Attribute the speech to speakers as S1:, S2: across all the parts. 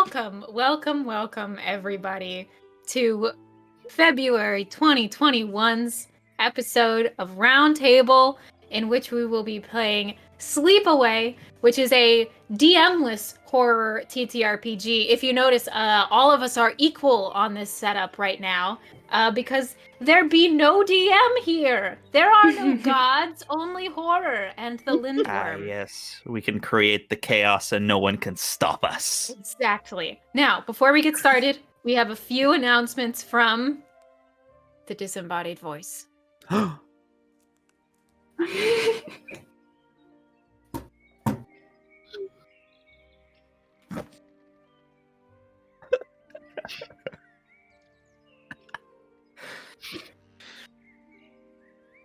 S1: welcome, everybody, to February 2021's episode of Roundtable, in which we will be playing Sleepaway, which is a DM-less horror TTRPG. If you notice, all of us are equal on this setup right now, because there be no DM here. There are no gods, only horror and the Lindworm.
S2: Yes, we can create the chaos and no one can stop us.
S1: Exactly. Now, before we get started, we have a few announcements from the disembodied voice.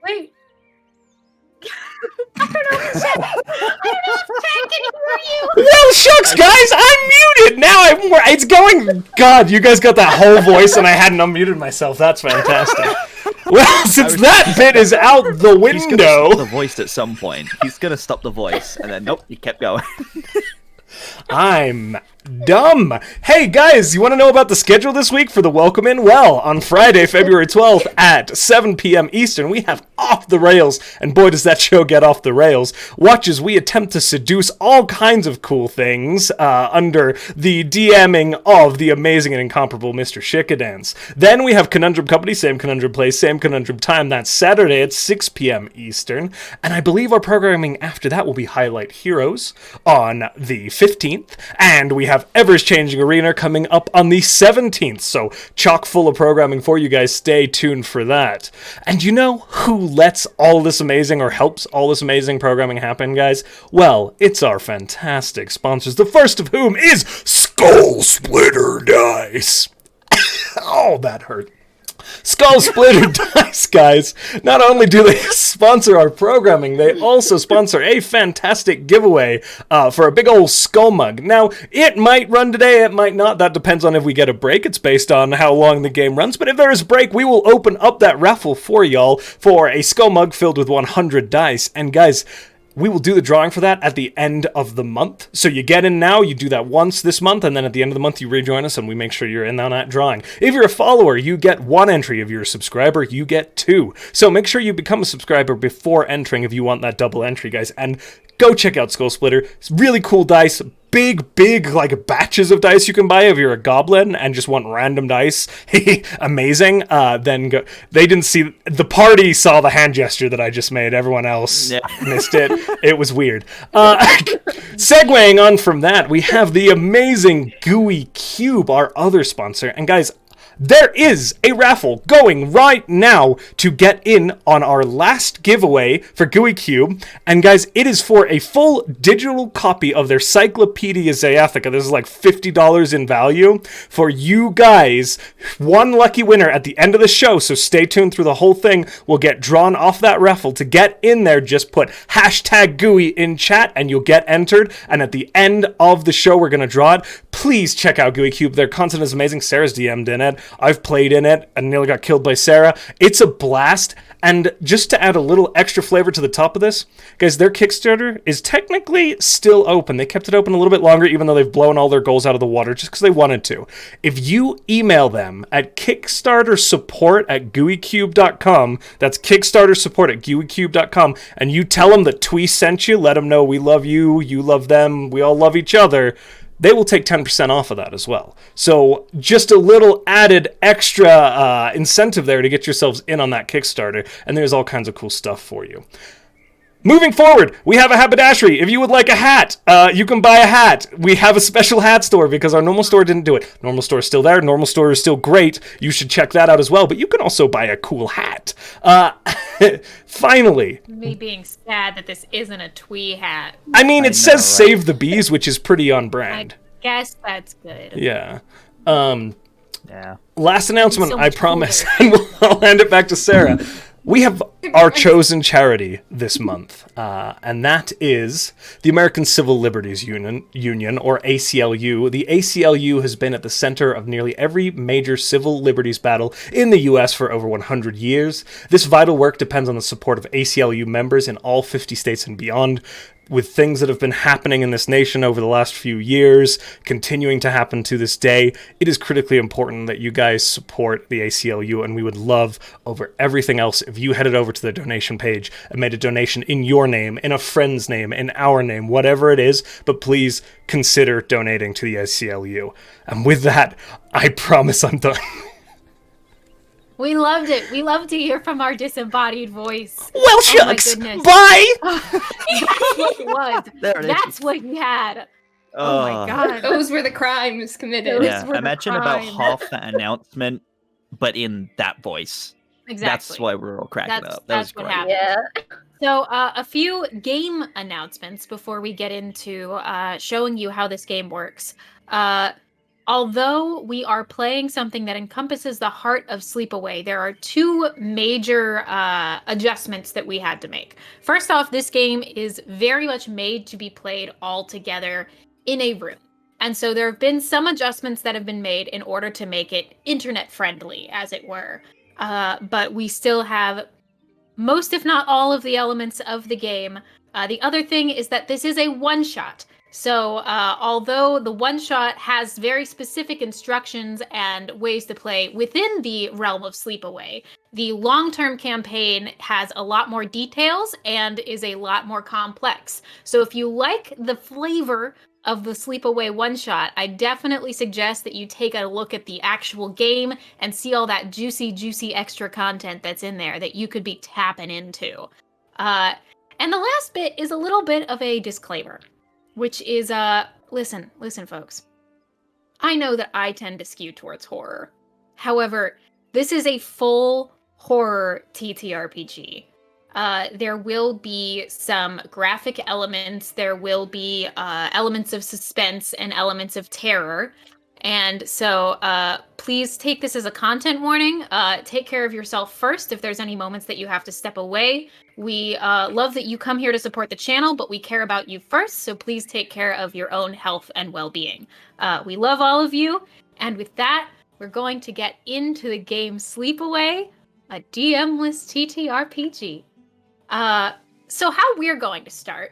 S1: Wait. I don't know if Chad can hear you.
S3: Well, shucks, guys, I'm muted now. It's going. God, you guys got that whole voice, and I hadn't unmuted myself. That's fantastic. Well, since that bit is out the window,
S2: He's gonna stop the voice at some point. He's gonna stop the voice, and then nope, he kept going.
S3: I'm dumb. Hey, guys, you want to know about the schedule this week for the Welcome In? Well, on Friday, February 12th at 7 p.m. Eastern, we have Off the Rails, and boy, does that show get off the rails. Watch as we attempt to seduce all kinds of cool things under the DMing of the amazing and incomparable Mr. Shikadance. Then we have Conundrum Company, same Conundrum place, same Conundrum time. That's Saturday at 6 p.m. Eastern, and I believe our programming after that will be Highlight Heroes on the 15th, and we have Ever's Changing Arena coming up on the 17th, so chock full of programming for you guys. Stay tuned for that. And you know who lets all this amazing, or helps all this amazing programming happen, guys? Well, it's our fantastic sponsors, the first of whom is Skull Splitter Dice. Oh, that hurt. Skull Splitter Dice, guys. Not only do they sponsor our programming, they also sponsor a fantastic giveaway for a big old skull mug. Now, it might run today, it might not. That depends on if we get a break. It's based on how long the game runs. But if there is a break, we will open up that raffle for y'all for a skull mug filled with 100 dice. And guys, we will do the drawing for that at the end of the month. So you get in now, you do that once this month, and then at the end of the month you rejoin us and we make sure you're in on that drawing. If you're a follower, you get one entry. If you're a subscriber, you get two. So make sure you become a subscriber before entering if you want that double entry, guys. And go check out Skull Splitter. It's really cool dice. Big, like, batches of dice you can buy if you're a goblin and just want random dice. Amazing. Then go. They didn't see... The party saw the hand gesture that I just made. Everyone else missed it. It was weird. Segueing on from that, we have the amazing Gooey Cube, our other sponsor. And guys, there is a raffle going right now to get in on our last giveaway for Gooey Cube. And guys, it is for a full digital copy of their Cyclopedia Zayatheca. This is like $50 in value for you guys. One lucky winner at the end of the show, so stay tuned through the whole thing. Will get drawn off that raffle. To get in there, just put hashtag Gooey in chat and you'll get entered. And at the end of the show, we're going to draw it. Please check out Gooey Cube. Their content is amazing. Sarah's DM'd in it. I've played in it and nearly got killed by Sarah. It's a blast. And just to add a little extra flavor to the top of this, guys, their Kickstarter is technically still open. They kept it open a little bit longer, even though they've blown all their goals out of the water just because they wanted to. If you email them at kickstartersupport@gooeycube.com, that's kickstartersupport@gooeycube.com, and you tell them that Twee sent you, let them know we love you, you love them, we all love each other, they will take 10% off of that as well. So just a little added extra incentive there to get yourselves in on that Kickstarter, and there's all kinds of cool stuff for you. Moving forward, we have a haberdashery. If you would like a hat, you can buy a hat. We have a special hat store because our normal store didn't do it. Normal store is still there. Normal store is still great. You should check that out as well. But you can also buy a cool hat. Finally.
S1: Me being sad that this isn't a Twee hat.
S3: I mean, it says Save the Bees, which is pretty on brand.
S1: I guess that's good.
S3: Yeah.
S2: Yeah.
S3: Last announcement,
S1: So
S3: I
S1: much
S3: promise.
S1: cooler.
S3: And I'll hand it back to Sarah. We have our chosen charity this month, and that is the American Civil Liberties Union, or ACLU. The ACLU has been at the center of nearly every major civil liberties battle in the U.S. for over 100 years. This vital work depends on the support of ACLU members in all 50 states and beyond. with things that have been happening in this nation over the last few years, continuing to happen to this day, it is critically important that you guys support the ACLU, and we would love, over everything else, if you headed over to the donation page and made a donation in your name, in a friend's name, in our name, whatever it is, but please consider donating to the ACLU. And with that, I promise I'm done.
S1: We loved it. We love to hear from our disembodied voice.
S3: Well, shucks. Bye.
S1: That's what it was. That's what he had. Oh my god.
S4: Those were the crimes committed.
S2: Yeah, imagine about half that announcement, but in that voice.
S1: Exactly.
S2: That's why we're all cracking up. That was
S1: what
S2: great.
S1: happened.
S5: Yeah.
S1: So a few game announcements before we get into showing you how this game works. Although we are playing something that encompasses the heart of Sleepaway, there are two major adjustments that we had to make. First off, this game is very much made to be played all together in a room. And so there have been some adjustments that have been made in order to make it internet friendly, as it were. But we still have most, if not all, of the elements of the game. The other thing is that this is a one-shot. So although the one-shot has very specific instructions and ways to play within the realm of Sleepaway, the long-term campaign has a lot more details and is a lot more complex. So if you like the flavor of the Sleepaway one-shot, I definitely suggest that you take a look at the actual game and see all that juicy extra content that's in there that you could be tapping into. And the last bit is a little bit of a disclaimer, which is, listen, folks. I know that I tend to skew towards horror. However, this is a full horror TTRPG. There will be some graphic elements, there will be elements of suspense and elements of terror. And so please take this as a content warning. Take care of yourself first if there's any moments that you have to step away. We love that you come here to support the channel, but we care about you first, so please take care of your own health and well-being. We love all of you, and with that, we're going to get into the game Sleepaway, a DM-less TTRPG. So how we're going to start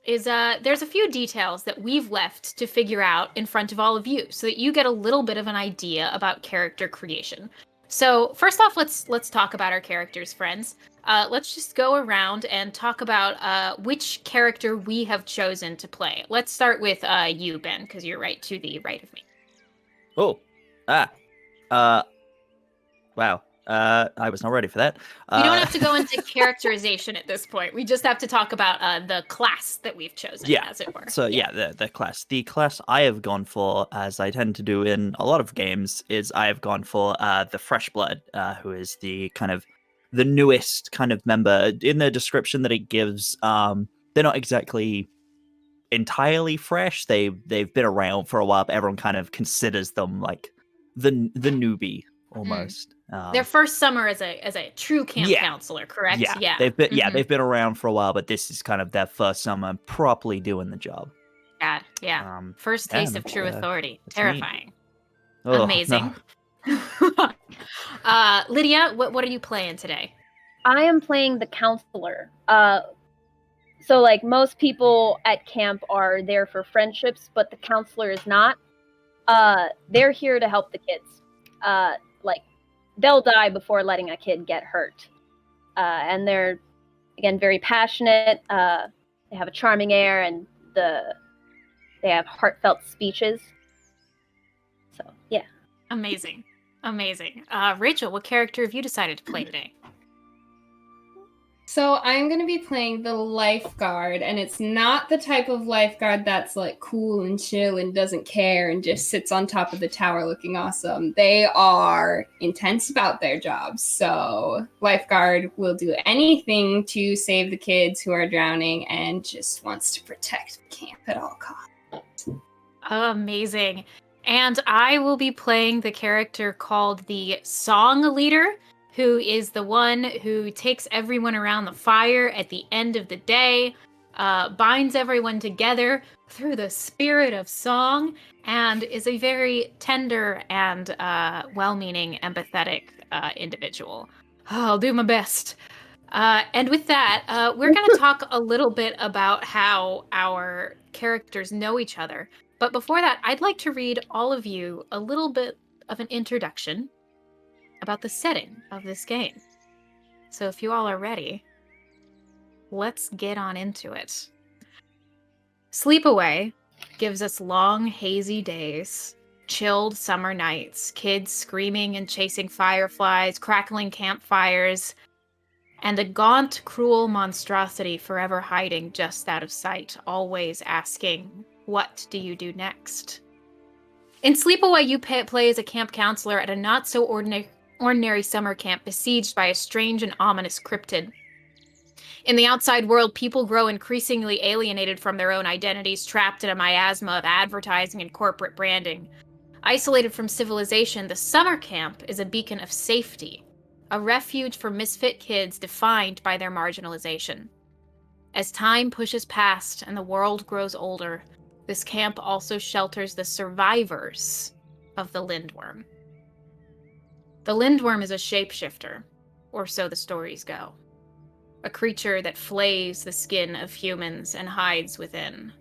S1: is there's a few details that we've left to figure out in front of all of you so that you get a little bit of an idea about character creation. So first off, let's talk about our characters, friends. Let's just go around and talk about which character we have chosen to play. Let's start with you, Ben, because you're right to the right of me.
S2: Oh. Wow. I was not ready for that.
S1: You don't have to go into characterization at this point. We just have to talk about the class that we've chosen, as it were.
S2: So the class. The class I have gone for, as I tend to do in a lot of games, is I have gone for the Fresh Blood, who is the kind of the newest kind of member. In the description that it gives, they're not exactly entirely fresh. They've been around for a while, but everyone kind of considers them like the newbie almost.
S1: Their first summer as a true camp counselor, correct?
S2: Yeah. They've been around for a while, but this is kind of their first summer properly doing the job.
S1: Yeah. First taste of true authority. Terrifying.
S2: Oh,
S1: amazing.
S2: No.
S1: Lydia, what are you playing today?
S5: I am playing the counselor. So like most people at camp are there for friendships, but the counselor is not. They're here to help the kids. Like they'll die before letting a kid get hurt. And they're, again, very passionate. They have a charming air, and they have heartfelt speeches. So, yeah.
S1: Amazing. Rachel, what character have you decided to play today?
S4: So I'm going to be playing the lifeguard, and it's not the type of lifeguard that's like cool and chill and doesn't care and just sits on top of the tower looking awesome. They are intense about their jobs. So lifeguard will do anything to save the kids who are drowning and just wants to protect the camp at all costs.
S1: Amazing. And I will be playing the character called the Song Leader, who is the one who takes everyone around the fire at the end of the day, binds everyone together through the spirit of song, and is a very tender and well-meaning, empathetic individual. I'll do my best. And with that, we're going to talk a little bit about how our characters know each other. But before that, I'd like to read all of you a little bit of an introduction about the setting of this game. So if you all are ready, let's get on into it. Sleepaway gives us long, hazy days, chilled summer nights, kids screaming and chasing fireflies, crackling campfires, and a gaunt, cruel monstrosity forever hiding just out of sight, always asking, "What do you do next?" In Sleepaway, you play as a camp counselor at a not-so-ordinary summer camp besieged by a strange and ominous cryptid. In the outside world, people grow increasingly alienated from their own identities, trapped in a miasma of advertising and corporate branding. Isolated from civilization, the summer camp is a beacon of safety, a refuge for misfit kids defined by their marginalization. As time pushes past and the world grows older, this camp also shelters the survivors of the Lindworm. The Lindworm is a shapeshifter, or so the stories go. A creature that flays the skin of humans and hides within.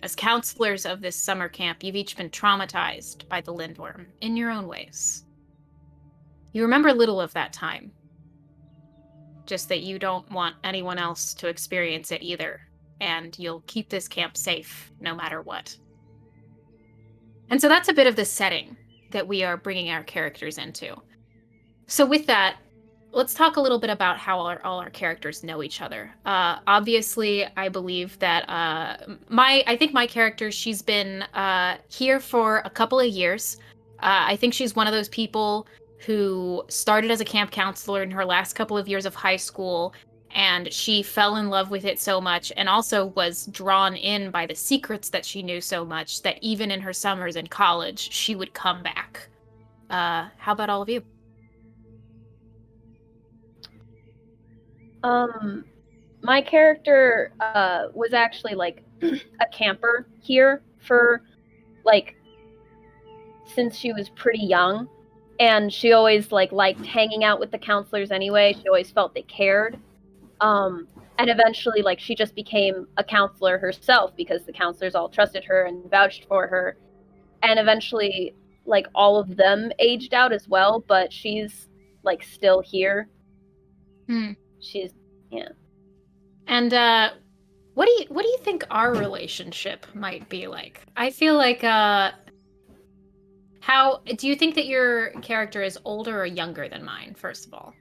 S1: As counselors of this summer camp, you've each been traumatized by the Lindworm in your own ways. You remember little of that time, just that you don't want anyone else to experience it either, and you'll keep this camp safe no matter what. And so that's a bit of the setting that we are bringing our characters into. So with that, let's talk a little bit about how all our characters know each other. Obviously, I believe that I think my character, she's been here for a couple of years. I think she's one of those people who started as a camp counselor in her last couple of years of high school, and she fell in love with it so much and also was drawn in by the secrets that she knew so much that even in her summers in college, she would come back. How about all of you?
S5: My character was actually like a camper here for like since she was pretty young, and she always liked hanging out with the counselors anyway. She always felt they cared. And eventually she just became a counselor herself because the counselors all trusted her and vouched for her. And eventually all of them aged out as well, but she's still here. She's
S1: And what do you think our relationship might be like? I feel like how do you think that your character is older or younger than mine, first of all?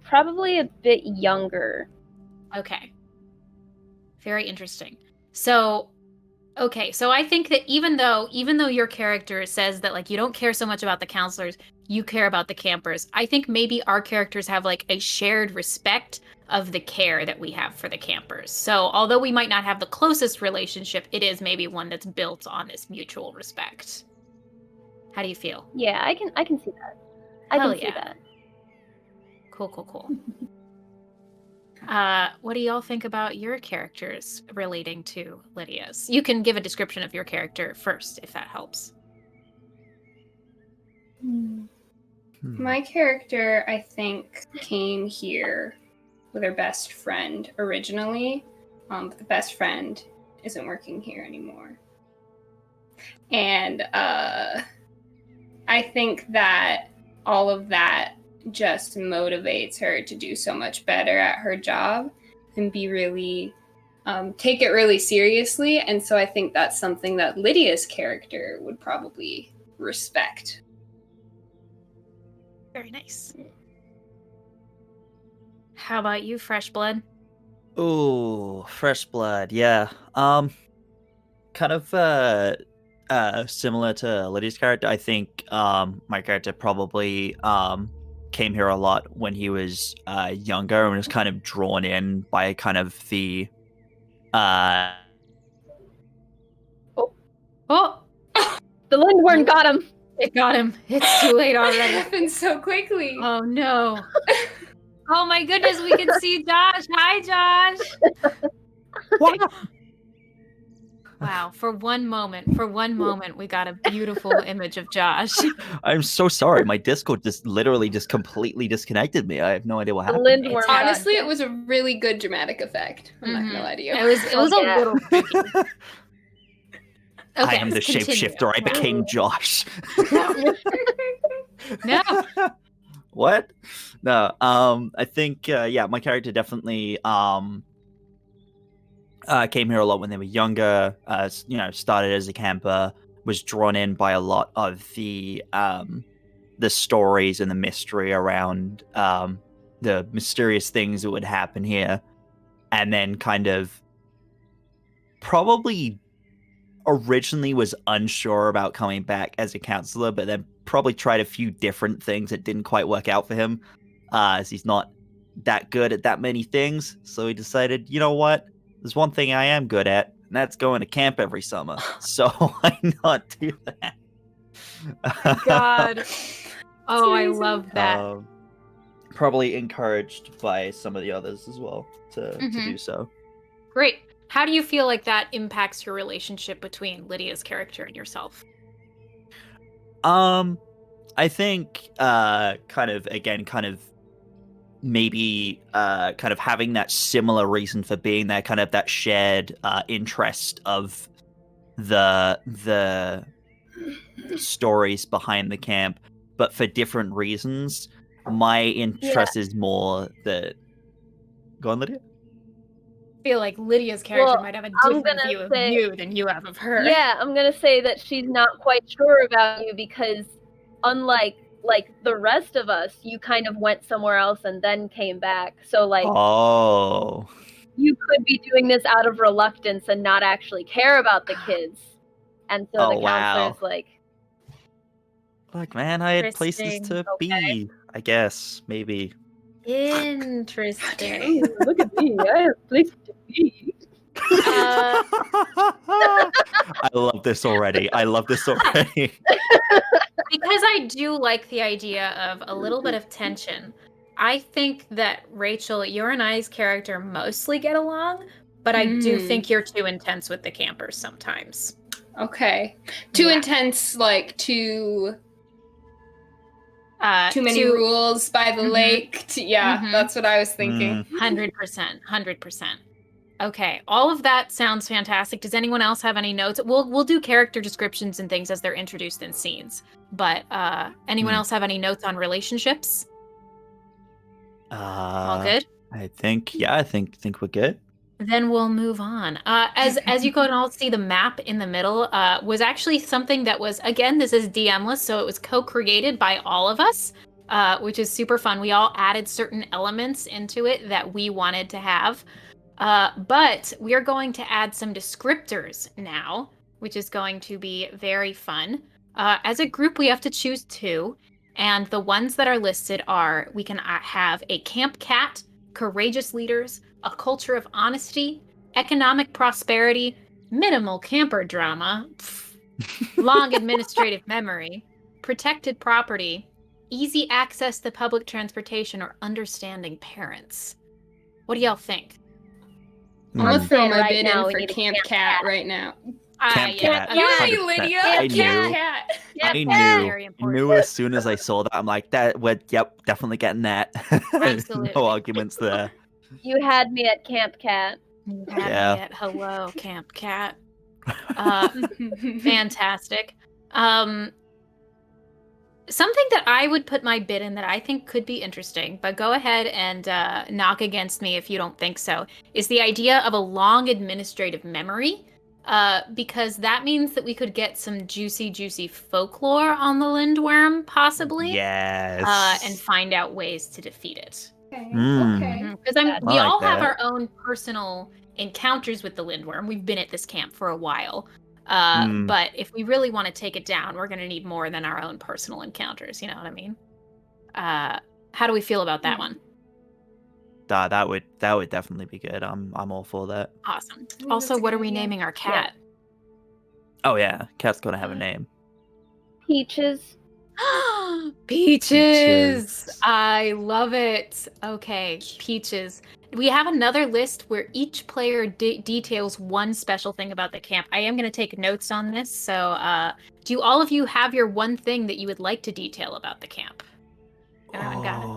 S5: Probably a bit younger.
S1: Okay. Very interesting. So I think that even though your character says that you don't care so much about the counselors, you care about the campers, I think maybe our characters have a shared respect of the care that we have for the campers. So although we might not have the closest relationship, it is maybe one that's built on this mutual respect. How do you feel?
S5: Yeah, I can see that. I can see that.
S1: Cool. What do y'all think about your characters relating to Lydia's? You can give a description of your character first, if that helps.
S4: My character, I think, came here with her best friend originally, but the best friend isn't working here anymore. And I think that all of that just motivates her to do so much better at her job and be really take it really seriously. And so I think that's something that Lydia's character would probably respect.
S1: Very nice. How about you, Fresh Blood?
S2: Oh, Fresh Blood, yeah. Kind of similar to Lydia's character. I think my character probably came here a lot when he was younger and was kind of drawn in by kind of the
S1: Oh!
S5: The Lindworm got him!
S1: It got him. It's too late
S4: It
S1: already.
S4: happened so quickly.
S1: Oh no. Oh my goodness, we can see Josh. Hi, Josh.
S2: What?
S1: Wow, for one moment, we got a beautiful image of Josh.
S2: I'm so sorry. My Discord just literally just completely disconnected me. I have no idea what
S5: The
S2: happened.
S5: Lindworm.
S1: It's
S4: Honestly, it was a really good dramatic effect. I'm not gonna
S1: Mhm.
S4: lie to you.
S1: It was
S5: Oh,
S1: a
S5: yeah.
S1: little freaky.
S2: I
S1: Okay,
S2: am the
S1: continue.
S2: shapeshifter. I became Josh.
S1: No.
S2: What? No. I think yeah, my character definitely came here a lot when they were younger. Started as a camper, was drawn in by a lot of the stories and the mystery around the mysterious things that would happen here, and then kind of probably originally was unsure about coming back as a counselor, but then probably tried a few different things that didn't quite work out for him, as he's not that good at that many things. So he decided, you know what? There's one thing I am good at, and that's going to camp every summer. So why not do that?
S1: God. Oh, I
S4: Amazing.
S1: love that.
S2: Probably encouraged by some of the others as well to do so.
S1: Great. How do you feel like that impacts your relationship between Lydia's character and yourself?
S2: I think kind of maybe kind of having that similar reason for being there, kind of that shared interest of the stories behind the camp, but for different reasons. My interest is more that. Go on, Lydia.
S1: I feel like Lydia's character
S5: Well,
S1: might have a
S5: I'm
S1: different
S5: gonna
S1: view of
S5: say-
S1: you than you have of her.
S5: Yeah, I'm gonna say that she's not quite sure about you because, unlike the rest of us, you kind of went somewhere else and then came back. So
S2: Oh.
S5: you could be doing this out of reluctance and not actually care about the kids. And so
S2: Oh,
S5: the counselor
S2: wow.
S5: is like,
S2: Like, man, I had places
S1: Interesting.
S2: to be. I guess maybe.
S1: Interesting.
S5: look at me, I have places to be.
S2: I love this already.
S1: Because I do like the idea of a little bit of tension. I think that Rachel, your and I's character mostly get along, but I do think you're too intense with the campers sometimes.
S4: Okay. Too
S1: Yeah.
S4: intense, like too many rules by the lake. That's what I was thinking.
S1: 100%. Okay, all of that sounds fantastic. Does anyone else have any notes? We'll do character descriptions and things as they're introduced in scenes. But anyone else have any notes on relationships? All good?
S2: I think we're good.
S1: Then we'll move on. As you can all see, the map in the middle was actually something that was, again, this is DM-less, so it was co-created by all of us, which is super fun. We all added certain elements into it that we wanted to have. But we are going to add some descriptors now, which is going to be very fun. As a group, we have to choose 2. And the ones that are listed are, we can have a camp cat, courageous leaders, a culture of honesty, economic prosperity, minimal camper drama, long administrative memory, protected property, easy access to public transportation, or understanding parents. What do y'all think?
S4: I'm gonna throw my
S5: right
S4: bid
S5: now,
S4: in
S5: we
S4: for
S5: need a
S4: Camp
S5: camp
S4: Cat
S5: cat.
S4: right now.
S2: Camp cat.
S4: Yay,
S2: 100%.
S4: Lydia!
S2: I
S4: Camp
S2: knew.
S4: Cat.
S2: I
S1: Very
S2: knew
S1: important.
S2: as soon as I saw that. I'm like, yep, definitely getting that.
S1: Absolutely.
S2: No arguments there.
S5: You had me at Camp Cat.
S1: You had
S2: Yeah.
S1: me at hello, Camp Cat. Fantastic. Something that I would put my bid in that I think could be interesting, but go ahead and knock against me if you don't think so, is the idea of a long administrative memory. Because that means that we could get some juicy folklore on the Lindworm, possibly.
S2: Yes.
S1: And find out ways to defeat it.
S4: Okay.
S1: Because we
S2: I like
S1: all have
S2: that.
S1: our own personal encounters with the Lindworm. We've been at this camp for a while. But if we really want to take it down, we're going to need more than our own personal encounters. You know what I mean? How do we feel about that one?
S2: That would definitely be good. I'm all for that.
S1: Awesome.
S4: Ooh,
S1: Also,
S4: that's a
S1: what
S4: good
S1: are we
S4: idea.
S1: naming our cat?
S2: Oh yeah, cat's gonna have a name.
S5: Peaches.
S1: Peaches! I love it. Okay, peaches. We have another list where each player details one special thing about the camp. I am going to take notes on this. So, do all of you have your one thing that you would like to detail about the camp? Everyone got it?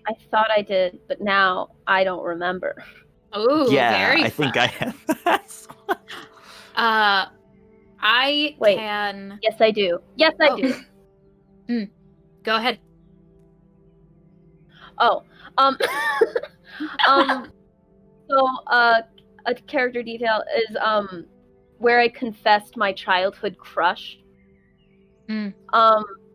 S5: I thought I did, but now I don't remember.
S1: Oh,
S2: Yeah,
S1: very
S2: I think I
S1: fun.
S2: have.
S1: I
S5: Wait.
S1: can.
S5: Yes, I do. Yes, I
S1: Oh.
S5: do.
S1: Go ahead.
S5: Oh, so a character detail is where I confessed my childhood crush.
S1: Mm.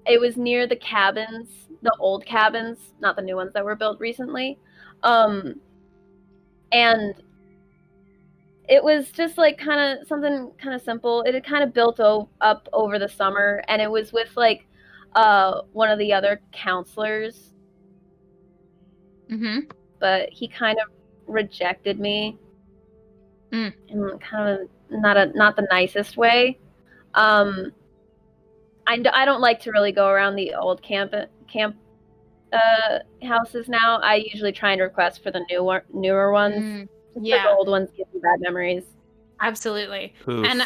S5: It was near the cabins, the old cabins, not the new ones that were built recently. And it was just like kind of something kind of simple. It had kind of built up over the summer, and it was with like one of the other counselors,
S1: Mm-hmm.
S5: but he kind of rejected me
S1: Mm.
S5: in kind of not the nicest way. I don't like to really go around the old camp houses now. I usually try and request for the newer ones.
S1: Yeah.
S5: The old ones give me bad memories.
S1: Absolutely.
S2: Oof.
S1: And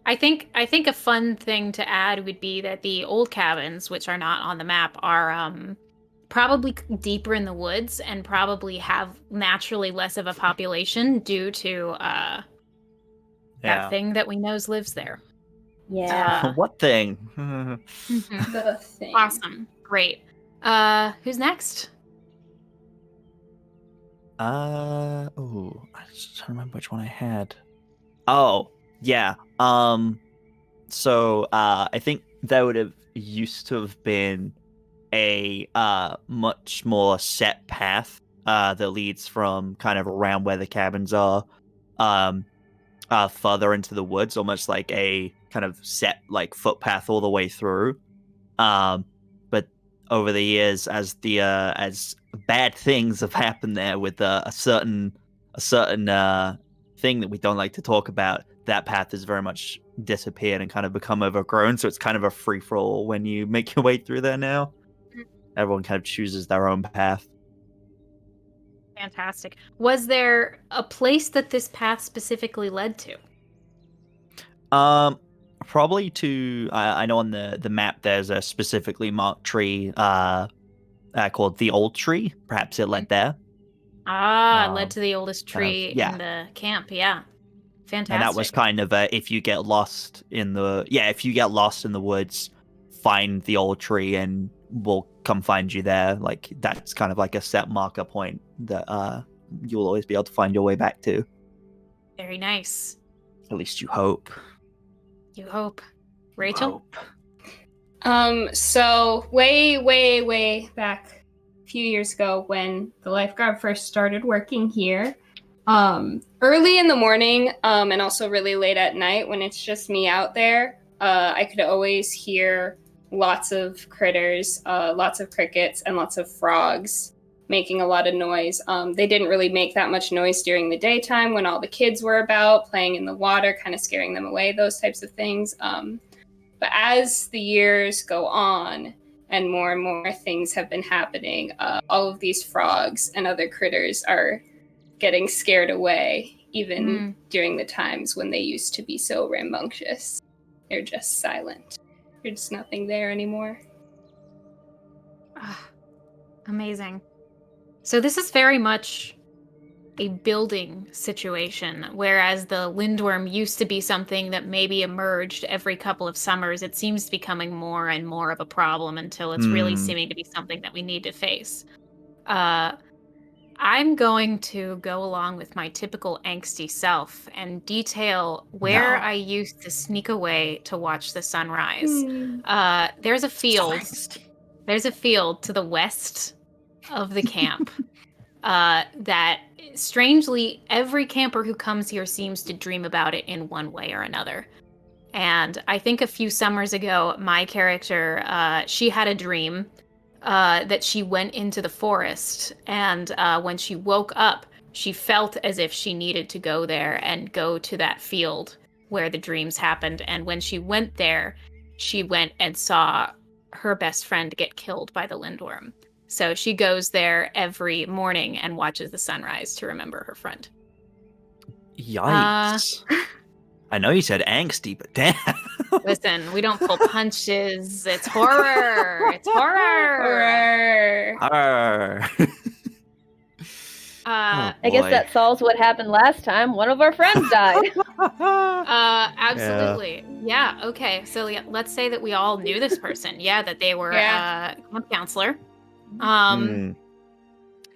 S1: I think a fun thing to add would be that the old cabins, which are not on the map, are probably deeper in the woods and probably have naturally less of a population due to that thing that we know lives there.
S5: Yeah.
S2: What thing?
S1: Mhm.
S4: The thing.
S1: Awesome. Great. Who's next?
S2: Oh, I just trying to remember which one I had. Oh, yeah. So I think there would have used to have been a much more set path that leads from kind of around where the cabins are further into the woods, almost like a kind of set like footpath all the way through. But over the years, as bad things have happened there with a certain thing that we don't like to talk about, that path has very much disappeared and kind of become overgrown. So it's kind of a free for all when you make your way through there now. Everyone kind of chooses their own path.
S1: Fantastic. Was there a place that this path specifically led to?
S2: Probably to I know on the map there's a specifically marked tree called the Old Tree. Perhaps it led there.
S1: It led to the oldest tree
S2: yeah.
S1: in the camp. Yeah. Fantastic.
S2: And that was kind of if you get lost in the woods, find the old tree and we'll come find you there. Like that's kind of like a set marker point that you'll always be able to find your way back to.
S1: Very nice.
S2: At least you hope.
S1: You hope. Rachel?
S4: So way back a few years ago when the lifeguard first started working here, early in the morning, and also really late at night when it's just me out there, I could always hear lots of critters, lots of crickets, and lots of frogs making a lot of noise. They didn't really make that much noise during the daytime when all the kids were about, playing in the water, kind of scaring them away, those types of things. But as the years go on and more things have been happening, all of these frogs and other critters are getting scared away, even during the times when they used to be so rambunctious. They're just silent. There's just nothing there anymore.
S1: Amazing. So this is very much a building situation, whereas the lindworm used to be something that maybe emerged every couple of summers. It seems to be becoming more and more of a problem until it's really seeming to be something that we need to face. I'm going to go along with my typical angsty self and detail where I used to sneak away to watch the sunrise. There's a field. There's a field to the west of the camp that, strangely, every camper who comes here seems to dream about it in one way or another. And I think a few summers ago, my character, she had a dream that she went into the forest, and when she woke up, she felt as if she needed to go there and go to that field where the dreams happened. And when she went there, she went and saw her best friend get killed by the Lindworm. So she goes there every morning and watches the sunrise to remember her friend.
S2: Yikes. I know you said angsty, but damn.
S1: Listen, we don't pull punches. It's horror. It's horror.
S4: Horror.
S2: Arr.
S1: Uh,
S5: I guess
S2: boy.
S5: that solves what happened last time. One of our friends died.
S1: Absolutely. Yeah. Okay. So let's say that we all knew this person. Yeah, that they were
S4: Yeah.
S1: a camp counselor.
S2: Mm.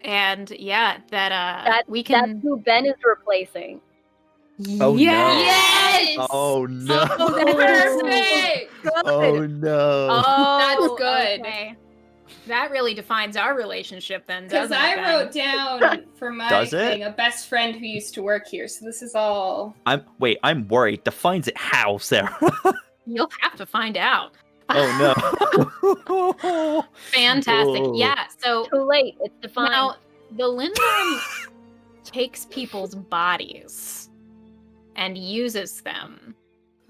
S1: And yeah, that we
S5: That's
S1: can.
S5: who Ben is replacing.
S2: Oh, no.
S1: Yes!
S2: Oh no.
S4: Oh, perfect.
S2: Oh no.
S1: Oh,
S4: That's good.
S1: Okay. That really defines our relationship then,
S4: Because
S1: doesn't it,
S4: I
S1: Ben?
S4: wrote down for my
S2: Does it?
S4: thing a best friend who used to work here. So this is all.
S2: I'm worried. Defines it how, Sarah?
S1: You'll have to find out.
S2: Oh no.
S1: Fantastic.
S2: Oh.
S1: Yeah. So
S5: Too late. It's defined.
S1: now the Lindworm takes people's bodies and uses them.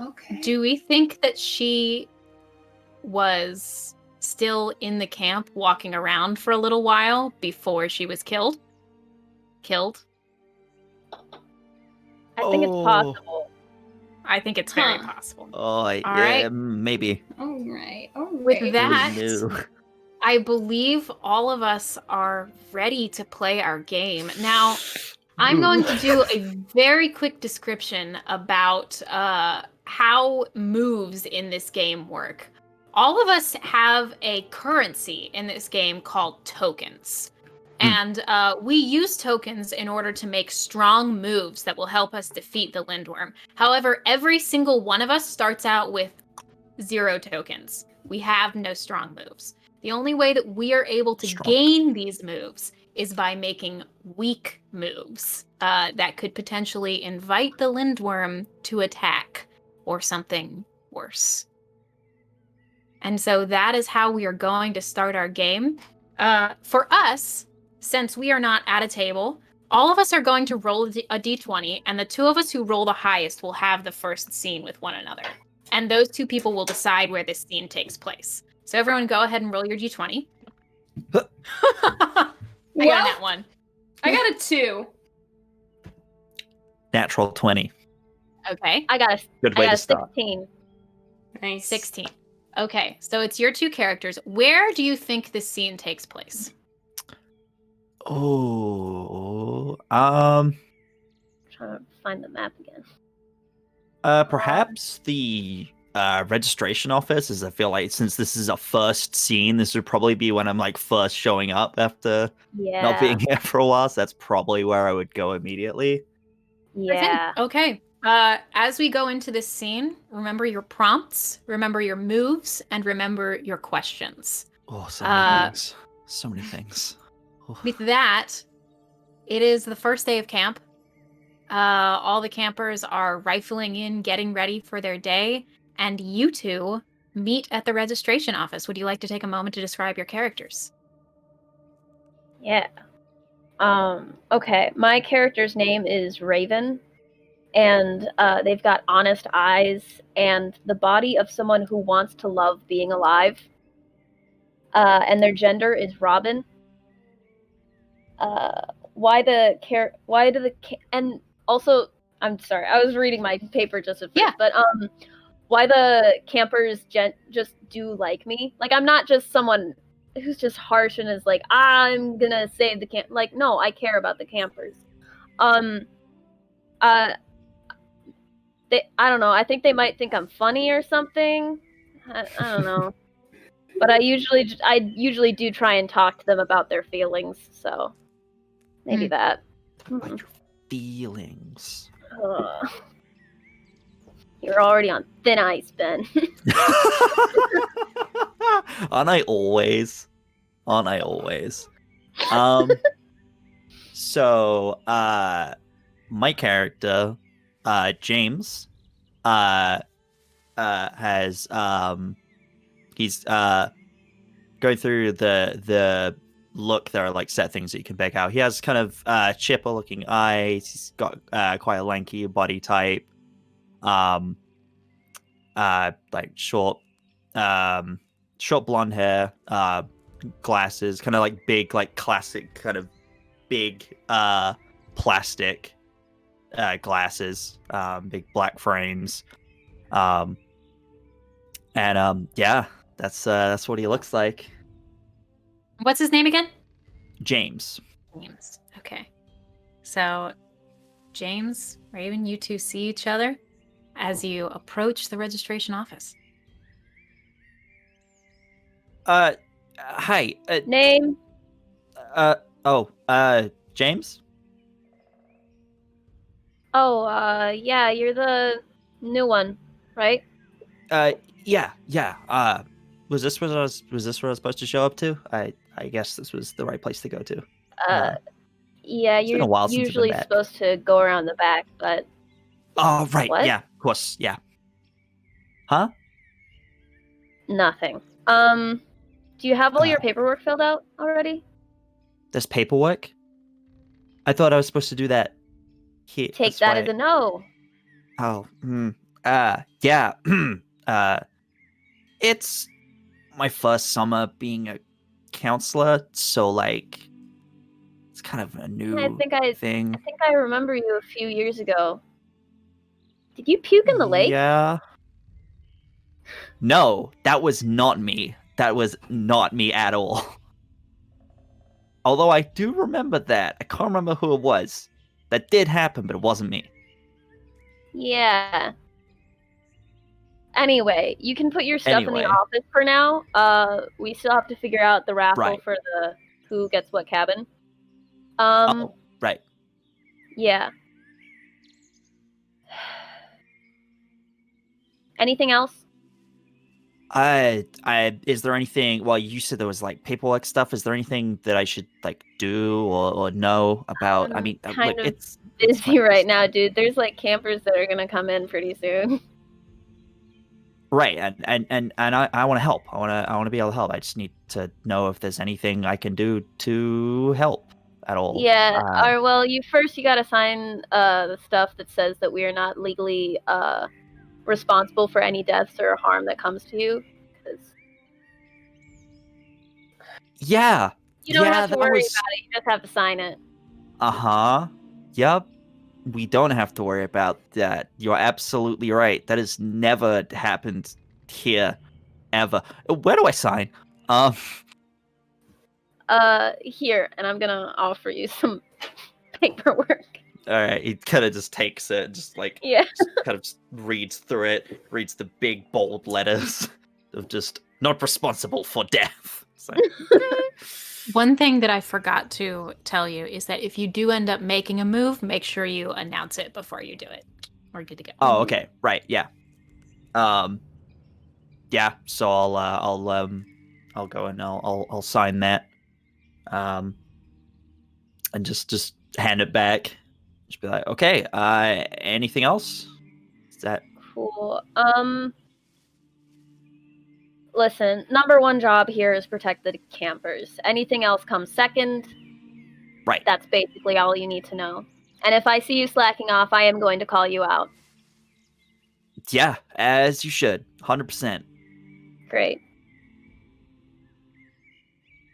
S4: Okay.
S1: Do we think that she was still in the camp walking around for a little while before she was killed?
S5: I think it's
S2: Oh.
S5: possible.
S1: I think it's very
S4: Huh.
S1: possible.
S2: Oh,
S1: All right.
S2: maybe.
S4: All right. All right.
S1: With that,
S2: Oh, no.
S1: I believe all of us are ready to play our game. Now, I'm going to do a very quick description about how moves in this game work. All of us have a currency in this game called tokens. And we use tokens in order to make strong moves that will help us defeat the Lindworm. However, every single one of us starts out with 0 tokens. We have no strong moves. The only way that we are able to
S2: Strong.
S1: gain these moves is by making weak moves that could potentially invite the Lindworm to attack or something worse. And so that is how we are going to start our game. For us, since we are not at a table, all of us are going to roll a d20, and the 2 of us who roll the highest will have the first scene with one another. And those 2 people will decide where this scene takes place. So everyone go ahead and roll your d20. I got that one.
S4: I got a 2.
S2: Natural 20.
S1: Okay.
S5: I got
S2: Good way
S5: a
S2: to start.
S5: 16.
S4: Nice.
S1: 16. Okay, so it's your 2 characters. Where do you think this scene takes place?
S2: Oh,
S5: Trying to find the map again.
S2: perhaps the registration office, as I feel like since this is a first scene, this would probably be when I'm like first showing up after
S5: Yeah.
S2: not being here for a while. So that's probably where I would go immediately.
S5: Yeah.
S1: Okay. As we go into this scene, remember your prompts, remember your moves, and remember your questions.
S2: Oh, so many things. So many things. Oh.
S1: With that, it is the first day of camp. All the campers are rifling in, getting ready for their day, and you 2 meet at the registration office. Would you like to take a moment to describe your characters?
S5: Yeah. Okay. My character's name is Raven, and they've got honest eyes and the body of someone who wants to love being alive. And their gender is Robin. And also, I'm sorry, I was reading my paper just at first,
S1: Yeah.
S5: but why the campers just do like me? Like, I'm not just someone who's just harsh and is like, I'm gonna save the camp. Like, no, I care about the campers. I don't know. I think they might think I'm funny or something. I don't know. But I usually do try and talk to them about their feelings. So maybe that.
S2: Like your feelings.
S5: You're already on thin ice, Ben.
S2: Aren't I always? So, my character, James, has he's going through the look. There are like set things that you can pick out. He has kind of chipper looking eyes. He's got quite a lanky body type. Like short short blonde hair, glasses, kind of like big, like classic kind of big plastic glasses, big black frames. Yeah, that's what he looks like.
S1: What's his name again?
S2: James.
S1: James. Okay. So, James, Raven, you two see each other as you approach the registration office.
S2: Hi.
S5: Name?
S2: James?
S5: Oh, yeah, you're the new one, right?
S2: Yeah. Was this what I was supposed to show up to? I guess this was the right place to go to.
S5: Yeah,
S2: It's been
S5: you're
S2: a while since I've been
S5: usually
S2: back.
S5: supposed to go around the back, but
S2: Oh, right.
S5: What?
S2: Yeah, of course. Yeah. Huh?
S5: nothing. Do you have all your
S2: Oh.
S5: paperwork filled out already?
S2: There's paperwork? I thought I was supposed to do that here.
S5: Take that as a no.
S2: Oh, yeah. It's my first summer being a counselor, so like it's kind of a new thing.
S5: I think I remember you a few years ago. Did you puke in the lake?
S2: Yeah. No, that was not me. That was not me at all. Although I do remember that. I can't remember who it was. That did happen, but it wasn't me.
S5: Yeah. Anyway, you can put your stuff in
S2: Anyway.
S5: the office for now. We still have to figure out the raffle
S2: Right.
S5: for the who gets what cabin.
S2: Oh, right.
S5: Yeah. Anything else?
S2: Is there anything? Well, you said there was like paperwork stuff. Is there anything that I should like do or know about? I
S5: I'm
S2: mean,
S5: kind of
S2: it's
S5: busy
S2: my
S5: right
S2: first
S5: now,
S2: time.
S5: dude. There's like campers that are gonna come in pretty soon.
S2: Right, and I want to help. I want to be able to help. I just need to know if there's anything I can do to help at all.
S5: Yeah. Well, you gotta sign the stuff that says that we are not legally responsible for any deaths or harm that comes to you. 'Cause
S2: Yeah.
S5: you don't have to
S2: that
S5: worry
S2: was-
S5: about it. You just have to sign it.
S2: Uh-huh. Yep. We don't have to worry about that. You're absolutely right. That has never happened here ever. Where do I sign?
S5: Here, and I'm gonna offer you some paperwork.
S2: All right, he kind of just takes it, just like
S5: Yeah.
S2: kind of just reads through it, reads the big bold letters of just not responsible for death. So,
S1: One thing that I forgot to tell you is that if you do end up making a move, make sure you announce it before you do it. We're good to go.
S2: oh, okay, right, yeah, yeah. So I'll go and I'll sign that, and just hand it back. Just be like, okay, anything else? Is that
S5: Cool. Listen, number one job here is protect the campers. Anything else comes second.
S2: right?
S5: That's basically all you need to know. And if I see you slacking off, I am going to call you out.
S2: Yeah, as you should, 100%.
S5: Great.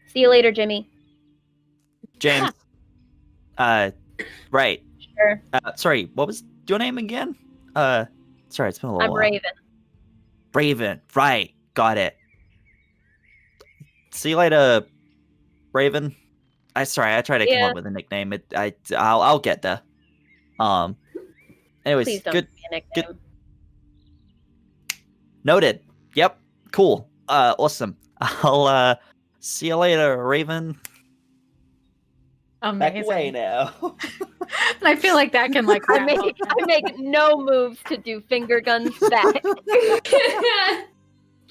S5: See you later, Jimmy.
S2: James. Right.
S5: Sure.
S2: Sorry, what was your name again? Sorry, it's been a little
S5: I'm
S2: while.
S5: Raven.
S2: Raven. Right. Got it. See you later, Raven. I tried to come up with a nickname. I'll get there. Anyways,
S5: Please don't
S2: good.
S5: give me a nickname.
S2: good. Noted. Yep. Cool. Awesome. I'll see you later, Raven. Back away
S1: Amazing.
S2: now.
S1: And I feel like that can like
S5: I
S1: wrap up.
S5: make no moves to do finger guns back.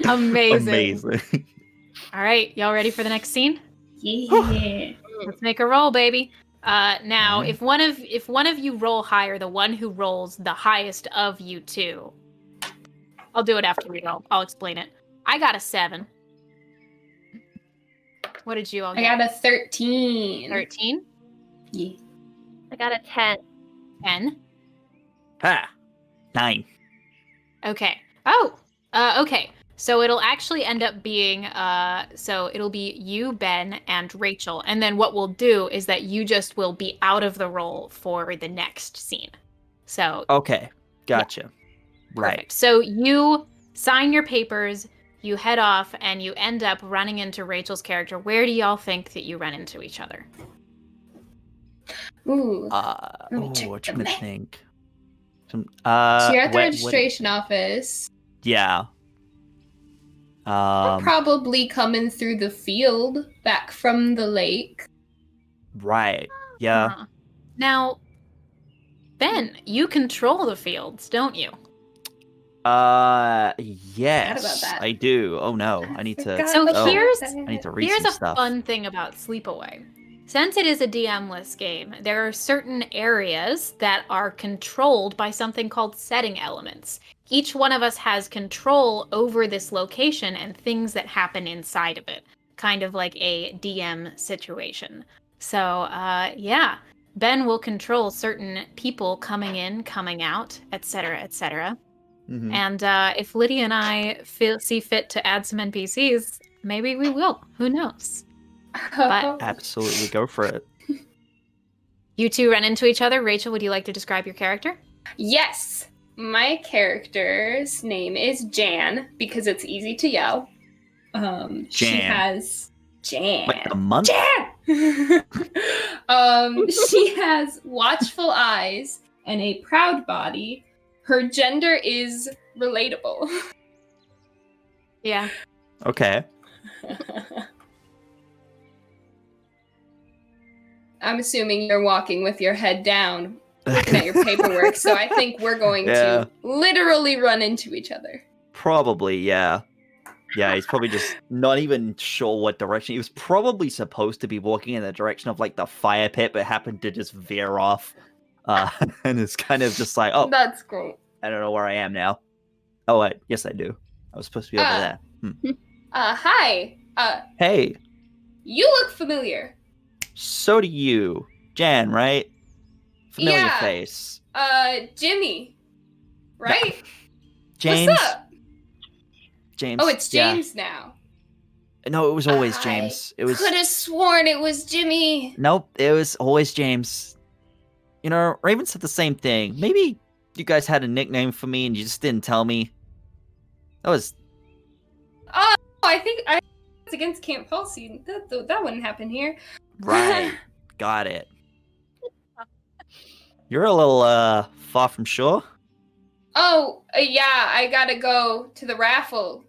S1: Amazing. All right, y'all ready for the next scene?
S4: Yeah.
S1: Let's make a roll, baby. Now,
S2: Alright.
S1: if one of you roll higher, the one who rolls the highest of you two, I'll do it after we roll. I'll explain it. I got a 7. What did you all
S4: I
S1: get?
S4: got a 13.
S1: 13,
S4: Yeah.
S5: I got a 10.
S1: 10.
S2: Ha. 9.
S1: Okay. Oh. Okay. So it'll actually end up being, so it'll be you, Ben, and Rachel. And then what we'll do is that you just will be out of the role for the next scene. So.
S2: Okay, gotcha. Right.
S1: Perfect. So you sign your papers, you head off, and you end up running into Rachel's character. Where do y'all think that you run into each other?
S4: Ooh.
S2: I'm trying to think.
S4: So you're at the registration office.
S2: Yeah.
S4: Probably coming through the field back from the lake.
S2: Right. Yeah.
S1: Now, Ben, you control the fields, don't you?
S2: Yes, I do. Oh no, I need to.
S1: So here's
S2: I need to read
S1: here's
S2: some
S1: a
S2: stuff.
S1: fun thing about Sleepaway. Since it is a DM-less game, there are certain areas that are controlled by something called setting elements. Each one of us has control over this location and things that happen inside of it, kind of like a DM situation. So, yeah, Ben will control certain people coming in, coming out, etc., etc.
S2: Mhm.
S1: And if Lydia and I see fit to add some NPCs, maybe we will. Who knows? But
S2: Absolutely, go for it.
S1: you two run into each other. Rachel, would you like to describe your character?
S4: Yes. My character's name is Jan because it's easy to yell. She
S2: Jan.
S4: has Jan.
S2: Like the month?
S4: Jan. She has watchful eyes and a proud body. Her gender is relatable.
S1: Yeah.
S2: Okay.
S4: I'm assuming you're walking with your head down, looking at your paperwork, so I think we're going to literally run into each other.
S2: Probably, yeah. Yeah, he's probably just not even sure what direction. He was probably supposed to be walking in the direction of like the fire pit, but happened to just veer off. And it's kind of just like, oh,
S4: That's great.
S2: I don't know where I am now. Oh, wait, yes, I do. I was supposed to be over there.
S4: Hi.
S2: Hey,
S4: You look familiar.
S2: so do you. Jan, right? Familiar
S4: Yeah.
S2: face.
S4: Jimmy. Right?
S2: James.
S4: What's up?
S2: James.
S4: Oh, it's James now.
S2: No, it was always James. It was.
S4: Could have sworn it was Jimmy.
S2: Nope, it was always James. You know, Raven said the same thing. Maybe you guys had a nickname for me and you just didn't tell me. That was.
S4: Oh, I think it's against camp policy. That wouldn't happen here.
S2: Right. Got it. You're a little, far from shore.
S4: Oh, yeah, I gotta go to the raffle.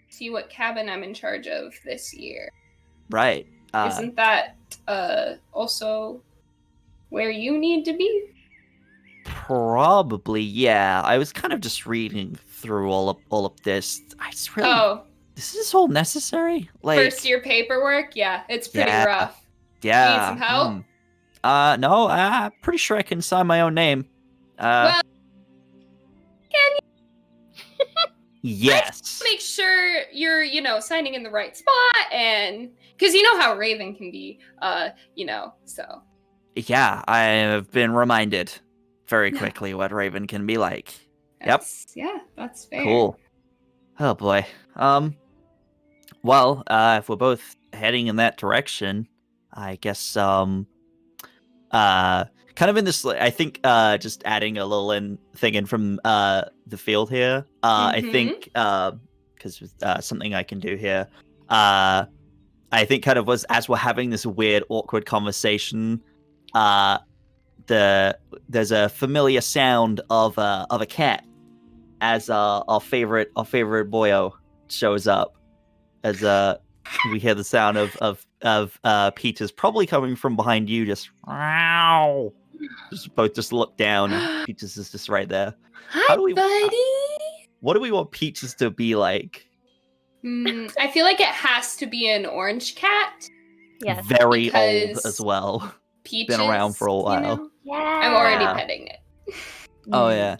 S4: See what cabin I'm in charge of this year.
S2: Right.
S4: Isn't that, also where you need to be?
S2: Probably, yeah. I was kind of just reading through all of this. I just really.
S4: Oh,
S2: Is this all necessary? Like.
S4: first year paperwork? Yeah, it's pretty
S2: Yeah.
S4: rough.
S2: Yeah.
S4: Need some help?
S2: No, I'm pretty sure I can sign my own name.
S4: Well,
S2: Yes.
S4: make sure you're, signing in the right spot, and because you know how Raven can be, so.
S2: Yeah, I have been reminded very quickly what Raven can be like.
S4: Yeah, that's fair.
S2: Cool. Oh boy. Well, if we're both heading in that direction, I guess kind of in this, I think just adding a little thing in from the field here. I think because something I can do here. I think kind of was as we're having this weird, awkward conversation. There's a familiar sound of a cat as our favorite boyo shows up as we hear the sound of Peter's probably coming from behind you, just wow. Just look down and Peaches is just right there.
S4: Hi, buddy.
S2: What do we want Peaches to be like?
S4: I feel like it has to be an orange cat.
S5: Yes.
S2: Very
S4: because
S2: old as well.
S4: Peaches,
S2: Been around for a while.
S5: Yeah.
S4: I'm already petting it.
S2: Oh yeah.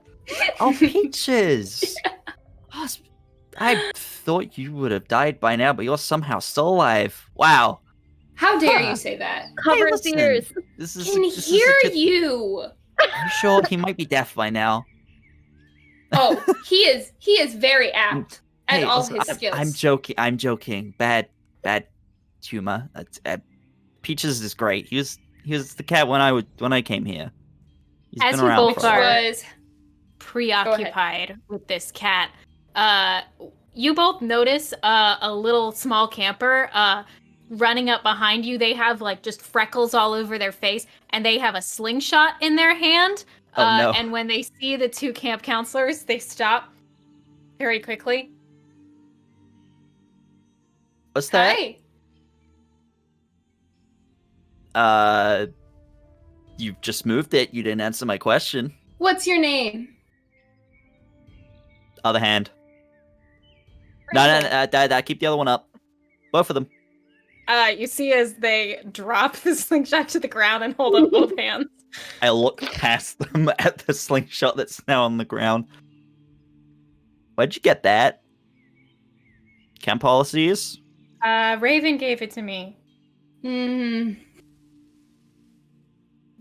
S2: Oh, Peaches. Oh, I thought you would have died by now, but you're somehow still alive. Wow.
S4: How dare you say that?
S5: Cover his
S2: listen.
S5: ears.
S2: This is.
S4: Can
S2: this
S4: hear
S2: is
S4: you.
S2: I'm sure he might be deaf by now.
S4: Oh, he is very apt and all
S2: listen,
S4: his skills.
S2: I'm joking. I'm joking. Bad humor. Peaches is great. He was the cat when I came here. He's
S1: As
S2: been
S1: you
S2: around
S1: both
S2: for a while.
S4: was
S1: preoccupied with this cat, you both notice a little small camper running up behind you. They have like just freckles all over their face, and they have a slingshot in their hand.
S2: Oh, no.
S1: And when they see the two camp counselors, they stop very quickly.
S2: What's that?
S4: Hi.
S2: You just moved it. You didn't answer my question.
S4: What's your name?
S2: Other hand. No, keep the other one up. Both of them.
S1: You see as they drop the slingshot to the ground and hold up both hands.
S2: I look past them at the slingshot that's now on the ground. Where'd you get that? Camp policies?
S1: Raven gave it to me.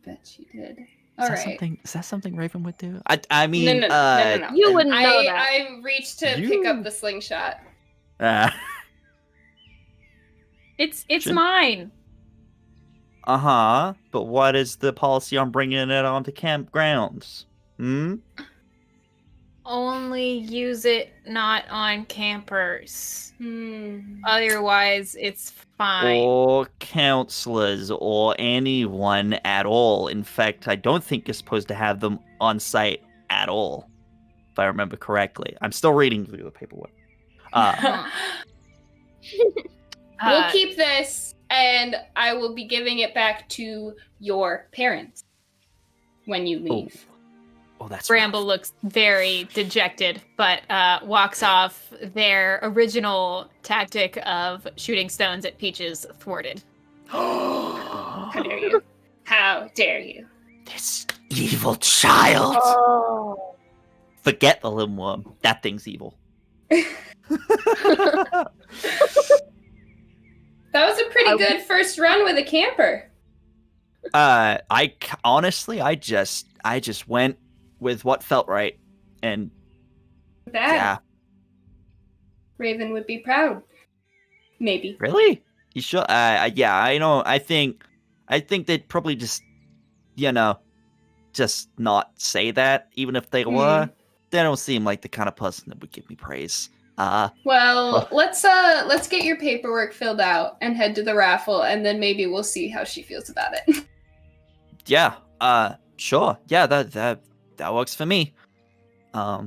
S4: Bet she did. All right.
S2: Is that something Raven would do? I mean,
S4: No.
S5: You wouldn't know that.
S4: I reached to pick up the slingshot.
S1: It's
S2: Should-
S1: mine.
S2: Uh-huh. But what is the policy on bringing it onto campgrounds?
S1: Only use it not on campers. Otherwise, it's fine.
S2: Or counselors, or anyone at all. In fact, I don't think you're supposed to have them on site at all, if I remember correctly. I'm still reading through the paperwork.
S4: We'll keep this, and I will be giving it back to your parents when you leave.
S2: Oh, that's
S1: Bramble looks very dejected, but walks off. Their original tactic of shooting stones at Peaches thwarted.
S4: How dare you? How dare you?
S2: This evil child!
S5: Oh.
S2: Forget the limworm. That thing's evil.
S4: That was a pretty good first run with a camper.
S2: Honestly, I just went with what felt right, and
S4: That
S2: yeah.
S4: Raven would be proud. Maybe.
S2: Really? You sure? Yeah, I know. I think they'd probably just not say that, even if they were. They don't seem like the kind of person that would give me praise.
S4: Well, let's get your paperwork filled out and head to the raffle, and then maybe we'll see how she feels about it.
S2: Yeah. Sure. Yeah, that works for me. Yeah.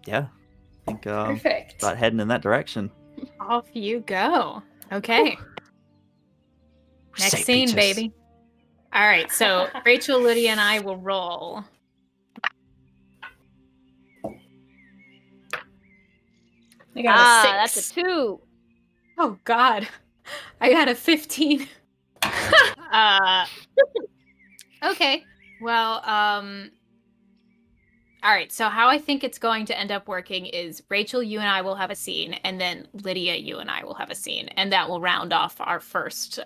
S2: I think
S4: Perfect.
S2: about heading in that direction.
S1: Off you go. Okay. Next
S2: Say
S1: scene,
S2: Peaches.
S1: baby. All right, so Rachel, Lydia, and I will roll.
S4: I got a 6.
S5: That's a 2.
S1: Oh God, I got a 15. Okay. Well, all right. So how I think it's going to end up working is Rachel, you and I will have a scene, and then Lydia, you and I will have a scene, and that will round off our first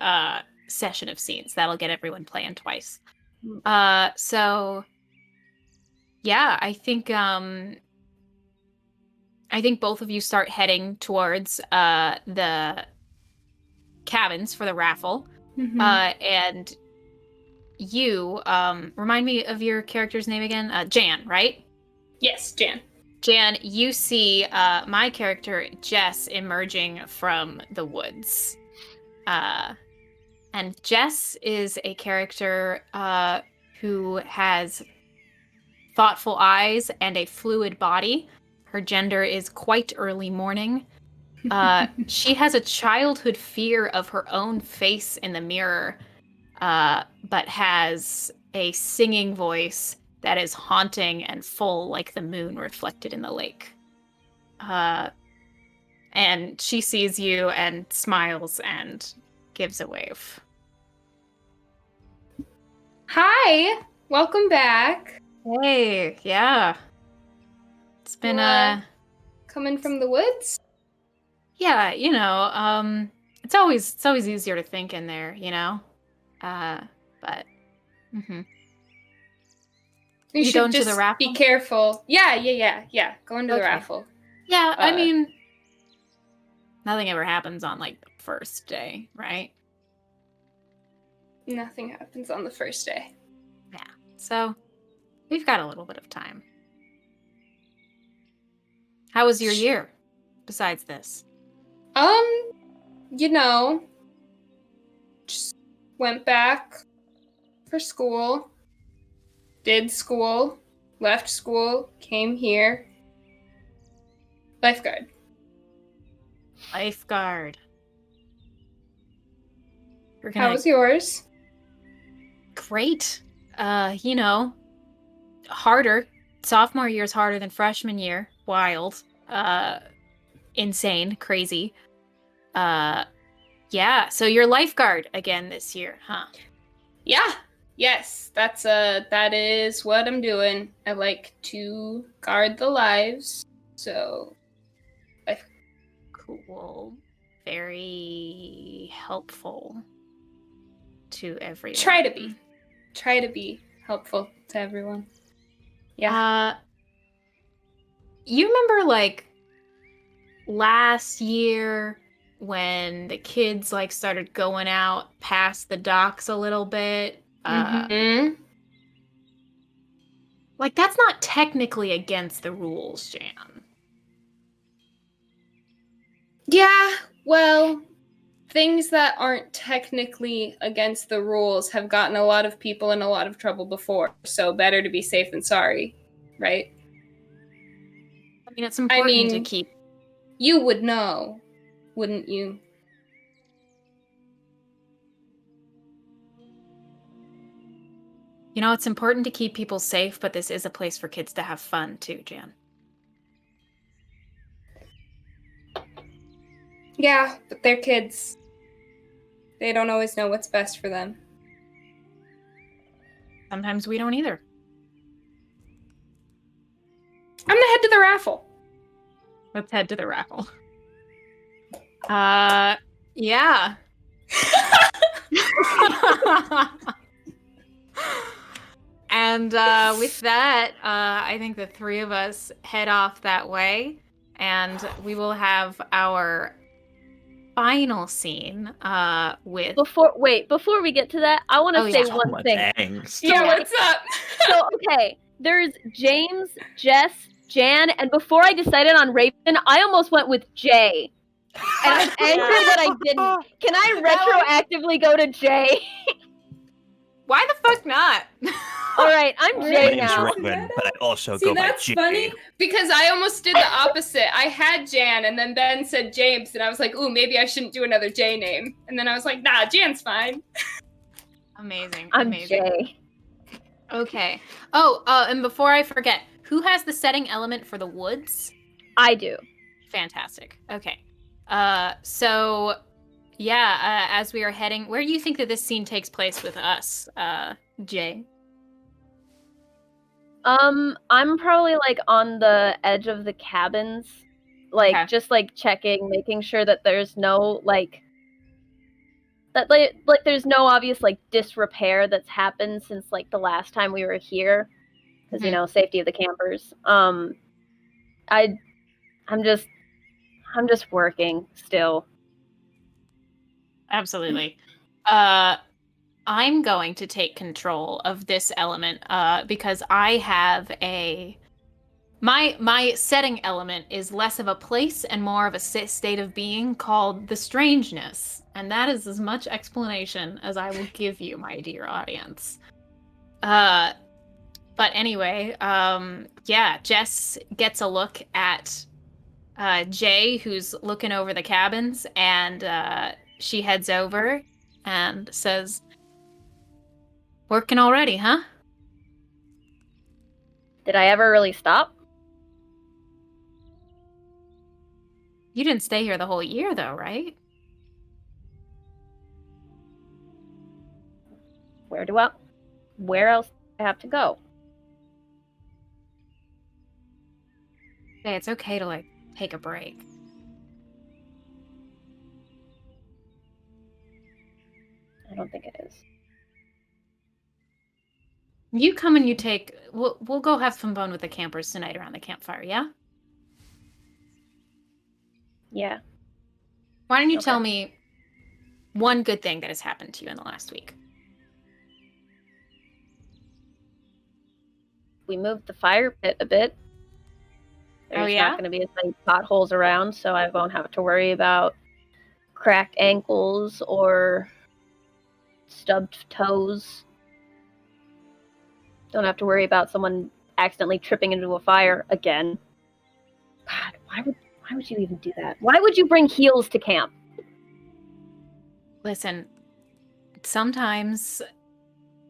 S1: session of scenes. That'll get everyone playing twice. So yeah, I think both of you start heading towards the cabins for the raffle. And you remind me of your character's name again. Jan, right?
S4: Yes, Jan.
S1: Jan, you see my character Jess emerging from the woods. And Jess is a character who has thoughtful eyes and a fluid body. Her gender is quite early morning. She has a childhood fear of her own face in the mirror, but has a singing voice that is haunting and full like the moon reflected in the lake. And she sees you and smiles and gives a wave.
S4: Hi, welcome back.
S1: Hey, yeah. It's been
S4: coming from the woods.
S1: Yeah, it's always easier to think in there, but
S4: You
S1: should
S4: should
S1: go into
S4: just
S1: the raffle?
S4: be careful. Yeah. Going to the
S1: Okay.
S4: raffle.
S1: Yeah, I mean, nothing ever happens on, like, the first day, right?
S4: Nothing happens on the first day.
S1: Yeah. So, we've got a little bit of time. How was your year, besides this?
S4: You know, just went back for school, did school, left school, came here. Lifeguard.
S1: Lifeguard. You're
S4: How
S1: gonna...
S4: was yours?
S1: Great. You know, harder. Sophomore year is harder than freshman year. Wild. Insane. Crazy. Yeah. So you're lifeguard again this year, huh?
S4: Yeah. Yes, that is what I'm doing. I like to guard the lives. So,
S1: Cool. Very helpful to everyone.
S4: try to be helpful to everyone. Yeah.
S1: You remember, like, last year when the kids, like, started going out past the docks a little bit?
S4: Mhm.
S1: Like, that's not technically against the rules, Jan.
S4: Yeah, well, things that aren't technically against the rules have gotten a lot of people in a lot of trouble before, so better to be safe than sorry, right?
S1: I mean, it's important to keep...
S4: You would know, wouldn't you?
S1: You know, it's important to keep people safe, but this is a place for kids to have fun, too, Jan.
S4: Yeah, but they're kids. They don't always know what's best for them.
S1: Sometimes we don't either.
S4: I'm gonna head to the raffle.
S1: Let's head to the raffle. Yeah. And with that, I think the three of us head off that way, and we will have our final scene with...
S5: Before we get to that, I want to say
S2: Oh
S5: one
S2: my
S5: thing.
S2: dang.
S4: Yeah, what's up?
S5: So, okay, there's James, Jess, Jan, and before I decided on Raven, I almost went with Jay. And I'm angry that I didn't. Can I retroactively go to Jay?
S1: Why the fuck not?
S5: All right, I'm
S4: All
S5: Jay
S2: My
S4: right.
S2: name's
S5: now.
S2: Raven, but I also
S4: See,
S2: go by
S4: that's
S2: G.
S4: funny because I almost did the opposite. I had Jan, and then Ben said James, and I was like, ooh, maybe I shouldn't do another J name. And then I was like, nah, Jan's fine.
S1: Amazing.
S5: I'm
S1: amazing.
S5: Jay.
S1: Okay. Oh, and before I forget, who has the setting element for the woods?
S5: I do.
S1: Fantastic. Okay. So yeah, as we are heading, where do you think that this scene takes place with us, Jay?
S5: I'm probably like on the edge of the cabins, like
S1: Okay.
S5: just like checking, making sure that there's no like there's no obvious like disrepair that's happened since like the last time we were here, because you know, safety of the campers. I'm just working still.
S1: Absolutely. I'm going to take control of this element because I have my setting element is less of a place and more of a state of being called the strangeness, and that is as much explanation as I will give you, my dear audience. But anyway, yeah, Jess gets a look at Jay, who's looking over the cabins, and she heads over and says, "Working already, huh?"
S5: Did I ever really stop?
S1: You didn't stay here the whole year, though, right?
S5: Where else do I have to go?
S1: Hey, it's okay to, like, take a break.
S5: I don't think it is.
S1: You come and you take... We'll go have some fun with the campers tonight around the campfire, yeah?
S5: Yeah.
S1: Why don't you
S5: Okay.
S1: tell me one good thing that has happened to you in the last week?
S5: We moved the fire pit a bit. There's
S1: yeah?
S5: not going to be as many potholes around, so I won't have to worry about cracked ankles or stubbed toes. Don't have to worry about someone accidentally tripping into a fire again. God, why would you even do that? Why would you bring heels to camp?
S1: Listen, sometimes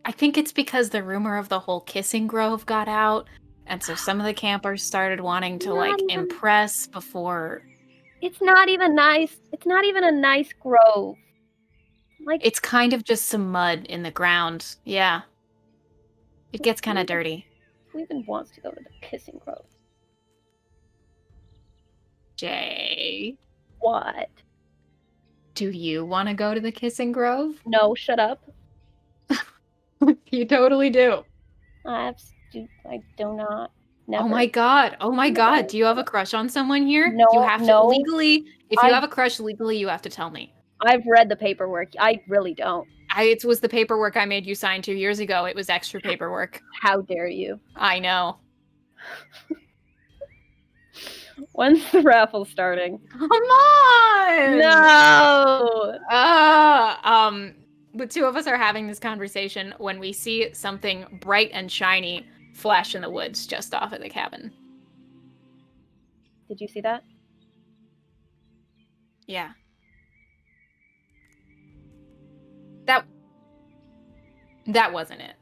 S1: I think it's because the rumor of the whole kissing grove got out, and so some of the campers started wanting to impress before.
S5: It's not even nice. It's not even a nice grove. Like,
S1: It's kind of just some mud in the ground. Yeah. It gets kind of dirty.
S5: who even wants to go to the kissing grove?
S1: Jay,
S5: What?
S1: do you want to go to the kissing grove?
S5: No, shut up.
S1: You totally do.
S5: I do not. Never.
S1: Oh my god. Oh my god.
S5: No.
S1: Do you have a crush on someone here?
S5: No,
S1: You have to
S5: no.
S1: legally, if you have a crush legally, you have to tell me.
S5: I've read the paperwork. I really don't.
S1: It was the paperwork I made you sign 2 years ago. It was extra paperwork.
S5: How dare you?
S1: I know.
S5: When's the raffle starting?
S1: Come on!
S5: No!
S1: The two of us are having this conversation when we see something bright and shiny flash in the woods just off of the cabin.
S5: Did you see that?
S1: Yeah. That wasn't it.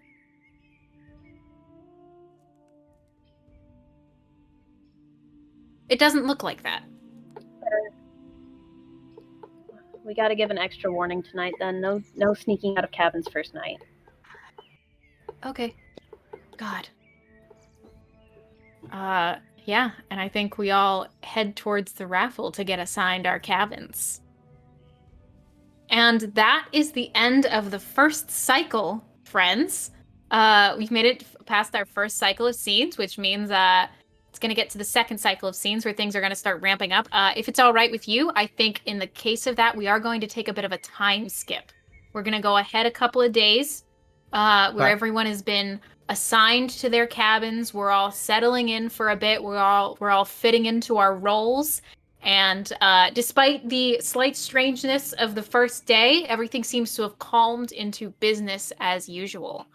S1: It doesn't look like that.
S5: We gotta give an extra warning tonight then. No sneaking out of cabins first night.
S1: Okay. God. Yeah, and I think we all head towards the raffle to get assigned our cabins. And that is the end of the first cycle, friends. We've made it past our first cycle of scenes, which means it's going to get to the second cycle of scenes where things are going to start ramping up. If it's all right with you, I think in the case of that, we are going to take a bit of a time skip. We're going to go ahead a couple of days where everyone has been assigned to their cabins. We're all settling in for a bit. We're all fitting into our roles. And despite the slight strangeness of the first day, everything seems to have calmed into business as usual.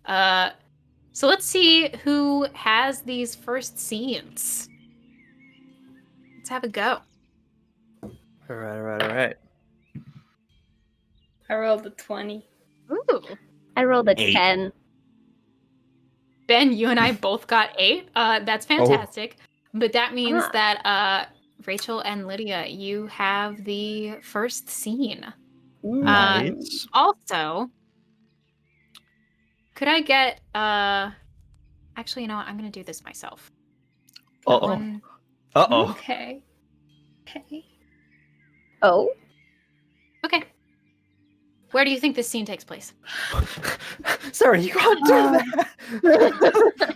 S1: So let's see who has these first scenes. Let's have a go.
S2: All right.
S4: I rolled a 20.
S1: Ooh.
S5: I rolled a
S2: 8.
S5: 10.
S1: Ben, you and I both got 8. That's fantastic. But that means that Rachel and Lydia, you have the first scene.
S2: Nice.
S1: Also, could I get actually, you know what? I'm going to do this myself.
S2: Uh-oh.
S4: Okay.
S5: Oh?
S1: Okay. Where do you think this scene takes place?
S2: Sorry, you can't do that.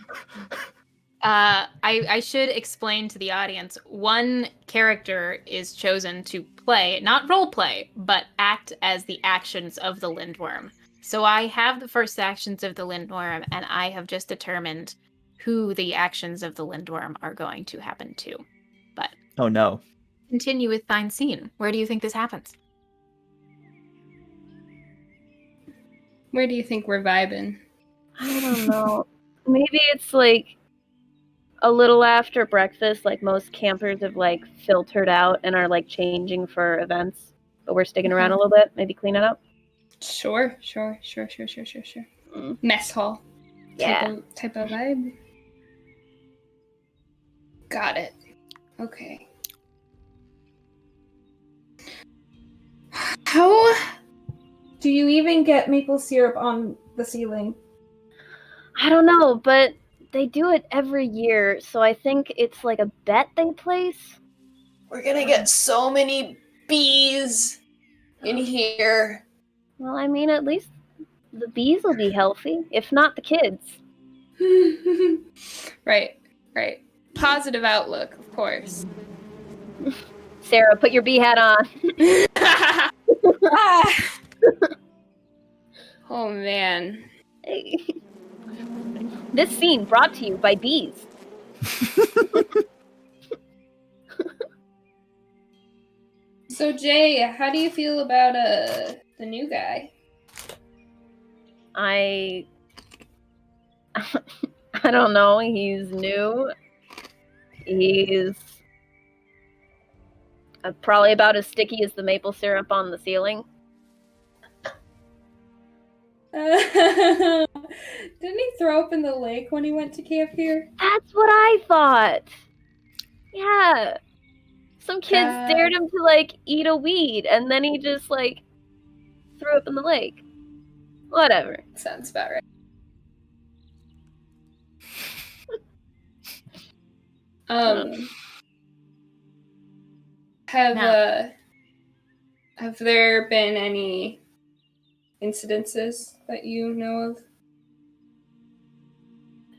S1: I should explain to the audience, one character is chosen to play, not role play, but act as the actions of the Lindworm. So I have the first actions of the Lindworm, and I have just determined who the actions of the Lindworm are going to happen to. But
S2: Oh no.
S1: continue with thine scene. Where do you think this happens?
S4: Where do you think we're vibing?
S5: I don't know. Maybe it's like a little after breakfast, like most campers have like filtered out and are like changing for events, but we're sticking around a little bit, maybe clean it up.
S4: Sure. Mess hall.
S5: Yeah.
S4: Type of vibe. Got it. Okay. How do you even get maple syrup on the ceiling?
S5: I don't know, but they do it every year, so I think it's like a bet they place.
S6: We're gonna get so many bees in here.
S5: Well, I mean, at least the bees will be healthy, if not the kids.
S4: Right. Positive outlook, of course.
S5: Sarah, put your bee hat on.
S4: Oh man.
S5: This scene brought to you by bees.
S4: So Jay, how do you feel about the new guy?
S5: I don't know. He's new. He's probably about as sticky as the maple syrup on the ceiling.
S4: Didn't he throw up in the lake when he went to camp here?
S5: That's what I thought. Yeah. Some kids dared him to, like, eat a weed, and then he just, like, threw up in the lake. Whatever.
S4: Sounds about right. Have there been any incidences that you know of?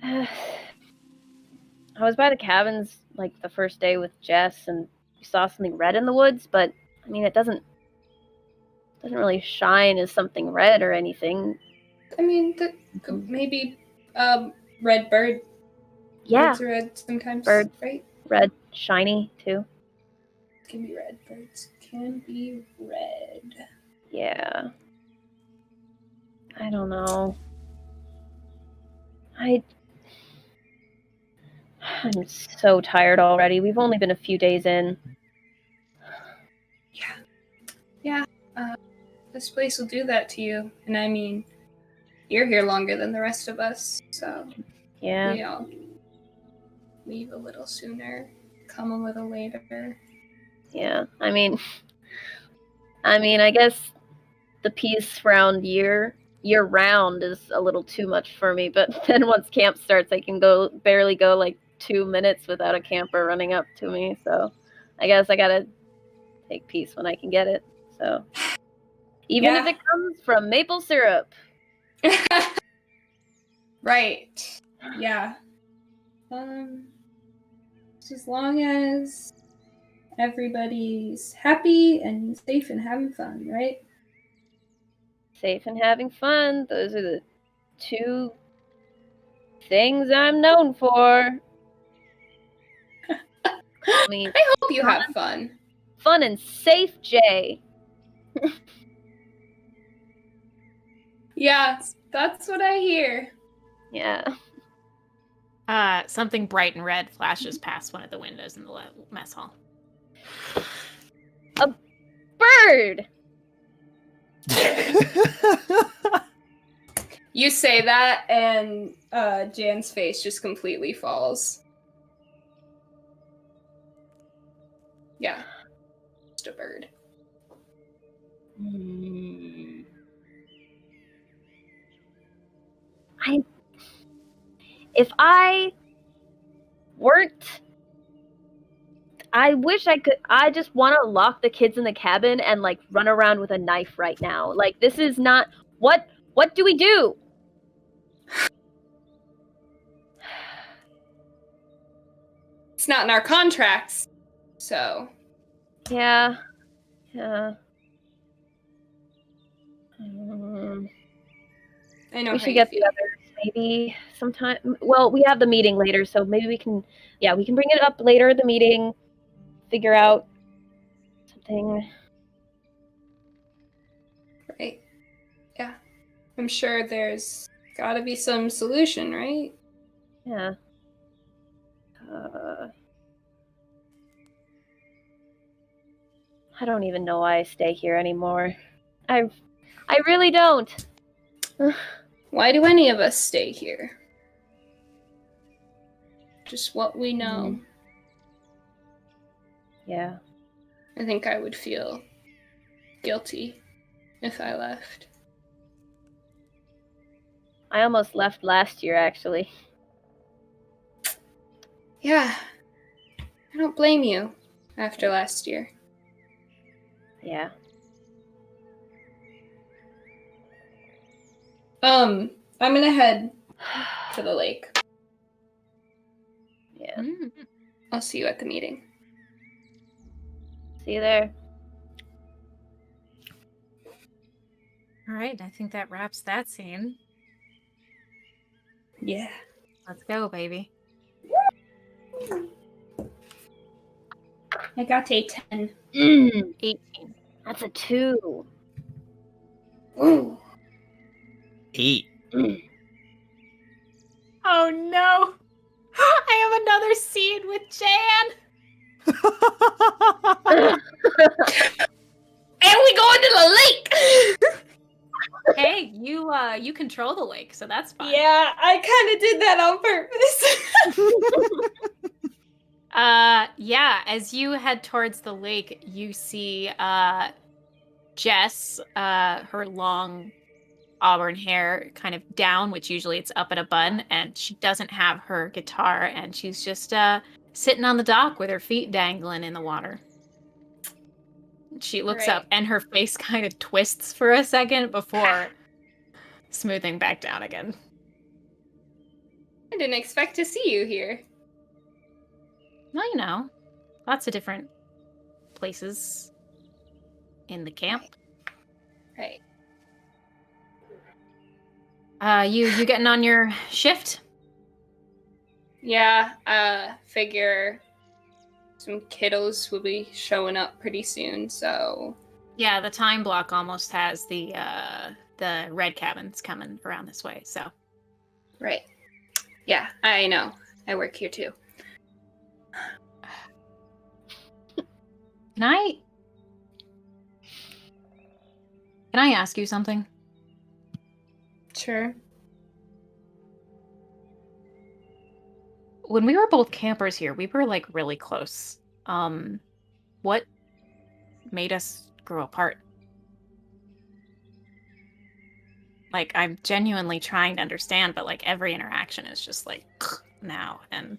S5: I was by the cabins, like, the first day with Jess, and we saw something red in the woods, but, I mean, it doesn't really shine as something red or anything.
S4: I mean, maybe red bird.
S5: Yeah.
S4: Birds are red sometimes,
S5: Birds.
S4: right?
S5: Red, shiny, too.
S4: Can be red. Birds can be red.
S5: Yeah. I don't know. I'm so tired already. We've only been a few days in.
S4: Yeah. This place will do that to you. And I mean, you're here longer than the rest of us, so
S5: Yeah.
S4: we all leave a little sooner, come a little later.
S5: Yeah. I mean, I guess the peace round year round is a little too much for me, but then once camp starts, I can barely go like 2 minutes without a camper running up to me. So I guess I gotta take peace when I can get it. So even if it comes from maple syrup.
S4: Right. Yeah. As long as everybody's happy and safe and having fun, right?
S5: Safe and having fun. Those are the 2 things I'm known for. I mean,
S4: I hope you have fun.
S5: Fun and safe, Jay.
S4: Yeah, that's what I hear.
S5: Yeah.
S1: Something bright and red flashes past one of the windows in the mess hall.
S5: A bird!
S4: You say that, and Jan's face just completely falls. Yeah. Just a bird.
S5: If I weren't, I wish I could. I just want to lock the kids in the cabin and like run around with a knife right now. Like, this is not what do we do?
S4: It's not in our contracts, so.
S5: Yeah.
S4: I know
S5: we
S4: how
S5: should
S4: you
S5: get
S4: feel.
S5: the others maybe sometime. Well, we have the meeting later, so maybe we can bring it up later at the meeting, figure out something.
S4: Right. Yeah. I'm sure there's gotta be some solution, right?
S5: Yeah. I don't even know why I stay here anymore. I really don't.
S4: Why do any of us stay here? Just what we know.
S5: Yeah.
S4: I think I would feel guilty if I left.
S5: I almost left last year, actually.
S4: Yeah. I don't blame you after last year.
S5: Yeah.
S4: I'm gonna head to the lake.
S5: Yeah.
S4: I'll see you at the meeting.
S5: See you there.
S1: All right, I think that wraps that scene.
S4: Yeah.
S1: Let's go, baby.
S4: I got a 10.
S1: 18.
S5: That's a 2.
S4: Ooh.
S2: 8.
S1: Oh no! I have another scene with Jan!
S4: And we go into the lake!
S1: Hey, you control the lake, so that's fine.
S4: Yeah, I kind of did that on purpose.
S1: Yeah, as you head towards the lake, you see Jess, her long auburn hair kind of down, which usually it's up in a bun, and she doesn't have her guitar, and she's just sitting on the dock with her feet dangling in the water. She looks up, and her face kind of twists for a second before smoothing back down again.
S4: I didn't expect to see you here.
S1: Well, you know, lots of different places in the camp.
S4: Right.
S1: You getting on your shift?
S4: Yeah, figure some kiddos will be showing up pretty soon, so...
S1: Yeah, the time block almost has the red cabins coming around this way, so.
S4: Right. Yeah, I know. I work here too.
S1: Can I ask you something?
S4: Sure.
S1: When we were both campers here, we were like really close. What made us grow apart? Like, I'm genuinely trying to understand, but like every interaction is just like now and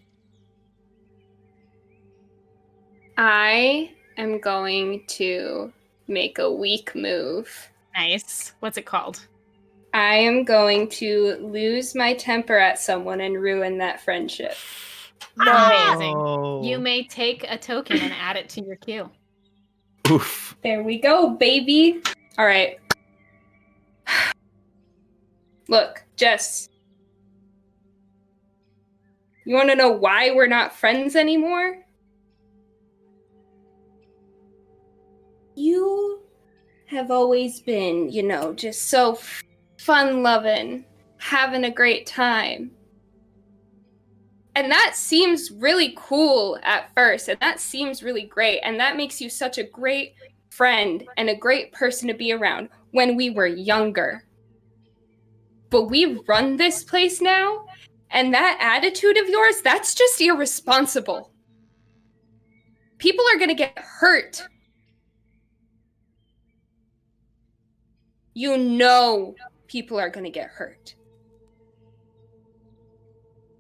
S4: I am going to make a weak move.
S1: nice. What's it called?
S4: I am going to lose my temper at someone and ruin that friendship.
S1: Amazing.
S2: Oh.
S1: You may take a token and add it to your queue.
S2: Oof.
S4: There we go, baby. All right. Look, Jess. You want to know why we're not friends anymore? You have always been, just so fun-loving, having a great time. And that seems really cool at first, and that seems really great, and that makes you such a great friend and a great person to be around when we were younger. But we run this place now, and that attitude of yours, that's just irresponsible. People are gonna get hurt. You know people are gonna get hurt.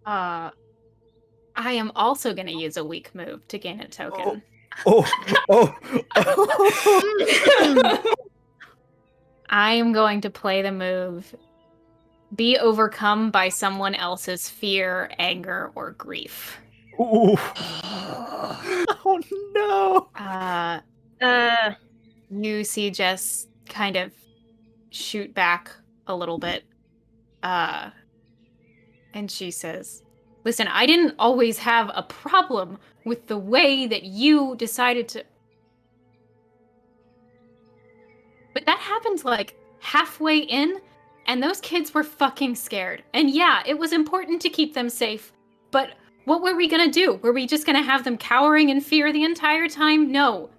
S1: I am also going to use a weak move to gain a token.
S2: Oh.
S1: I am going to play the move be overcome by someone else's fear, anger, or grief.
S2: Ooh. Oh no.
S1: You see Jess kind of shoot back a little bit. And she says, listen, I didn't always have a problem with the way that you decided to... But that happened like halfway in, and those kids were fucking scared. And yeah, it was important to keep them safe, but what were we gonna do? Were we just gonna have them cowering in fear the entire time? No.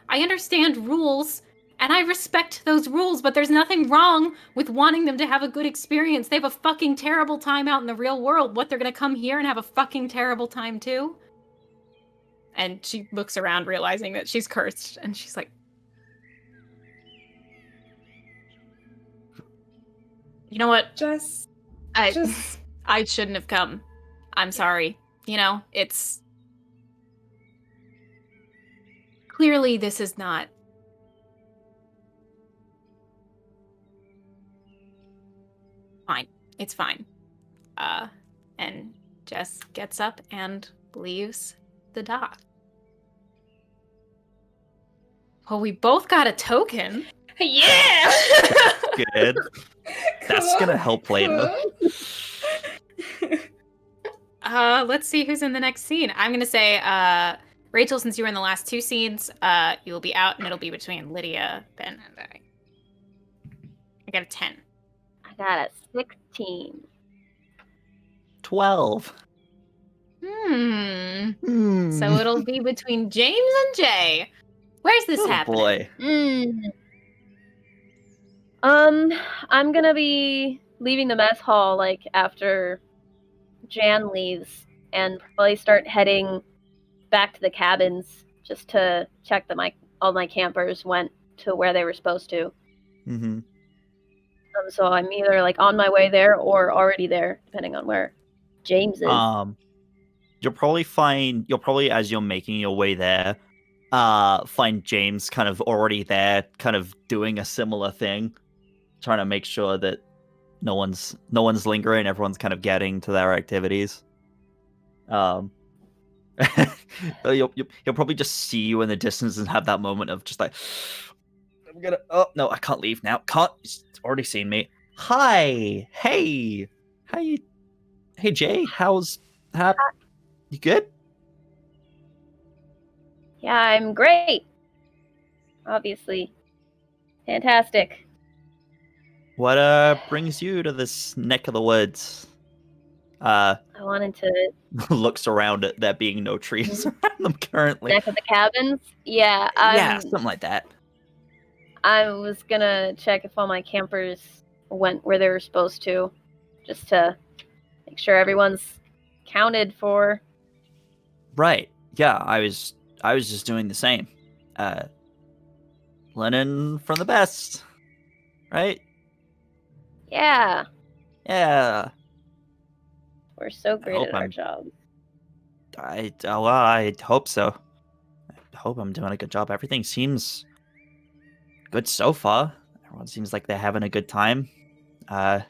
S1: I understand rules, and I respect those rules, but there's nothing wrong with wanting them to have a good experience. They have a fucking terrible time out in the real world. What, they're gonna come here and have a fucking terrible time too? And she looks around realizing that she's cursed, and she's like, you know what? I shouldn't have come. I'm sorry. It's... Clearly this is not... Fine. It's fine. And Jess gets up and leaves the dock. Well, we both got a token.
S6: Yeah!
S2: Good. That's gonna help later.
S1: Let's see who's in the next scene. I'm gonna say, Rachel, since you were in the last two scenes, you will be out, and it'll be between Lydia, Ben, and I. I got a 10.
S5: I got a 16.
S2: 12.
S1: So it'll be between James and Jay. Where's this
S2: Oh
S1: happening?
S2: boy.
S5: I'm gonna be leaving the mess hall like after Jan leaves, and probably start heading back to the cabins just to check that all my campers went to where they were supposed to.
S2: Mm-hmm.
S5: So I'm either like on my way there or already there, depending on where James is.
S2: You'll probably as you're making your way there, find James kind of already there, kind of doing a similar thing, trying to make sure that no one's lingering, everyone's kind of getting to their activities. He'll probably just see you in the distance and have that moment of just like, oh no, I can't leave now. It's already seen me. Hi, hey, hey Jay, you good?
S5: Yeah, I'm great. Obviously. Fantastic.
S2: What brings you to this neck of the woods?
S5: I wanted to
S2: Looks around at there being no trees around them currently.
S5: neck of the cabins. Yeah,
S2: Yeah, something like that.
S5: I was gonna check if all my campers went where they were supposed to, just to make sure everyone's counted for.
S2: Right. Yeah, I was just doing the same. Learning from the best. Right?
S5: Yeah,
S2: Yeah.
S5: we're so great
S2: hope
S5: at our
S2: I'm-
S5: job.
S2: I hope so. I hope I'm doing a good job. Everything seems good so far. Everyone seems like they're having a good time. How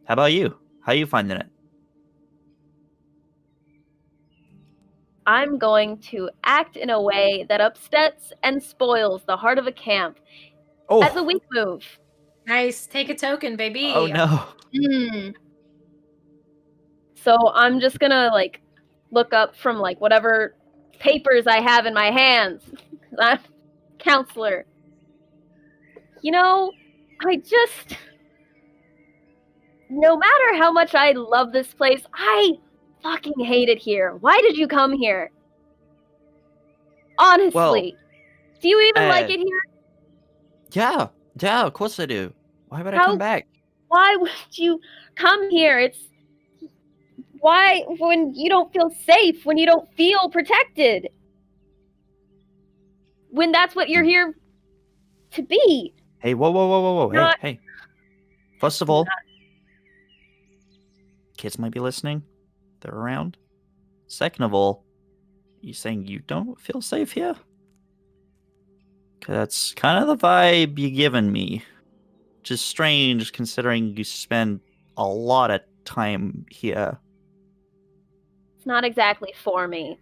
S2: about you? How are you finding it?
S5: I'm going to act in a way that upsets and spoils the heart of a camp
S2: Oh,
S5: as a weak move.
S1: Nice. Take a token, baby.
S2: oh no.
S5: So I'm just gonna like look up from like whatever papers I have in my hands. I'm counselor. You know, no matter how much I love this place, I fucking hate it here. Why did you come here? Honestly. Do you even like it here?
S2: Yeah, of course I do. Why would I
S5: How-
S2: come back?
S5: Why would you come here? Why when you don't feel safe, when you don't feel protected? When that's what you're here to be.
S2: Hey, whoa.
S5: Not-
S2: Hey. First of all, kids might be listening. They're around. Second of all, you saying you don't feel safe here? 'Cause that's kind of the vibe you're giving me. Which is strange considering you spend a lot of time here.
S5: It's not exactly for me.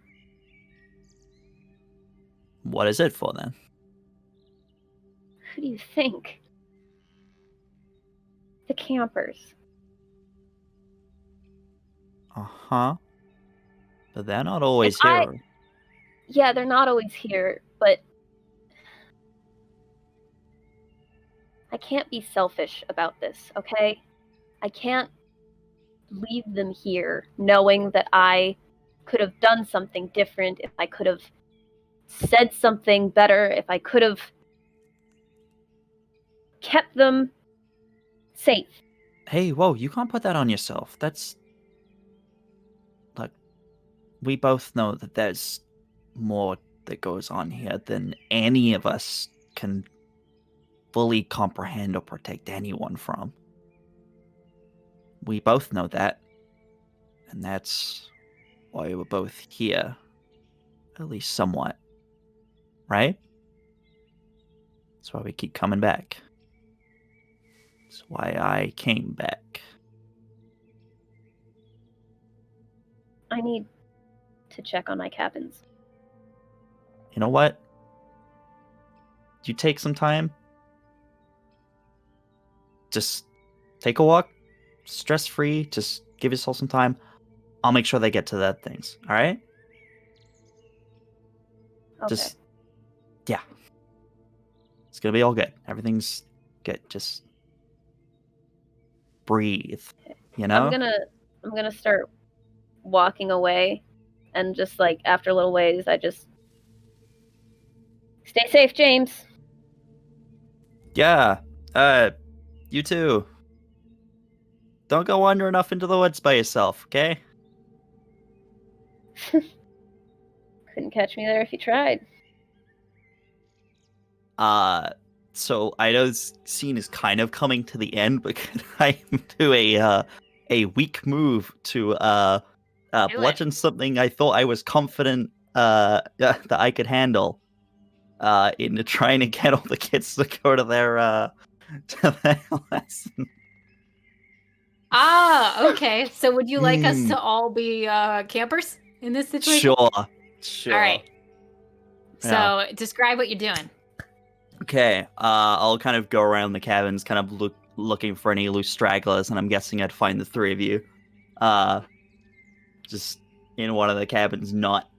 S2: What is it for then?
S5: Who do you think? The campers.
S2: Uh-huh. But they're not always
S5: If I-
S2: here.
S5: Yeah, they're not always here, but I can't be selfish about this, okay? I can't leave them here knowing that I could have done something different, if I could have said something better, if I could have kept them safe.
S2: Hey, whoa, you can't put that on yourself. That's... Look, we both know that there's more that goes on here than any of us can fully comprehend or protect anyone from. We both know that. And that's why we're both here. At least somewhat. Right? That's why we keep coming back. That's why I came back.
S5: I need to check on my cabins.
S2: You know what? you take some time. Just take a walk, stress-free. Just give yourself some time. I'll make sure they get to that things. All right?
S5: Okay.
S2: Just, yeah. It's gonna be all good. Everything's good. Just breathe. You know?
S5: I'm gonna start walking away, and just like after a little ways, I just stay safe, James.
S2: Yeah. You too. Don't go wandering off into the woods by yourself, okay?
S5: Couldn't catch me there if you tried.
S2: So I know this scene is kind of coming to the end, but could I do a weak move to bludgeon something I thought I was confident that I could handle into trying to get all the kids to go to their lesson.
S1: Okay. So would you like us to all be campers in this situation?
S2: Sure.
S1: All right.
S2: Yeah.
S1: So describe what you're doing.
S2: Okay, I'll kind of go around the cabins, kind of looking for any loose stragglers, and I'm guessing I'd find the three of you, just in one of the cabins, not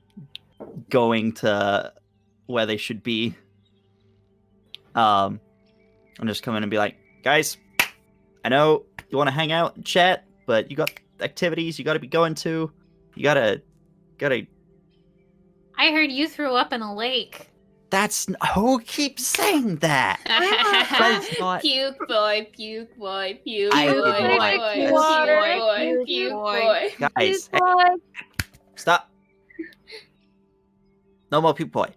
S2: going to where they should be. I'm just coming and be like, guys, I know you want to hang out and chat, but you got activities you got to be going to. You gotta.
S1: I heard you threw up in a lake.
S2: That's who keeps saying that. That's not.
S4: Puke boy, puke boy, puke
S2: I
S4: boy,
S2: didn't like
S4: puke
S5: water,
S4: boy, puke boy.
S2: Guys,
S5: Please, boy.
S2: stop. No more puke boy.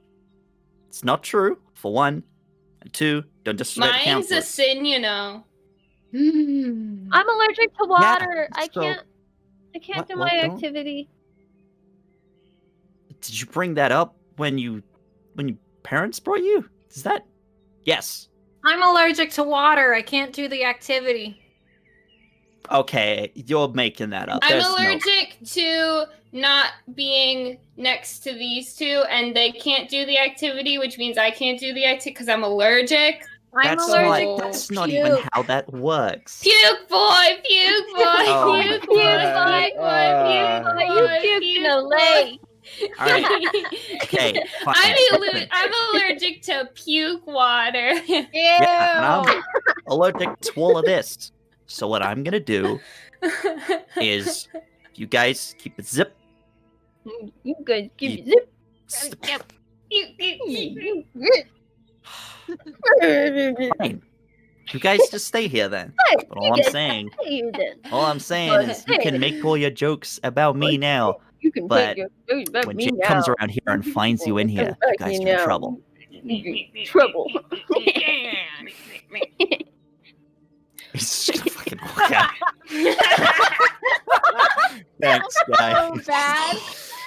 S2: It's not true, for one. And two, don't disrespect the
S4: Mine's a
S2: counselors.
S4: sin, you know.
S5: I'm allergic to water. I
S2: so-
S5: can't
S2: What-
S5: do
S2: well,
S5: my
S2: don't-
S5: activity.
S2: Did you bring that up when your parents brought you? Is that? Yes.
S1: I'm allergic to water. I can't do the activity.
S2: Okay, you're making that up.
S4: I'm
S2: There's no-
S4: allergic to not being next to these two, and they can't do the activity, which means I can't do the activity because I'm allergic.
S1: I'm
S2: That's
S1: allergic
S2: not,
S1: to
S2: that's not
S1: puke.
S2: even how that works.
S4: Puke boy, puke boy,
S2: Oh my
S4: puke boy,
S2: God.
S4: puke boy,
S5: But
S4: puke
S5: you
S4: boy,
S5: puked in a
S4: puke
S5: lake.
S2: All right. Okay, fine.
S4: I'm allergic to puke water.
S2: Yeah, and I'm allergic to all of this. So what I'm gonna do is, you guys keep it zip.
S5: You guys give
S2: You-
S5: zip.
S2: Fine. You guys just stay here then. But all I'm saying is you can make all your jokes about me now.
S5: You can
S2: But
S5: take your food about
S2: When
S5: me
S2: Jake
S5: now.
S2: comes around here and finds you in here, you guys are in trouble.
S5: Trouble.
S2: He's just gonna fucking walk out. Thanks, guy.
S1: So bad.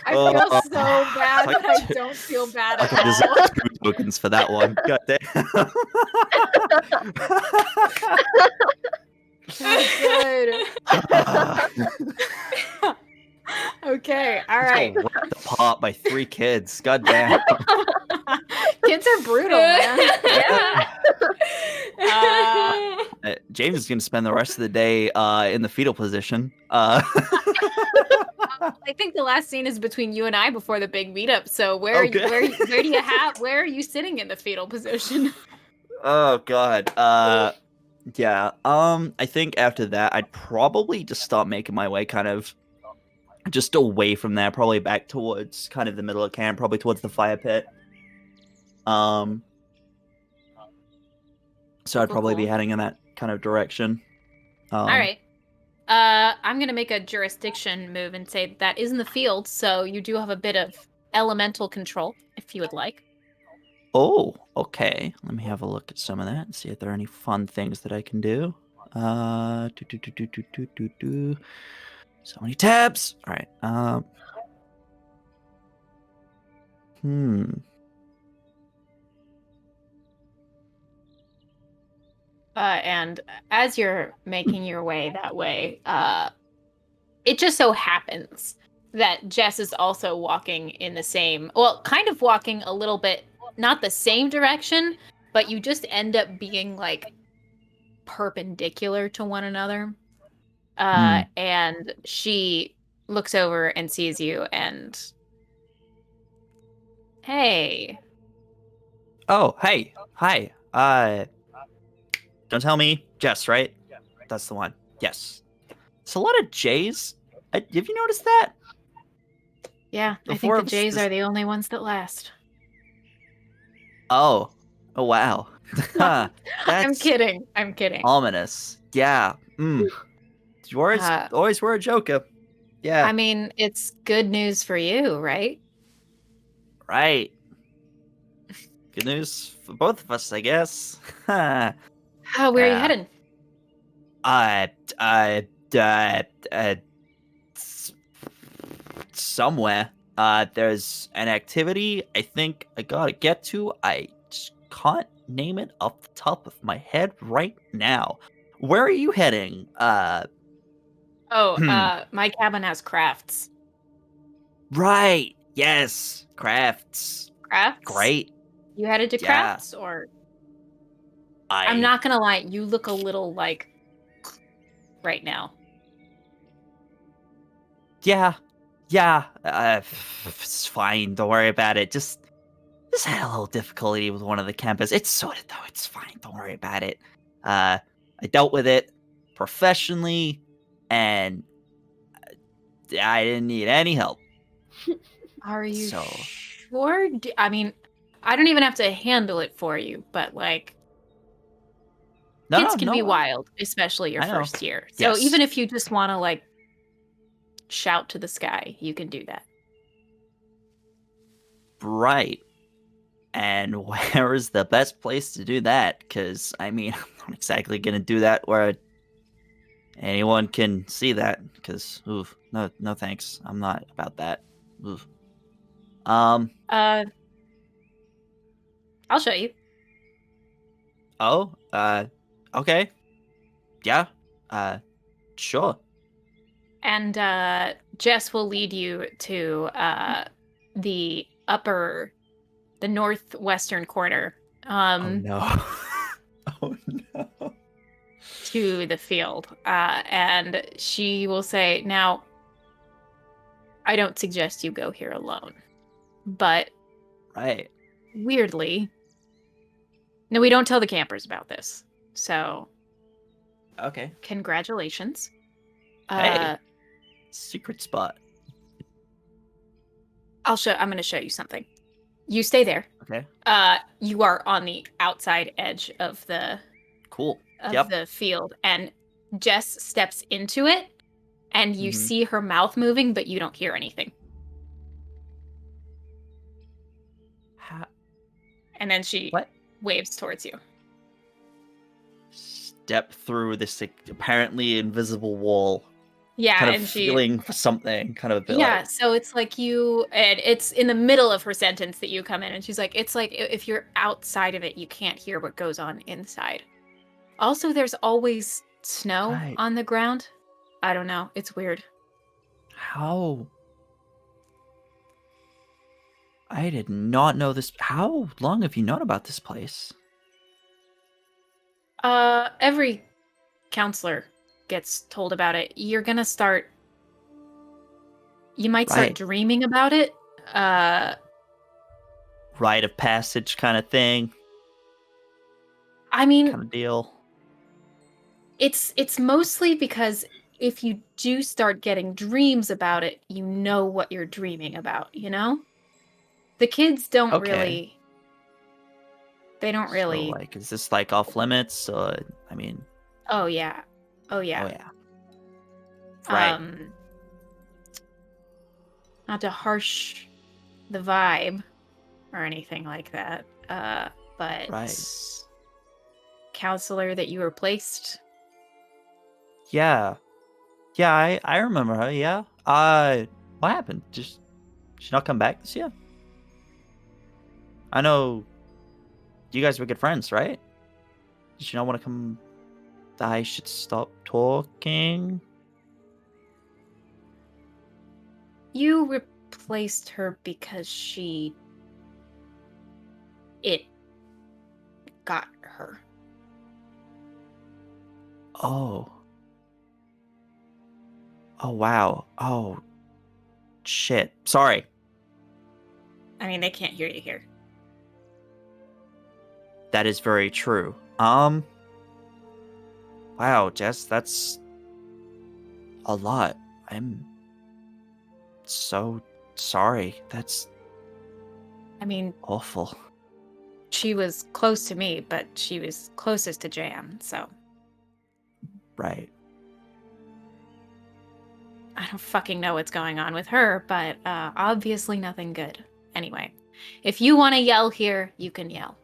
S1: I
S2: Oh,
S1: feel so bad,
S2: like
S1: but I
S2: two-
S1: don't feel bad
S2: I
S1: at all.
S2: deserve 2 tokens for that one. God damn.
S1: Good. Okay, all
S2: Let's
S1: right.
S2: go ripped apart by 3 kids. God damn.
S1: Kids are brutal, man.
S2: James is going to spend the rest of the day in the fetal position.
S1: I think the last scene is between you and I before the big meetup. So where
S2: Okay.
S1: where are you sitting in the fetal position?
S2: Oh god. Yeah. I think after that I'd probably just start making my way kind of just away from there, probably back towards kind of the middle of camp, probably towards the fire pit. So I'd probably be
S1: Cool.
S2: heading in that kind of direction.
S1: All right. I'm gonna make a jurisdiction move and say that is in the field, so you do have a bit of elemental control if you would like.
S2: Oh, okay. Let me have a look at some of that and see if there are any fun things that I can do. So many tabs. All right.
S1: And as you're making your way that way, it just so happens that Jess is also walking in the same, well, kind of walking a little bit, not the same direction, but you just end up being like perpendicular to one another. And she looks over and sees you and, hey.
S2: Oh, hey. Hi. Don't tell me. Jess, right? That's the one. Yes. It's a lot of J's. Have you noticed that?
S1: Yeah,
S2: The
S1: I think
S2: four
S1: the
S2: of us-
S1: J's
S2: this-
S1: are the only ones that last.
S2: Oh. Oh, wow.
S1: I'm
S2: That's
S1: kidding. I'm kidding.
S2: ominous. Yeah. You always were a joker. Yeah.
S1: I mean, it's good news for you, right?
S2: Right. Good news for both of us, I guess.
S1: Oh, where are you heading?
S2: Uh, uh, uh, uh, somewhere. There's an activity I think I gotta get to. I just can't name it off the top of my head right now. Where are you heading?
S1: My cabin has crafts.
S2: Right. Yes. Crafts.
S1: Crafts?
S2: Great.
S1: You headed to
S2: Yeah.
S1: crafts, or I'm not gonna lie, you look a little like right now.
S2: Yeah. It's fine. Don't worry about it. Just had a little difficulty with one of the campers. It's sorted though. It's fine. Don't worry about it. I dealt with it professionally, and I didn't need any help.
S1: Are you
S2: So
S1: sure? I mean, I don't even have to handle it for you, but like kids can be wild, especially your
S2: I know.
S1: first year. So
S2: Yes.
S1: even if you just want to like shout to the sky, you can do that.
S2: Right. And where is the best place to do that? Because, I mean, I'm not exactly going to do that where anyone can see that. Because, no thanks. I'm not about that. Oof.
S1: I'll show you.
S2: Oh, okay. Yeah, sure.
S1: And Jess will lead you to the northwestern corner.
S2: Oh, no. Oh, no.
S1: To the field. And she will say, now, I don't suggest you go here alone. But
S2: Right.
S1: weirdly, no, we don't tell the campers about this. So,
S2: Okay.
S1: congratulations.
S2: Hey, secret spot.
S1: I'm going to show you something. You stay there.
S2: Okay.
S1: You are on the outside edge of the
S2: Cool.
S1: the field, and Jess steps into it, and you
S2: Mhm.
S1: see her mouth moving, but you don't hear anything. And then she waves towards you.
S2: Step through this apparently invisible wall.
S1: Yeah,
S2: kind of
S1: and
S2: feeling for something, kind of a bit
S1: yeah,
S2: like...
S1: so it's like you, and it's in the middle of her sentence that you come in, and she's like, it's like if you're outside of it, you can't hear what goes on inside. Also, there's always snow on the ground. I don't know. It's weird.
S2: How? I did not know this. How long have you known about this place?
S1: Every counselor gets told about it. You might start dreaming about it.
S2: Rite of passage kind of thing.
S1: I mean,
S2: kind of deal.
S1: It's mostly because if you do start getting dreams about it, you know what you're dreaming about, you know? The kids don't really... They don't really...
S2: So, like, is this, like, off limits? Or, I mean...
S1: Oh, yeah. Oh, yeah.
S2: Oh, yeah. Right.
S1: Not to harsh the vibe or anything like that, but... Counselor that you replaced...
S2: Yeah. Yeah, I remember her, yeah. What happened? Did she not come back this year? I know you guys were good friends, right? Did she not want to come? I should stop talking.
S1: You replaced her because got her.
S2: Oh. Oh, wow. Oh, shit. Sorry.
S1: I mean, they can't hear you here.
S2: That is very true. Wow, Jess, that's a lot. I'm so sorry. That's
S1: I mean,
S2: awful.
S1: she was close to me, but she was closest to Jan, so
S2: Right.
S1: I don't fucking know what's going on with her, but obviously nothing good. Anyway, if you want to yell here, you can yell.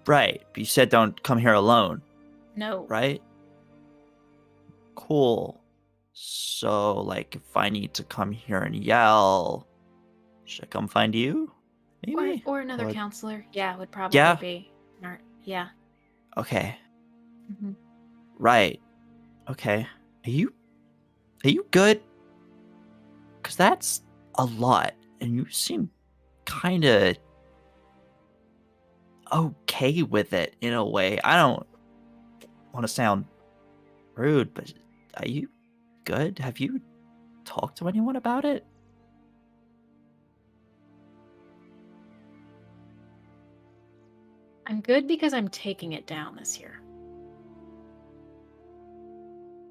S2: Right. You said don't come here alone,
S1: No.
S2: right? Cool. So, like, if I need to come here and yell, should I come find you? Maybe?
S1: Or another
S2: Or-
S1: counselor. Yeah, would probably
S2: Yeah?
S1: be smart. Yeah.
S2: Okay.
S1: Mhm.
S2: Right. Okay. Are you good? Because that's a lot, and you seem kind of okay with it in a way. I don't want to sound rude, but are you good? Have you talked to anyone about it?
S1: I'm good because I'm taking it down this year.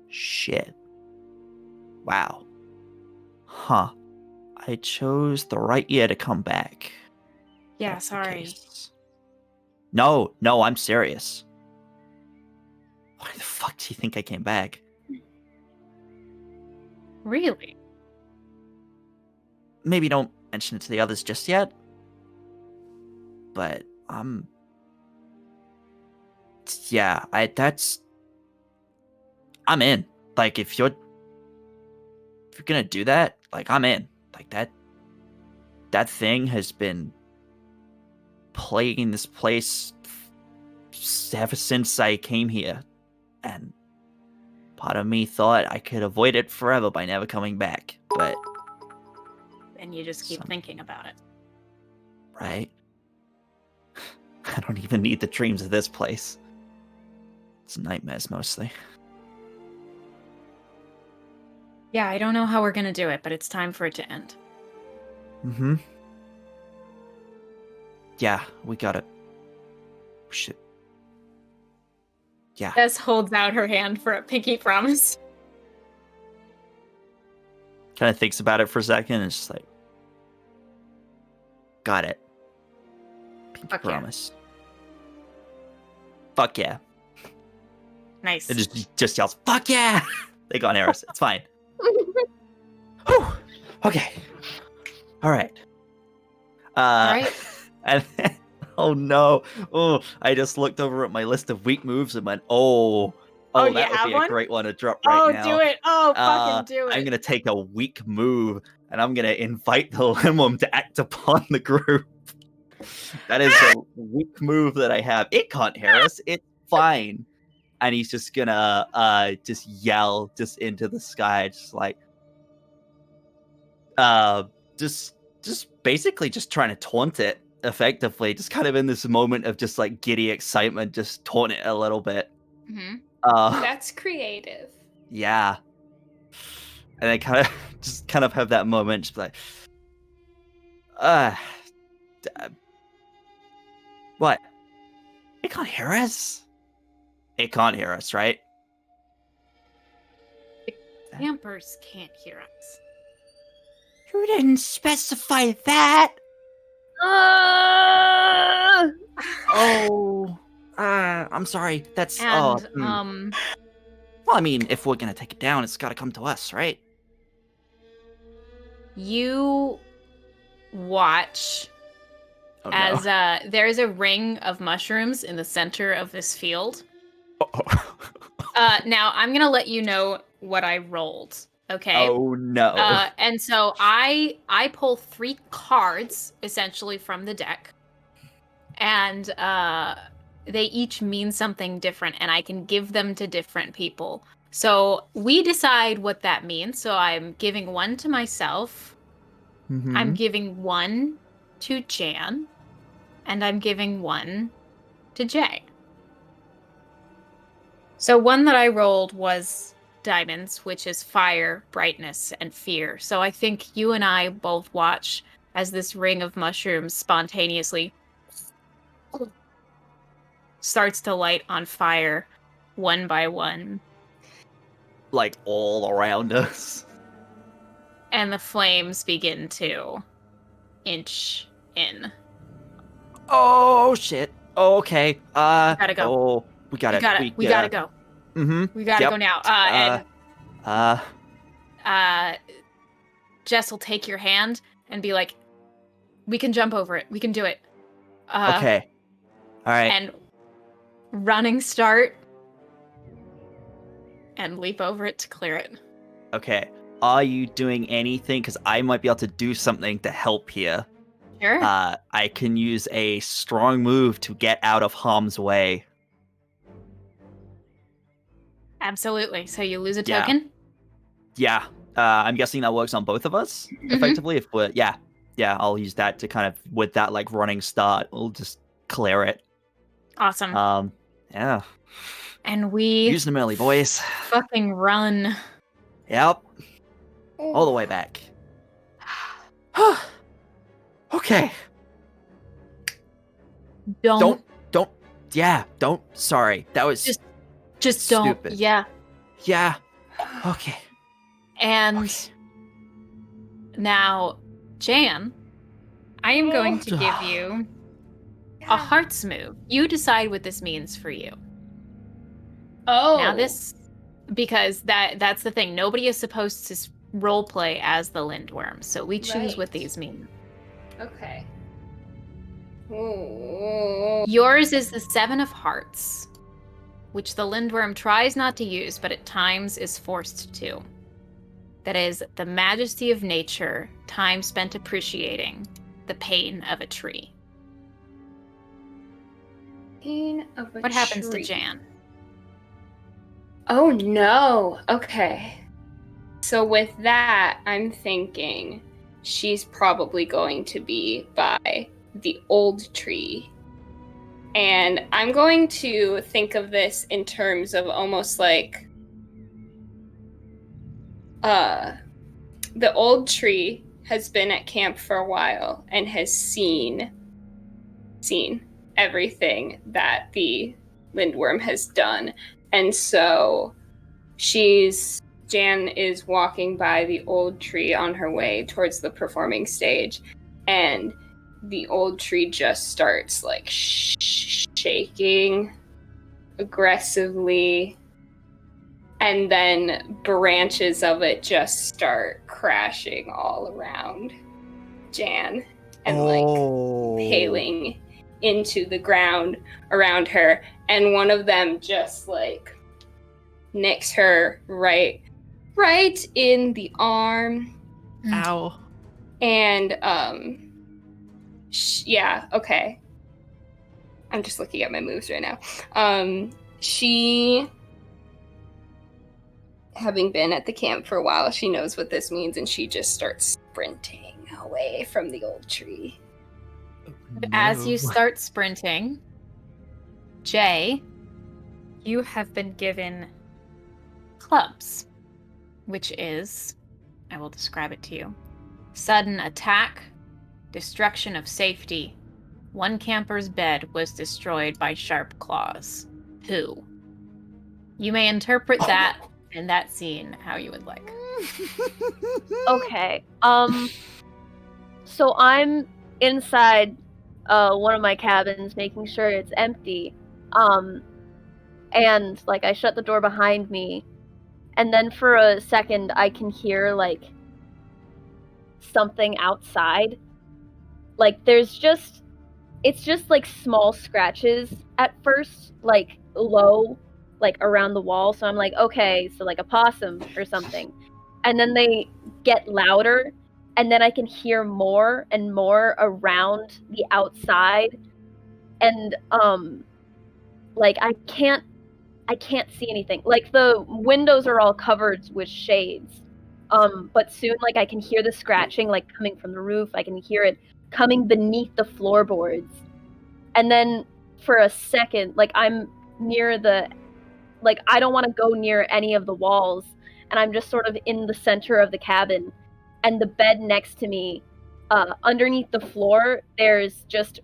S2: Shit. Wow. Huh. I chose the right year to come back.
S1: Yeah,
S2: That's the
S1: sorry.
S2: case. No, I'm serious. Why the fuck do you think I came back?
S1: Really?
S2: Maybe don't mention it to the others just yet. But yeah, I'm in. Like if you're gonna do that, like I'm in. Like that thing has been plaguing this place ever since I came here. And part of me thought I could avoid it forever by never coming back. But
S1: And you just keep thinking about it.
S2: right? I don't even need the dreams of this place. It's nightmares mostly.
S1: Yeah, I don't know how we're gonna do it, but it's time for it to end.
S2: Mm-hmm. Yeah, we gotta... Shit. Yeah.
S1: Jess holds out her hand for a pinky promise.
S2: Kind of thinks about it for a second and it's just like... Got it. Pinky
S1: Fuck yeah.
S2: promise. Fuck yeah.
S1: Nice.
S2: It just yells, fuck yeah! They got Eris. It's fine. Whew. Okay. All right.
S1: Right.
S2: And then, oh no. Oh, I just looked over at my list of weak moves and went,
S1: Oh, you
S2: that would
S1: have
S2: be
S1: one?
S2: a great one to drop right now.
S1: Do it. Oh, fucking do it.
S2: I'm going to take a weak move and I'm going to invite the Limum to act upon the group. That is a weak move that I have. It can't hear us. It's fine. And he's just gonna just yell just into the sky, just like just basically just trying to taunt it effectively, just kind of in this moment of just like giddy excitement, just taunt it a little bit.
S1: Mm-hmm.
S4: That's creative.
S2: Yeah. And then kind of have that moment, just like what? It can't hear us. It can't hear us, right?
S1: Campers can't hear us.
S2: You didn't specify that. Oh, I'm sorry. That's
S1: And
S2: Well, I mean, if we're gonna take it down, it's got to come to us, right?
S1: you watch
S2: Oh,
S1: as
S2: no.
S1: there's a ring of mushrooms in the center of this field. Now I'm gonna let you know what I rolled. Okay.
S2: Oh no.
S1: And so I pull 3 cards essentially from the deck, and they each mean something different, and I can give them to different people. So we decide what that means. So I'm giving one to myself.
S2: Mhm.
S1: I'm giving one to Jan. and I'm giving one to Jay. So one that I rolled was diamonds, which is fire, brightness, and fear. So I think you and I both watch as this ring of mushrooms spontaneously starts to light on fire one by one.
S2: Like all around us.
S1: And the flames begin to inch in.
S2: Oh shit. Oh, okay.
S1: Gotta go.
S2: Oh, we got it.
S1: We gotta go.
S2: Mm-hmm.
S1: We gotta go now. Jess will take your hand and be like, we can jump over it. We can do it.
S2: Okay. All right.
S1: And running start and leap over it to clear it.
S2: Okay. Are you doing anything? Because I might be able to do something to help here.
S1: Sure.
S2: I can use a strong move to get out of harm's way.
S1: Absolutely. So you lose a
S2: Yeah.
S1: token?
S2: Yeah. I'm guessing that works on both of us, effectively. If we're, yeah, I'll use that to kind of, with that like running start, we'll just clear it.
S1: Awesome.
S2: Yeah.
S1: And we
S2: Use them early, boys.
S1: fucking run.
S2: Yep. All the way back. Okay.
S1: Don't.
S2: Sorry. That was
S1: Just don't.
S2: stupid.
S1: Yeah.
S2: Yeah. Okay.
S1: And now, Jan, I am going to give you a hearts move. You decide what this means for you.
S4: Oh.
S1: Now because that's the thing. Nobody is supposed to role play as the Lindworm, so we choose what
S4: Right.
S1: these mean.
S4: Okay. Ooh.
S1: Yours is the Seven of Hearts, which the Lindworm tries not to use, but at times is forced to. That is the majesty of nature, time spent appreciating the pain of a tree.
S4: Pain of a
S1: What happens to
S4: tree.
S1: Jan?
S4: Oh no. Okay. So with that, I'm thinking she's probably going to be by the old tree. And I'm going to think of this in terms of almost like the old tree has been at camp for a while and has seen everything that the Lindworm has done. And so Jan is walking by the old tree on her way towards the performing stage, and the old tree just starts like shaking aggressively, and then branches of it just start crashing all around Jan and like hailing into the ground around her, and one of them just like nicks her right in the arm.
S2: Ow.
S4: And yeah, okay. I'm just looking at my moves right now. She, having been at the camp for a while, she knows what this means, and she just starts sprinting away from the old tree.
S1: As you start sprinting, Jay, you have been given clubs, which is, I will describe it to you, sudden attack, destruction of safety. One camper's bed was destroyed by sharp claws. Who? You may interpret that in that scene how you would like.
S5: Okay. So I'm inside one of my cabins, making sure it's empty. And like I shut the door behind me, and then for a second I can hear like something outside. Like it's just like small scratches at first, like low, like around the wall. So I'm like, okay, so like a possum or something. And then they get louder, and then I can hear more and more around the outside. And like I can't see anything. Like the windows are all covered with shades. But soon like I can hear the scratching like coming from the roof. I can hear it coming beneath the floorboards. And then for a second, like I'm near the, like I don't want to go near any of the walls, and I'm just sort of in the center of the cabin, and the bed next to me, underneath the floor, there's just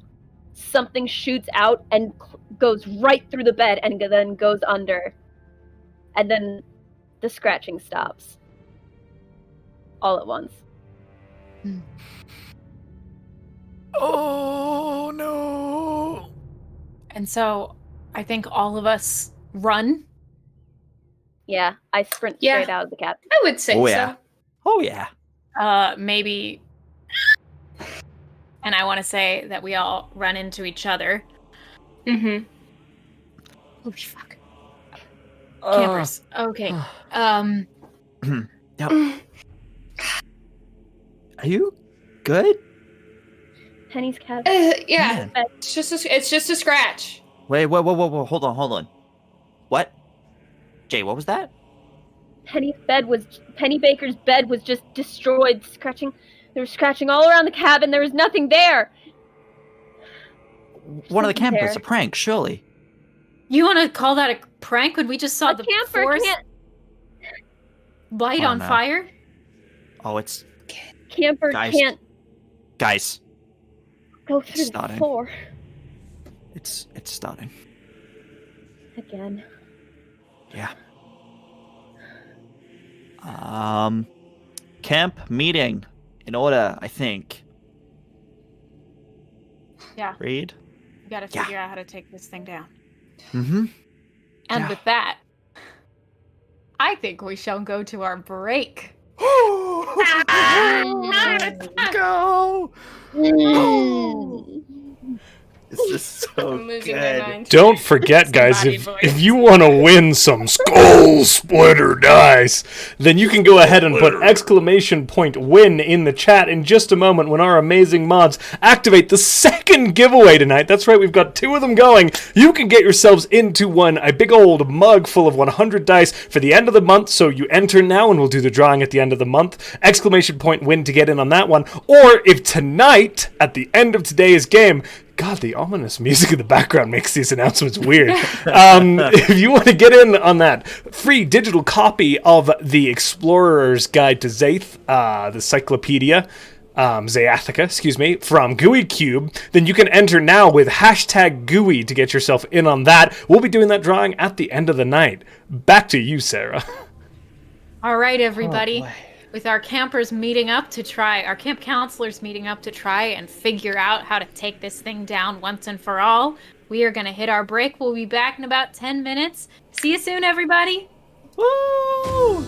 S5: something shoots out and goes right through the bed and then goes under, and then the scratching stops all at once.
S2: Oh no!
S1: And so I think all of us run.
S5: Yeah, I sprint
S4: Yeah.
S5: straight out of the cabin.
S4: I would say
S2: Oh,
S4: so.
S2: yeah. Oh yeah.
S1: Maybe. And I want to say that we all run into each other.
S4: Mm-hmm.
S1: Holy fuck. Campers. Okay.
S2: Yep. Are you good?
S5: Penny's cabin.
S4: Yeah,
S2: Man.
S4: it's just a scratch.
S2: Wait, whoa. Hold on. What? Jay, what was that?
S5: Penny Baker's bed was just destroyed, scratching. They were scratching all around the cabin. There was nothing there.
S2: One of the
S5: Something
S2: campers,
S5: there.
S2: a prank, surely.
S1: You want to call that a prank when we just saw
S5: A
S1: the
S5: camper
S1: forest
S5: can't.
S1: light
S2: Oh,
S1: on
S2: no.
S1: fire?
S2: Oh, it's
S5: Camper
S2: Guys.
S5: can't
S2: guys.
S5: go through the
S2: starting.
S5: floor
S2: It's starting.
S5: again.
S2: Yeah. Camp meeting in order, I think.
S1: Yeah.
S2: Read.
S1: We gotta
S2: Yeah.
S1: figure out how to take this thing down.
S2: Mm-hmm.
S1: And
S2: Yeah.
S1: with that, I think we shall go to our break.
S2: Let's go. This is so
S4: I'm losing my
S2: good.
S4: mind.
S3: Don't forget, guys,
S1: Disembodied
S3: if
S1: voice.
S3: you want to win some skull splitter dice, then you can go ahead and put exclamation point win in the chat in just a moment when our amazing mods activate the second giveaway tonight. That's right, we've got 2 of them going. You can get yourselves into one, a big old mug full of 100 dice for the end of the month, so you enter now and we'll do the drawing at the end of the month. Exclamation point win to get in on that one. Or if tonight, at the end of today's game, God, the ominous music in the background makes these announcements weird. If you want to get in on that free digital copy of the Explorer's Guide to Zaith, the Cyclopedia, Zayatica, from GUI Cube, then you can enter now with hashtag GUI to get yourself in on that. We'll be doing that drawing at the end of the night. Back to you, Sarah.
S1: All right, everybody.
S2: boy.
S1: With our campers meeting up to try, our camp counselors meeting up to try and figure out how to take this thing down once and for all, we are going to hit our break. We'll be back in about 10 minutes. See you soon, everybody.
S2: Woo!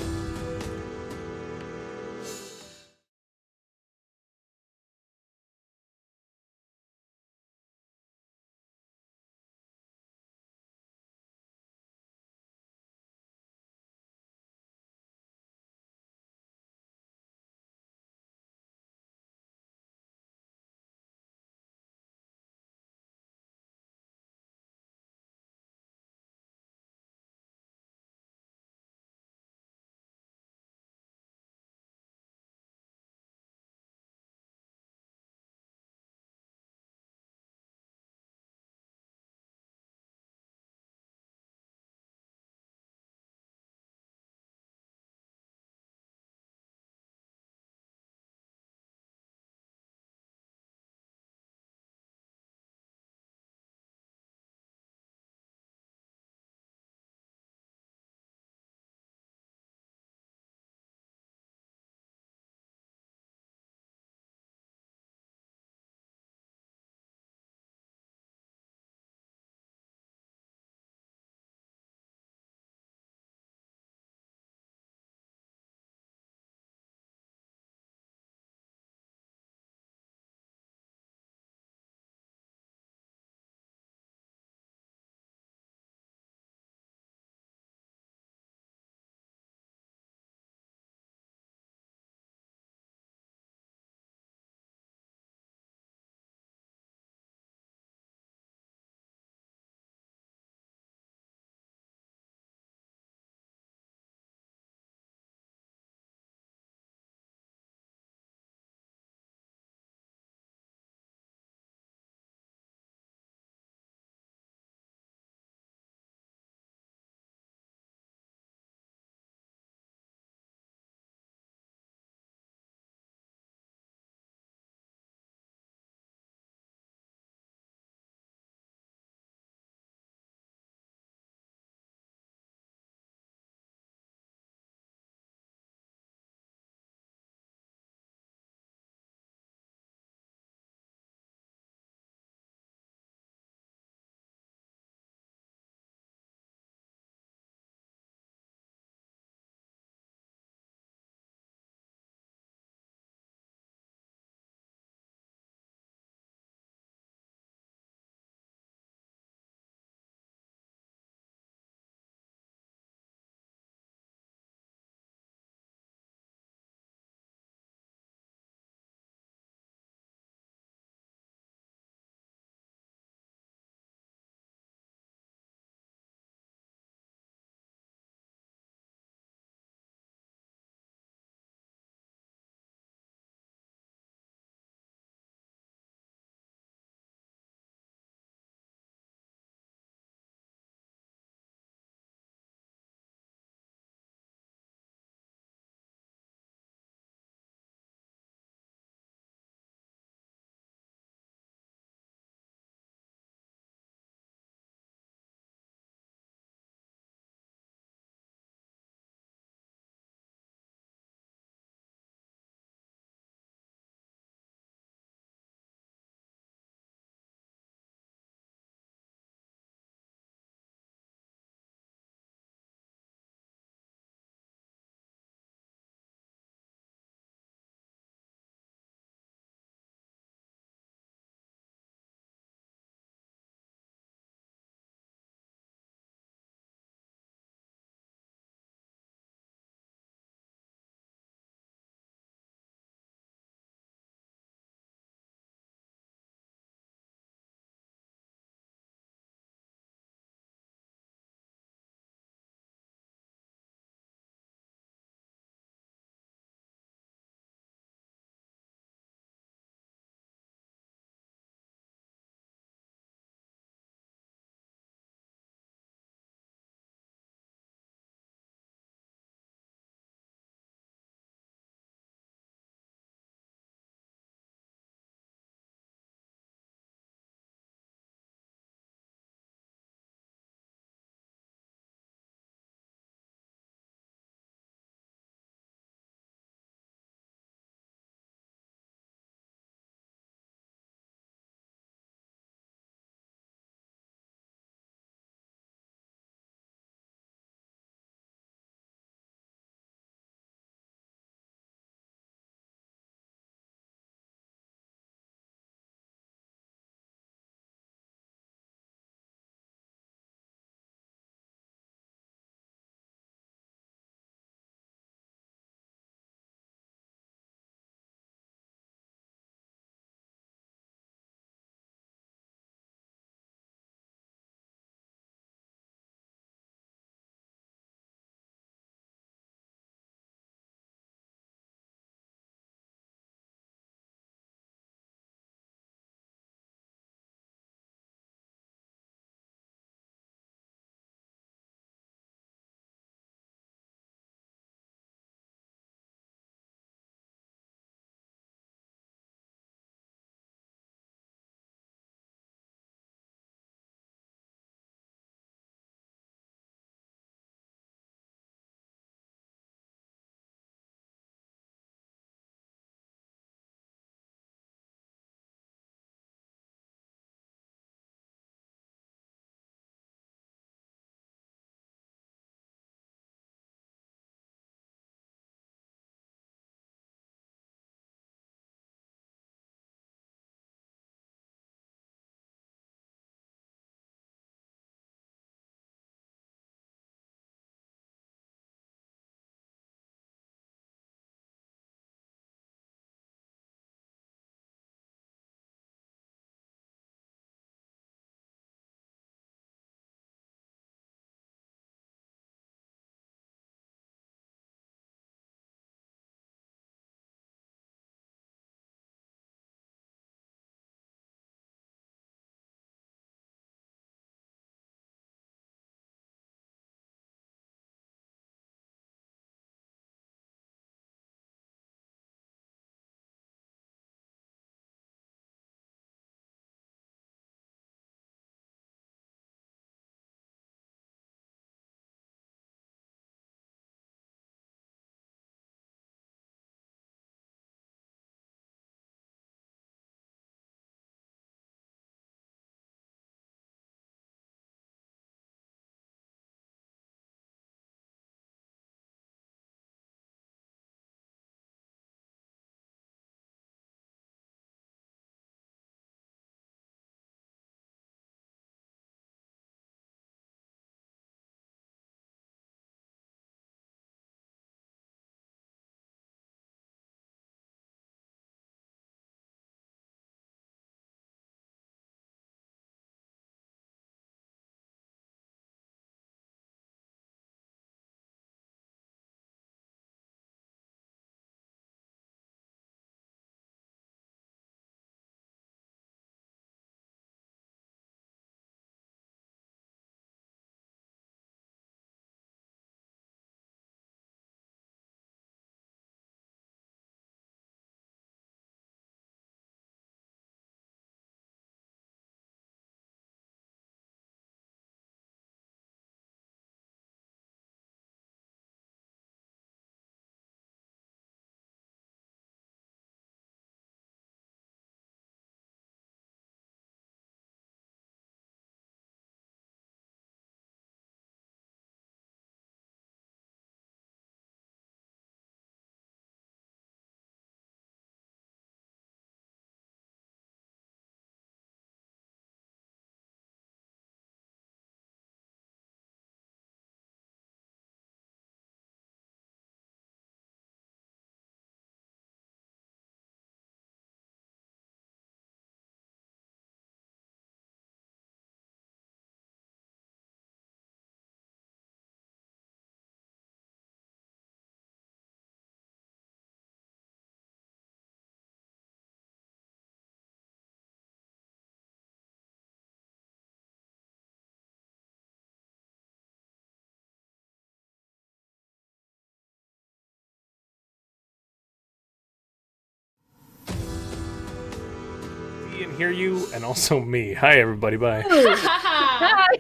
S3: hear you, and also me. Hi, everybody. Bye.
S5: Hi.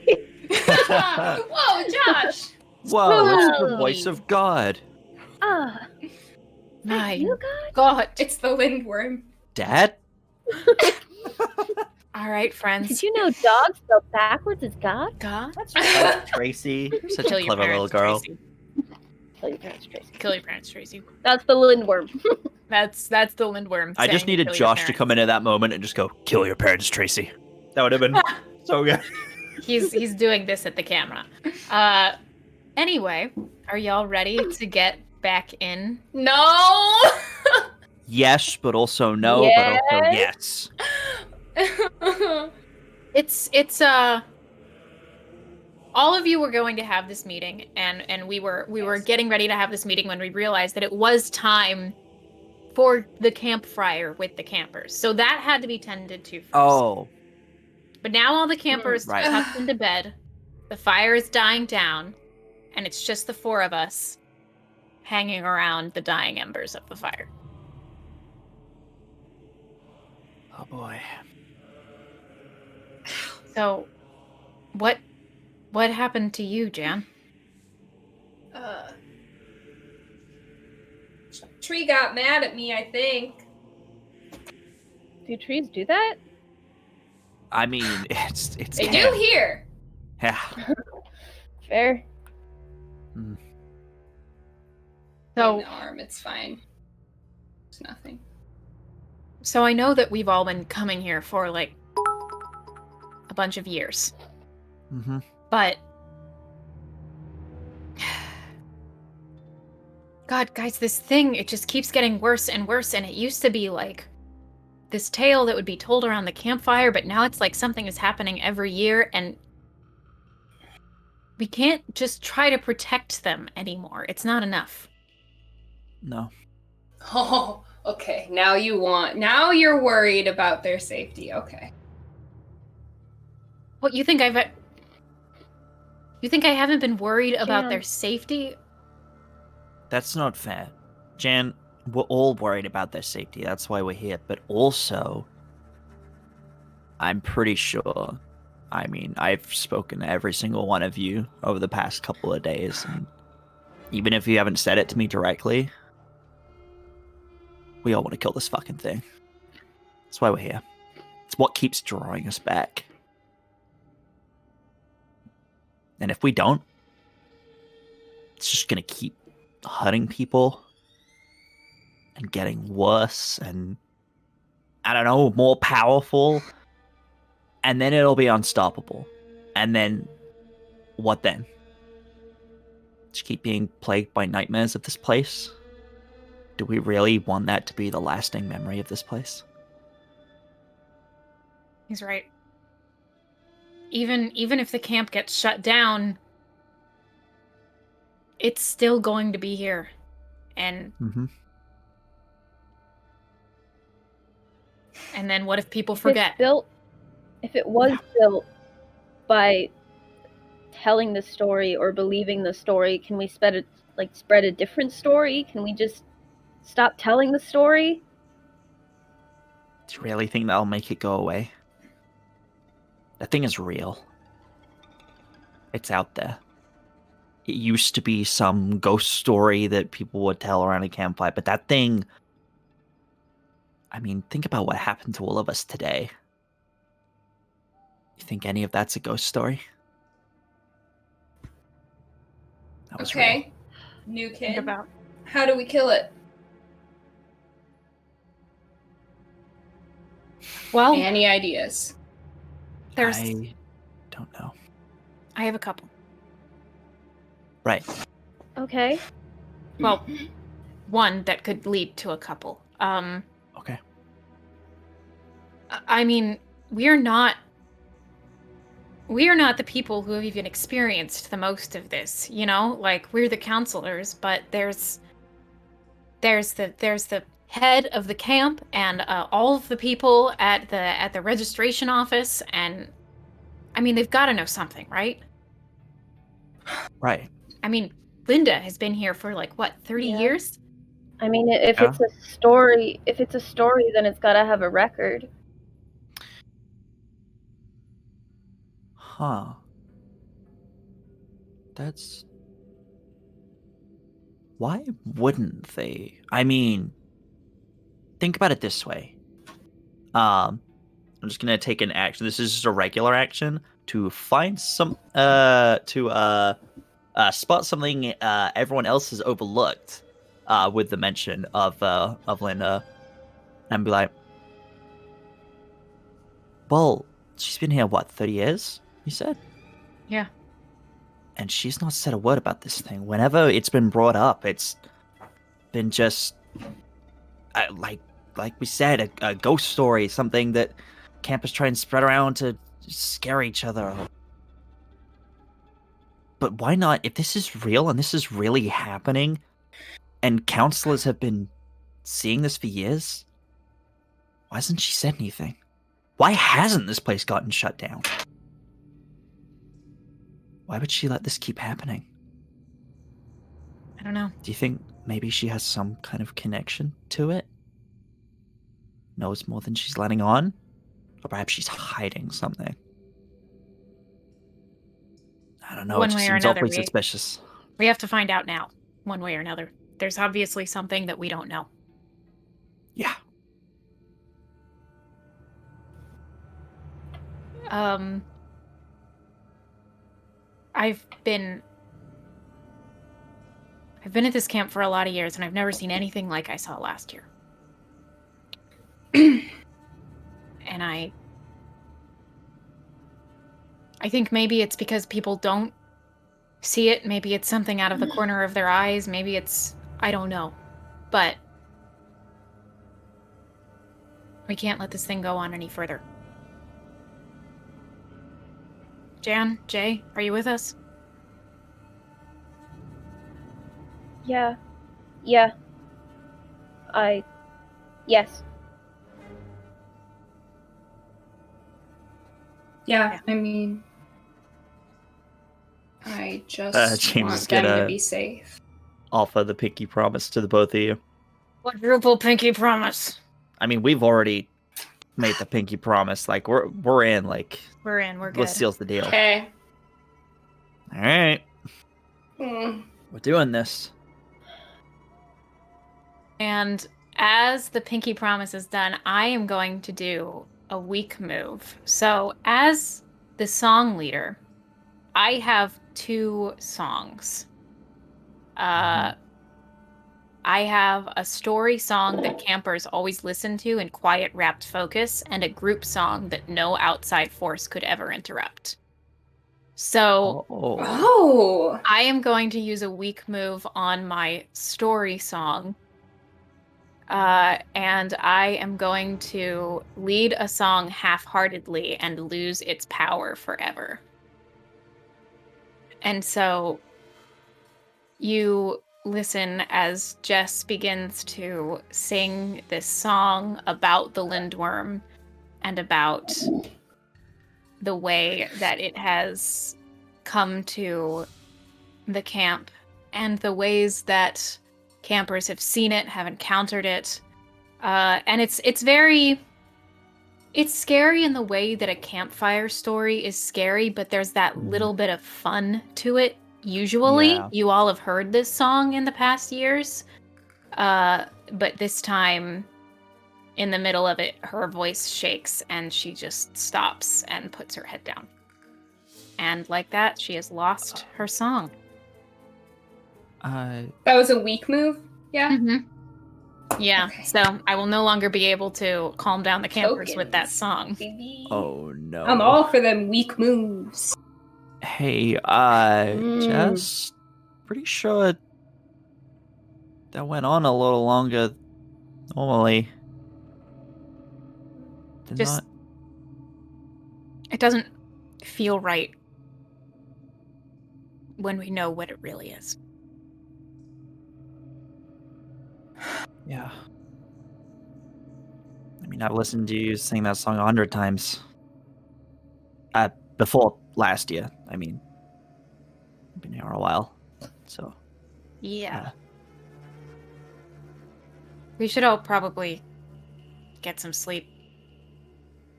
S4: Whoa, Josh!
S2: Whoa, it's the
S1: Whoa.
S2: voice of God.
S5: Ah,
S1: My
S5: you guys?
S1: God.
S4: It's the lindworm.
S2: Dad?
S1: All right, friends.
S5: Did you know dogs spelled backwards is God?
S1: God?
S2: Tracy. Such
S1: Kill
S2: a
S1: your
S2: clever little
S1: parents,
S2: girl.
S1: Tracy.
S5: Kill your parents, Tracy.
S1: Kill your parents, Tracy.
S5: That's the lindworm.
S1: That's the lindworm.
S2: I just
S1: saying
S2: needed
S1: kill your
S2: Josh to
S1: parents.
S2: come in at that moment and just go, kill your parents, Tracy. That would have been so good.
S1: He's doing this at the camera. Anyway, are y'all ready to get back in?
S4: No!
S2: Yes, but also no, but also yes.
S1: It's all of you were going to have this meeting, and we were getting ready to have this meeting when we realized that it was time for the campfire with the campers. So that had to be tended to first.
S2: Oh,
S1: But now all the campers
S2: Right.
S1: tucked into bed, the fire is dying down, and it's just the four of us hanging around the dying embers of the fire.
S2: oh boy.
S1: So, what happened to you, Jan?
S4: Tree got mad at me, I think.
S5: Do trees do that?
S2: I mean, it's
S4: They do here.
S2: Yeah.
S5: Fair.
S1: So,
S4: In the arm, it's fine. It's nothing.
S1: So I know that we've all been coming here for like a bunch of years.
S2: Mm-hmm.
S1: But God, guys, this thing, it just keeps getting worse and worse, and it used to be like this tale that would be told around the campfire, but now it's like something is happening every year, and we can't just try to protect them anymore. It's not enough.
S2: No.
S4: Oh, okay. Now you're worried about their safety. Okay.
S1: What, you think I haven't been worried about
S5: Jan.
S1: their safety?
S2: That's not fair. Jan, we're all worried about their safety. That's why we're here. But also, I'm pretty sure, I mean, I've spoken to every single one of you over the past couple of days. And even if you haven't said it to me directly, we all want to kill this fucking thing. That's why we're here. It's what keeps drawing us back. And if we don't, it's just going to keep hurting people and getting worse and, I don't know, more powerful. And then it'll be unstoppable. And then, what then? Just keep being plagued by nightmares of this place? Do we really want that to be the lasting memory of this place?
S1: He's right. Even if the camp gets shut down, it's still going to be here. And
S2: Mm-hmm.
S1: and then what if people
S5: If
S1: forget?
S5: it was built by telling the story or believing the story, can we spread a different story? Can we just stop telling the story?
S2: Do you really think that'll make it go away? That thing is real. It's out there. It used to be some ghost story that people would tell around a campfire, but that thing... I mean, think about what happened to all of us today. You think any of that's a ghost story? That was real.
S4: Okay. New
S1: Think
S4: kid.
S1: about
S4: How do we kill it?
S1: well,
S4: Any ideas?
S1: there's
S2: I don't know.
S1: I have a couple.
S2: Right.
S5: Okay.
S1: Well, one that could lead to a couple.
S2: Okay.
S1: I mean, we are not the people who have even experienced the most of this, you know? Like, we're the counselors, but there's the head of the camp and all of the people at the registration office, and I mean, they've got to know something, right?
S2: Right.
S1: I mean, Linda has been here for like what, 30
S5: Yeah.
S1: years?
S5: I mean, if
S2: Yeah.
S5: it's a story, then it's got to have a record.
S2: Huh. That's... Why wouldn't they? I mean, think about it this way. I'm just gonna take an action. This is just a regular action to find some spot something everyone else has overlooked with the mention of Linda, and be like, well, she's been here what, 30 years? You said?
S1: Yeah.
S2: And she's not said a word about this thing. Whenever it's been brought up, it's been just like we said, a ghost story, something that campers try and spread around to scare each other. But why not? If this is real and this is really happening, and counselors have been seeing this for years, why hasn't she said anything? Why hasn't this place gotten shut down? Why would she let this keep happening?
S1: I don't know.
S2: Do you think maybe she has some kind of connection to it? Knows more than she's letting on? Or perhaps she's hiding something? I don't know,
S1: One
S2: it just
S1: way or
S2: seems
S1: another,
S2: awfully suspicious.
S1: We have to find out now, one way or another. There's obviously something that we don't know.
S2: Yeah.
S1: I've been at this camp for a lot of years, and I've never seen anything like I saw last year. And I think maybe it's because people don't see it. Maybe it's something out of the corner of their eyes. Maybe it's... I don't know. But we can't let this thing go on any further. Jan, Jay, are you with us?
S5: Yeah. Yes.
S4: Yeah, I mean, I just
S2: James
S4: want
S2: is
S4: them
S2: gonna
S4: to be safe.
S2: offer the pinky promise to the both of you.
S1: Quadruple pinky promise.
S2: I mean, we've already made the pinky promise. Like, we're in. Like,
S1: We're in. We're good.
S2: what seals the deal?
S4: Okay.
S2: All right,
S4: Mm.
S2: we're doing this.
S1: And as the pinky promise is done, I am going to do a weak move. So as the song leader, I have 2 songs. I have a story song that campers always listen to in quiet, rapt focus, and a group song that no outside force could ever interrupt. So
S4: Oh.
S1: I am going to use a weak move on my story song. And I am going to lead a song half-heartedly and lose its power forever. And so you listen as Jess begins to sing this song about the Lindworm and about the way that it has come to the camp and the ways that campers have seen it, have encountered it. And it's scary in the way that a campfire story is scary, but there's that little bit of fun to it. Usually,
S2: Yeah.
S1: You all have heard this song in the past years. But this time, in the middle of it, her voice shakes and she just stops and puts her head down. And like that, she has lost her song.
S4: That was a weak move? Yeah?
S1: Mm-hmm. Yeah,
S4: Okay.
S1: so I will no longer be able to calm down the campers with that
S4: Tokens,
S1: song.
S4: baby.
S2: Oh no.
S4: I'm all for them weak moves.
S2: Hey, just pretty sure that went on a little longer than normally. Did
S1: Just-
S2: not.
S1: It doesn't feel right when we know what it really is.
S2: Yeah. I mean, I've listened to you sing that song 100 times. Before last year, I mean. I've been here a while, so.
S1: Yeah. We should all probably get some sleep.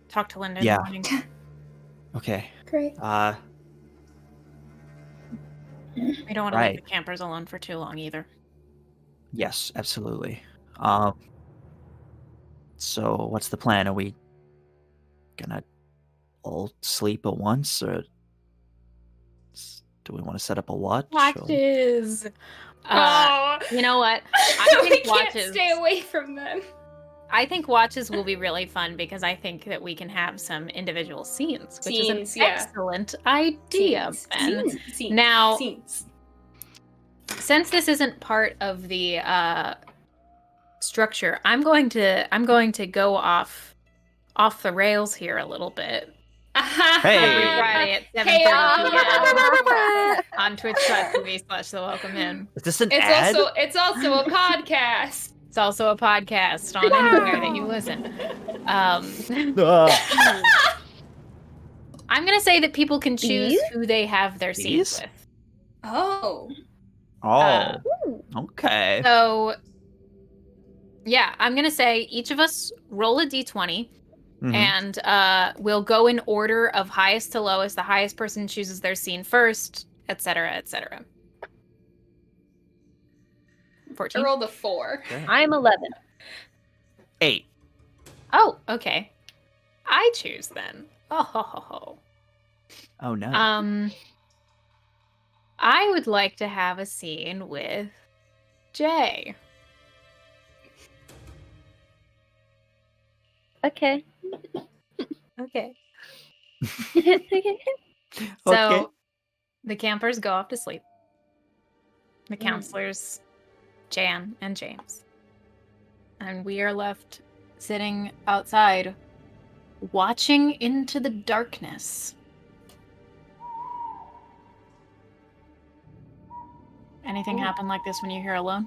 S1: Talk to Linda in
S2: Yeah.
S1: the morning.
S2: Okay.
S4: Great.
S1: We don't want to
S2: Right.
S1: leave the campers alone for too long either.
S2: Yes, absolutely. So what's the plan? Are we gonna all sleep at once, or do we want to set up a watch? or-
S1: Watches.
S4: Oh,
S1: You know what? I
S4: we
S1: think
S4: can't
S1: watches.
S4: stay away from them.
S1: I think watches will be really fun because I think that we can have some individual scenes, which is
S4: Scenes,
S1: an
S4: yeah.
S1: excellent idea, Ben.
S4: Scenes.
S1: Now-
S4: Scenes.
S1: Since this isn't part of the structure, I'm going to go off the rails here a little bit.
S2: Hey.
S1: Every Friday at 7:30 p.m. on twitch.tv/The Welcome In.
S2: Is this an
S4: It's
S2: ad?
S4: also a podcast.
S1: It's also a podcast on anywhere that you listen. I'm gonna say that people can choose
S5: These?
S1: who they have their scenes
S2: These?
S1: with.
S4: Oh.
S2: Oh, okay.
S1: So, yeah, I'm gonna say each of us roll a d20,
S2: Mhm.
S1: and we'll go in order of highest to lowest. The highest person chooses their scene first, etc., etc. 14.
S4: I rolled a 4.
S2: Okay.
S5: I'm 11.
S2: 8.
S1: Oh, okay. I choose then. Oh, ho, ho, ho.
S2: Oh no.
S1: I would like to have a scene with Jay.
S5: Okay.
S1: Okay.
S5: Okay.
S1: So
S2: Okay.
S1: the campers go off to sleep. The counselors, Jan and James. And we are left sitting outside, watching into the darkness. Anything happen like this when you're here alone?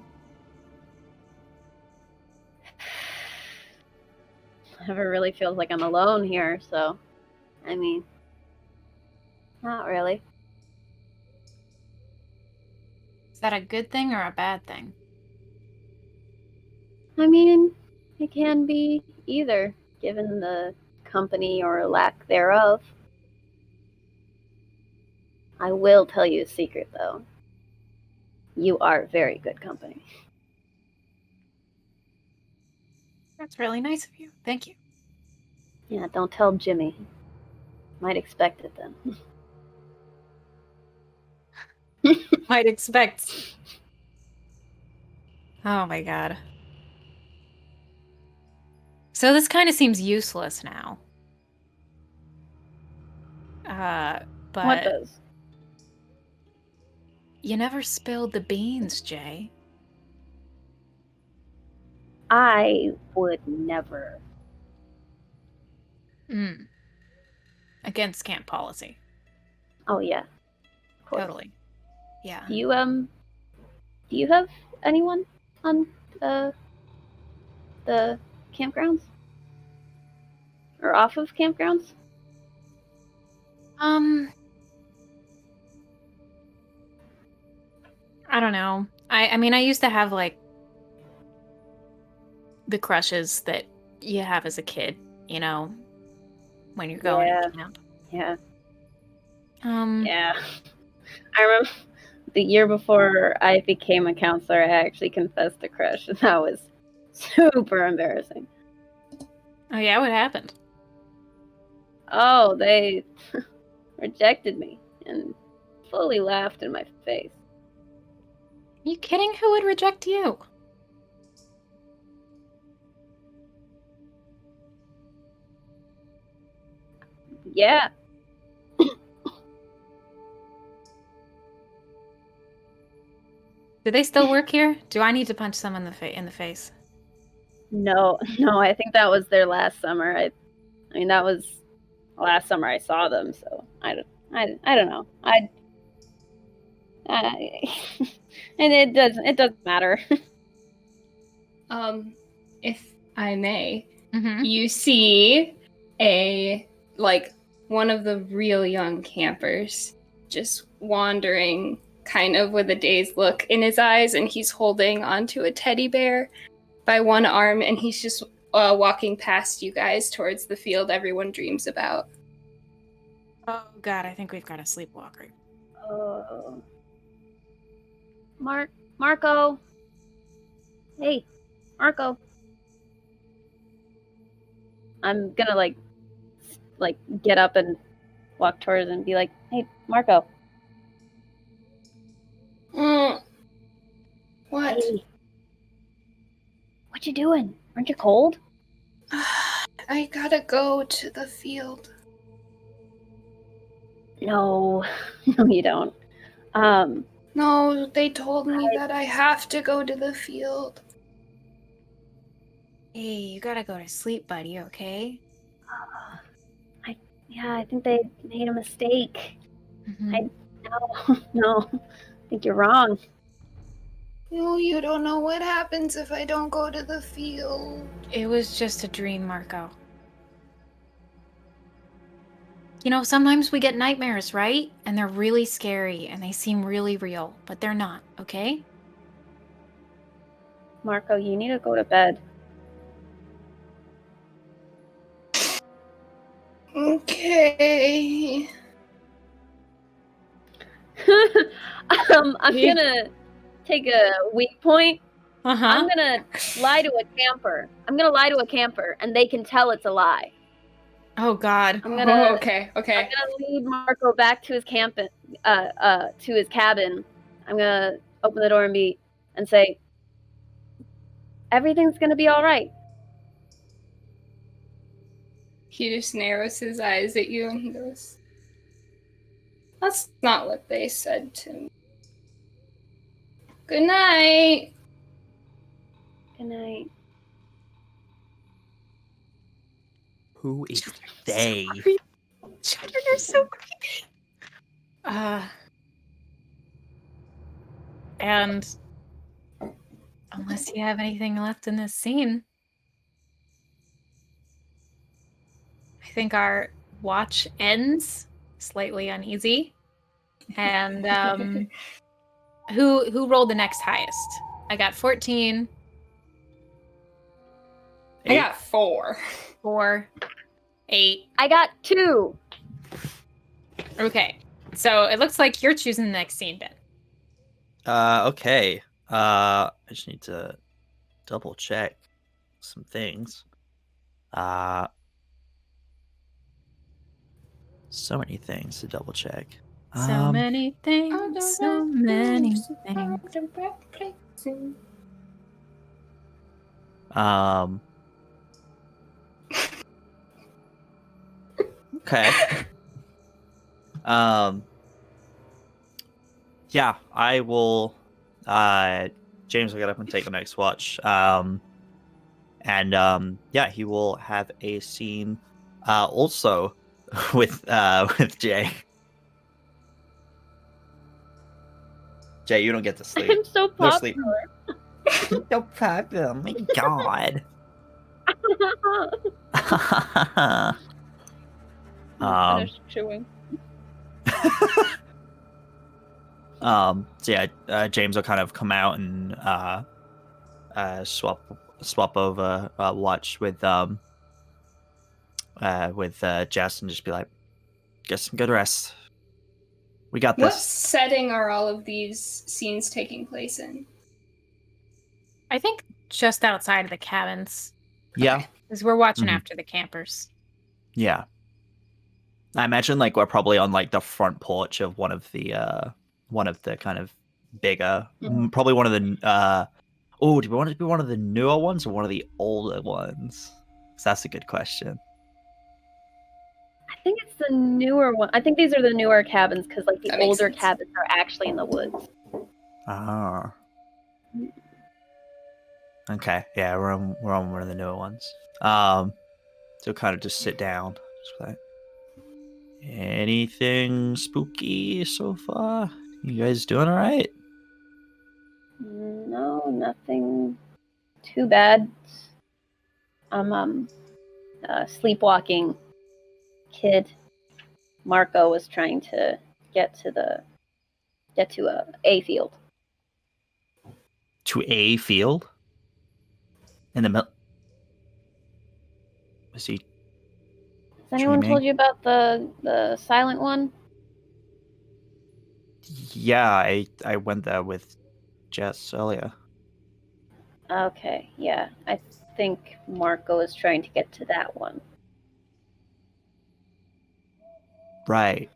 S5: Never really feels like I'm alone here, so I mean, not really.
S1: Is that a good thing or a bad thing?
S5: I mean, it can be either, given the company or lack thereof. I will tell you a secret, though. You are very good company.
S1: That's really nice of you. Thank you.
S5: Yeah, don't tell Jimmy. Might expect it then.
S1: Might expect. Oh my god. So this kind of seems useless now. But
S5: What does?
S1: you never spilled the beans, Jay.
S5: I would never.
S1: Against camp policy.
S5: Oh yeah, of course.
S1: Totally. Yeah.
S5: Do you have anyone on the campgrounds? Or off of campgrounds?
S1: I don't know. I mean, I used to have like the crushes that you have as a kid, you know, when you're going to camp.
S5: Yeah.
S1: Um,
S5: Yeah. I remember the year before I became a counselor, I actually confessed to crush, and that was super embarrassing.
S1: Oh yeah, what happened?
S5: Oh, they rejected me and fully laughed in my face.
S1: Are you kidding? Who would reject you?
S5: Yeah.
S1: Do they still work here? Do I need to punch someone in the face?
S5: No, I think that was their last summer. I mean, that was the last summer I saw them, so I don't know. And it doesn't matter.
S4: If I may,
S1: Mm-hmm.
S4: you see one of the real young campers just wandering, kind of with a dazed look in his eyes, and he's holding onto a teddy bear by one arm, and he's just walking past you guys towards the field everyone dreams about.
S1: Oh God, I think we've got a sleepwalker.
S5: Oh. Marco. Hey, Marco. I'm gonna like get up and walk towards and be like, "Hey, Marco.
S6: Mm. What?
S5: Hey, what you doing? Aren't you cold?"
S6: I gotta go to the field.
S5: No, no, you don't.
S6: No, they told me that I have to go to the field.
S1: Hey, you gotta go to sleep, buddy, okay?
S5: I think they made a mistake.
S1: Mhm.
S5: No, I think you're wrong.
S6: No, you don't know what happens if I don't go to the field.
S1: It was just a dream, Marco. You know, sometimes we get nightmares, right? And they're really scary and they seem really real, but they're not, okay?
S5: Marco, you need to go to bed.
S6: Okay.
S5: I'm gonna take a weak point.
S1: Uh-huh.
S5: I'm gonna lie to a camper. And they can tell it's a lie.
S1: Oh God.
S5: I'm gonna
S6: Okay.
S5: I'm gonna lead Marco back to his to his cabin. I'm gonna open the door and say, everything's gonna be all right.
S4: He just narrows his eyes at you and he goes, "That's not what they said to me. Good night."
S5: Good night.
S2: Who is they?
S1: Children are so creepy. And unless you have anything left in this scene, I think our watch ends slightly uneasy. And who rolled the next highest? I got 14,
S4: I got 4.
S1: 4, 8.
S5: I got 2.
S1: Okay. So it looks like you're choosing the next scene, Ben.
S2: Okay. I just need to double check some things. So many things to double check.
S1: So many things, so many things.
S2: Okay. Yeah, I will. James will get up and take the next watch. Yeah, he will have a scene. Also, with Jay. Jay, you don't get to sleep.
S5: I'm so
S2: No sleep.
S5: popular.
S2: No problem. My God.
S5: Finish chewing.
S2: So yeah, James will kind of come out and swap over watch with Jess and just be like, get some good rest. We got
S4: What
S2: this.
S4: setting are all of these scenes taking place in?
S1: I think just outside of the cabins.
S2: Yeah.
S1: Because we're watching
S2: Mhm.
S1: after the campers.
S2: Yeah. I imagine like we're probably on like the front porch of one of the kind of bigger, probably one of the do we want it to be one of the newer ones or one of the older ones? 'Cause that's a good question.
S5: I think it's the newer one. I think these are the newer cabins because like the
S4: That makes
S5: older
S4: sense.
S5: cabins are actually in the woods.
S2: Ah. Okay. Yeah, we're on one of the newer ones. So kind of just sit down. Just like, anything spooky so far? You guys doing all right?
S5: No, nothing too bad. I'm sleepwalking kid. Marco was trying to get to a field.
S2: To a field? In the middle? Is he
S5: anyone
S2: dreaming.
S5: told you about the silent one?
S2: Yeah, I went there with Jess earlier.
S5: Okay, yeah. I think Marco is trying to get to that one.
S2: Right.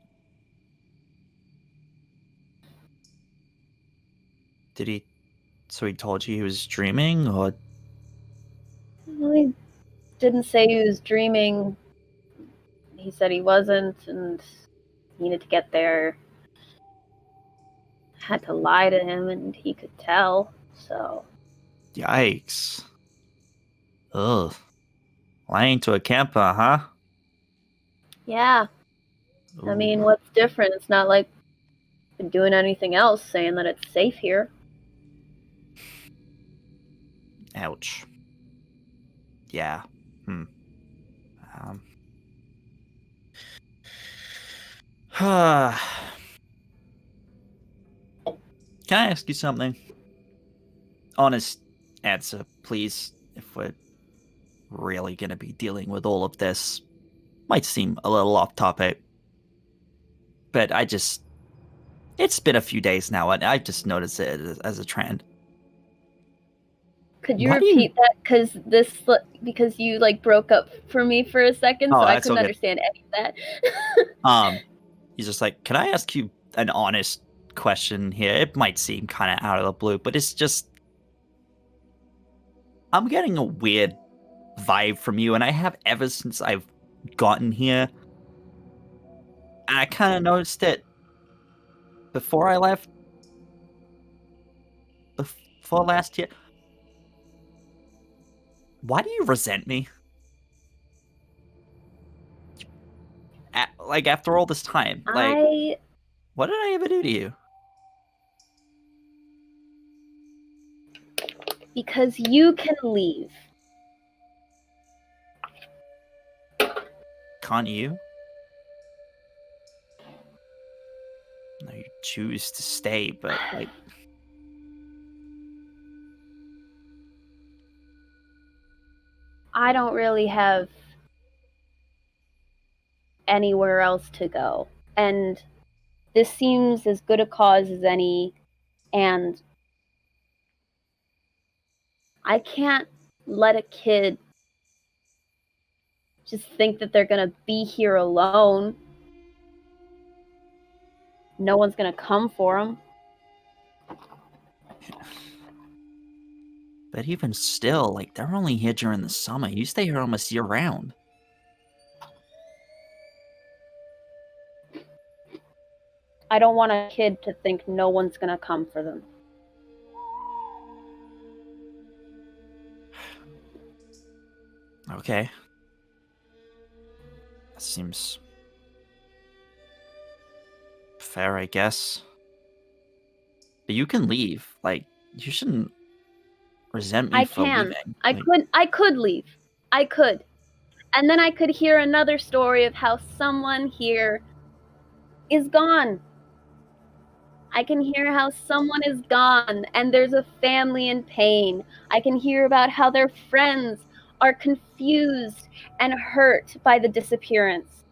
S2: Did he? So he told you he was dreaming, or
S5: Well, he didn't say he was dreaming. He said he wasn't and needed to get there. Had to lie to him and he could tell, so.
S2: yikes? Ugh. Lying to a camper, huh?
S5: Yeah. I mean,
S2: Ooh.
S5: what's different? It's not like been doing anything else saying that it's safe here.
S2: Ouch. Yeah. Um. Can I ask you something? Honest answer, please. If we're really gonna be dealing with all of this, might seem a little off topic, but it's been a few days now, and I just noticed it as a trend.
S5: Could you
S2: Why do you?
S5: repeat that? Because you like broke up for me for a second,
S2: Oh,
S5: so I
S2: that's
S5: couldn't
S2: all good.
S5: understand any of that.
S2: He's just like, can I ask you an honest question here? It might seem kind of out of the blue, but it's just, I'm getting a weird vibe from you, and I have ever since I've gotten here. And I kind of noticed it before I left, before last year. Why do you resent me? Like, after all this time, like, what did I ever do to you?
S5: Because you can leave.
S2: Can't you? No, you choose to stay, but like,
S5: I don't really have anywhere else to go. And this seems as good a cause as any, and I can't let a kid just think that they're gonna be here alone. No one's gonna come for them.
S2: but even still, like, they're only here during the summer. You stay here almost year round.
S5: I don't want a kid to think no one's gonna come for them.
S2: Okay. That seems fair, I guess. But you can leave. Like, you shouldn't resent me for leaving.
S5: I could leave. I could. And then I could hear another story of how someone here is gone. I can hear how someone is gone and there's a family in pain. I can hear about how their friends are confused and hurt by the disappearance.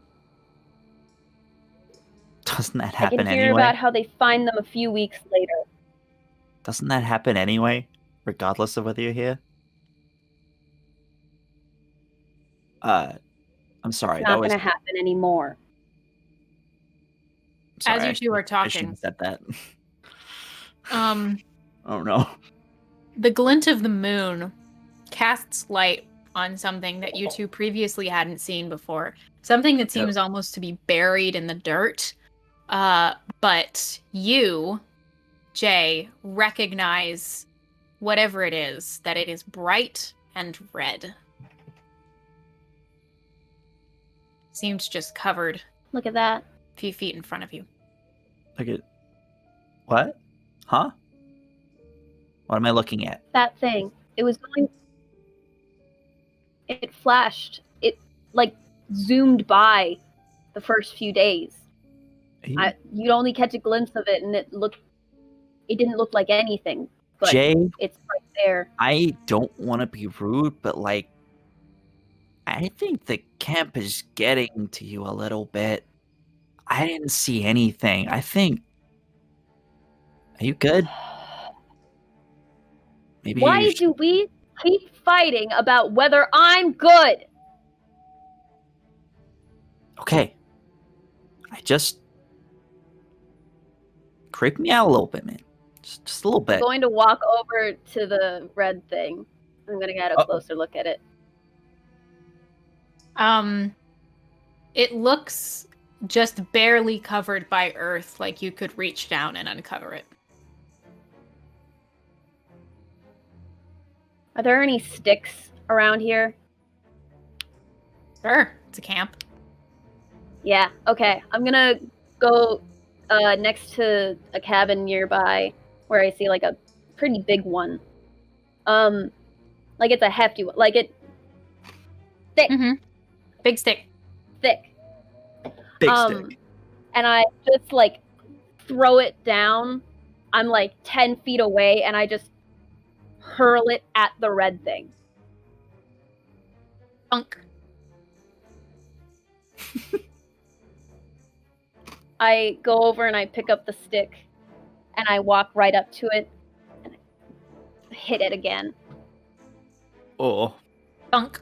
S2: Doesn't that
S5: I
S2: happen
S5: can hear
S2: anyway?
S5: about how they find them a few weeks later.
S2: Doesn't that happen anyway, regardless of whether you're here? I'm sorry.
S5: It's not going to happen anymore.
S2: I'm sorry,
S1: As you two are
S2: I
S1: talking,
S2: shouldn't have said that.
S1: um,
S2: Oh no.
S1: the glint of the moon casts light on something that you two previously hadn't seen before. Something that seems almost to be buried in the dirt. But you, Jay, recognize whatever it is, that it is bright and red. Seems just covered
S5: Look at that.
S1: a few feet in front of you.
S2: Look at what? Huh? What am I looking at?
S5: That thing. It was going. It flashed. It like zoomed by the first few days. You'd only catch a glimpse of it, and it didn't look like anything. But
S2: Jay,
S5: it's right there.
S2: I don't want to be rude, but like, I think the camp is getting to you a little bit. I didn't see anything. I think... Are you good? Maybe
S5: Why
S2: you
S5: do we keep fighting about whether I'm good?
S2: Okay. I just... Creep me out a little bit, man. Just a little
S5: I'm
S2: bit.
S5: going to walk over to the red thing. I'm going to get a closer look at it.
S1: It looks just barely covered by earth, like you could reach down and uncover it.
S5: Are there any sticks around here?
S1: Sure, it's a camp.
S5: Yeah, okay. I'm gonna go next to a cabin nearby where I see like a pretty big one. Like it's a hefty one. Like it thick.
S1: Mm-hmm. Big stick.
S5: Thick.
S2: Big stick.
S5: And I just like throw it down. I'm like 10 feet away and I just hurl it at the red thing.
S1: Funk.
S5: I go over and I pick up the stick and I walk right up to it and I hit it again.
S2: Oh.
S1: Funk.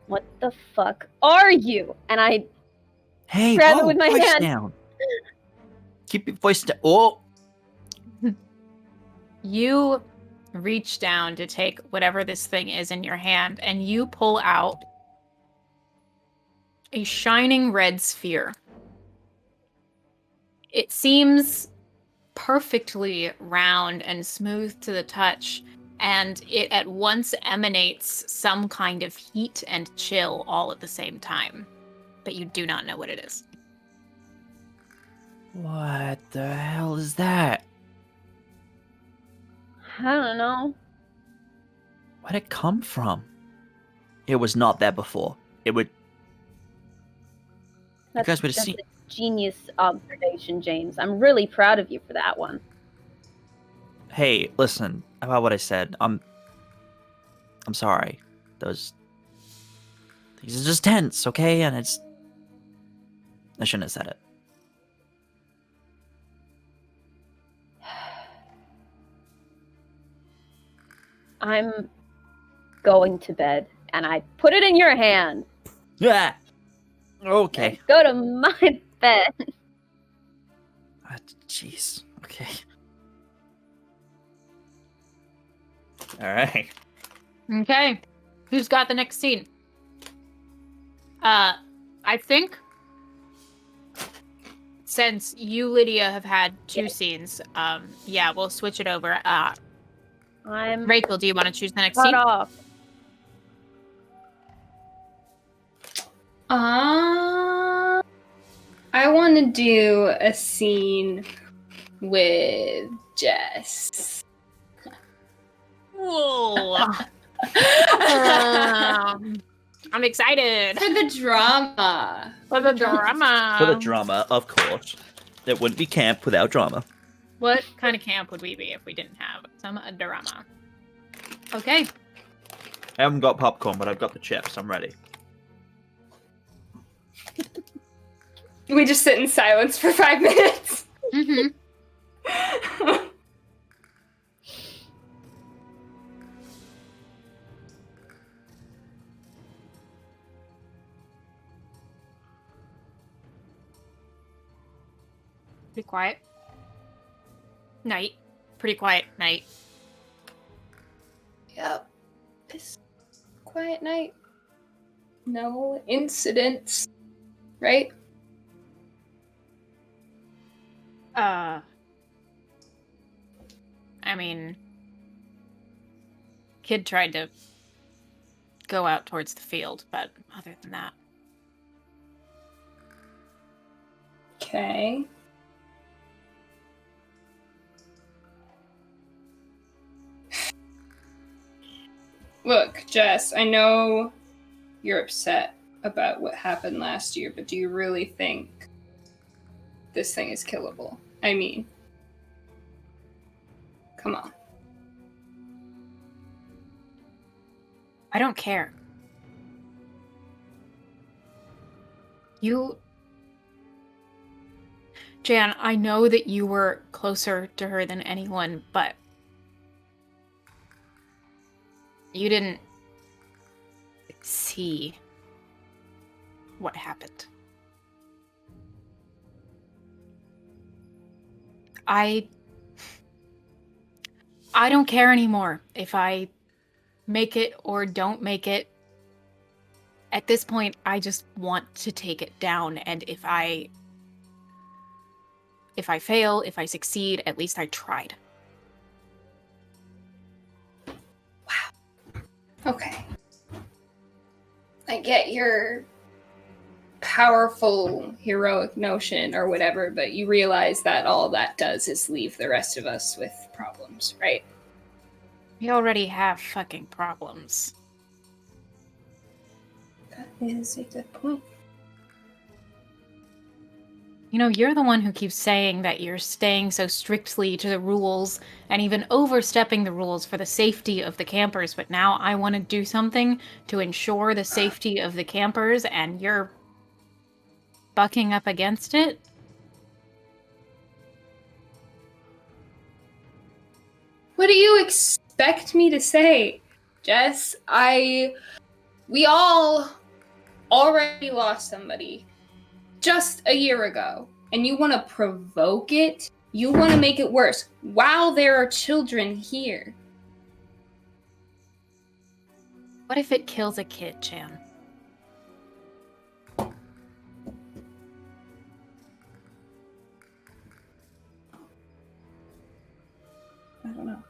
S5: What the fuck are you? And I
S2: Hey,
S5: grab
S2: whoa,
S5: it with my
S2: voice
S5: hand.
S2: down. Keep your voice down. Oh.
S1: You reach down to take whatever this thing is in your hand, and you pull out a shining red sphere. It seems perfectly round and smooth to the touch, and it at once emanates some kind of heat and chill all at the same time. But you do not know what it is.
S2: What the hell is that?
S5: I don't know.
S2: Where'd it come from? It was not there before. It would...
S5: That's,
S2: guys would have
S5: that's
S2: seen-
S5: a genius observation, James. I'm really proud of you for that one.
S2: Hey, listen, about what I said. I'm sorry. These are just tense, okay? And it's... I shouldn't have said it.
S5: I'm going to bed, and I put it in your hand.
S2: Yeah. Okay.
S5: Go to my bed.
S2: Jeez. Okay. All right.
S1: Okay. Who's got the next scene? I think since you, Lydia, have had two scenes, yeah, we'll switch it over.
S5: I'm
S1: Rachel, do you want to choose the next
S5: cut
S1: scene?
S5: off.
S4: I want to do a scene with Jess.
S1: Whoa. I'm excited.
S4: For the drama.
S1: For the drama.
S2: For the drama, of course. It wouldn't be camp without drama.
S1: What kind of camp would we be if we didn't have some drama? Okay.
S2: I haven't got popcorn, but I've got the chips. I'm ready.
S4: We just sit in silence for 5 minutes.
S1: Mm-hmm. Pretty quiet. Night. Pretty quiet night.
S4: Yep. It's quiet night. No incidents. Right?
S1: I mean, kid tried to go out towards the field, but other than that.
S4: Okay. Look, Jess, I know you're upset about what happened last year, but do you really think this thing is killable? I mean, come on.
S1: I don't care. Jan, I know that you were closer to her than anyone, but you didn't see what happened. I don't care anymore if I make it or don't make it. At this point, I just want to take it down, and if I fail, if I succeed, at least I tried.
S4: Okay. I get your powerful, heroic notion or whatever, but you realize that all that does is leave the rest of us with problems, right?
S1: We already have fucking problems.
S4: That is a good point.
S1: You know, you're the one who keeps saying that you're staying so strictly to the rules and even overstepping the rules for the safety of the campers, but now I want to do something to ensure the safety of the campers, and you're bucking up against it?
S4: What do you expect me to say, Jess? We all already lost somebody just a year ago, and you want to provoke it? You want to make it worse while there are children here.
S1: What if it kills a kid, Chan?
S4: I don't know.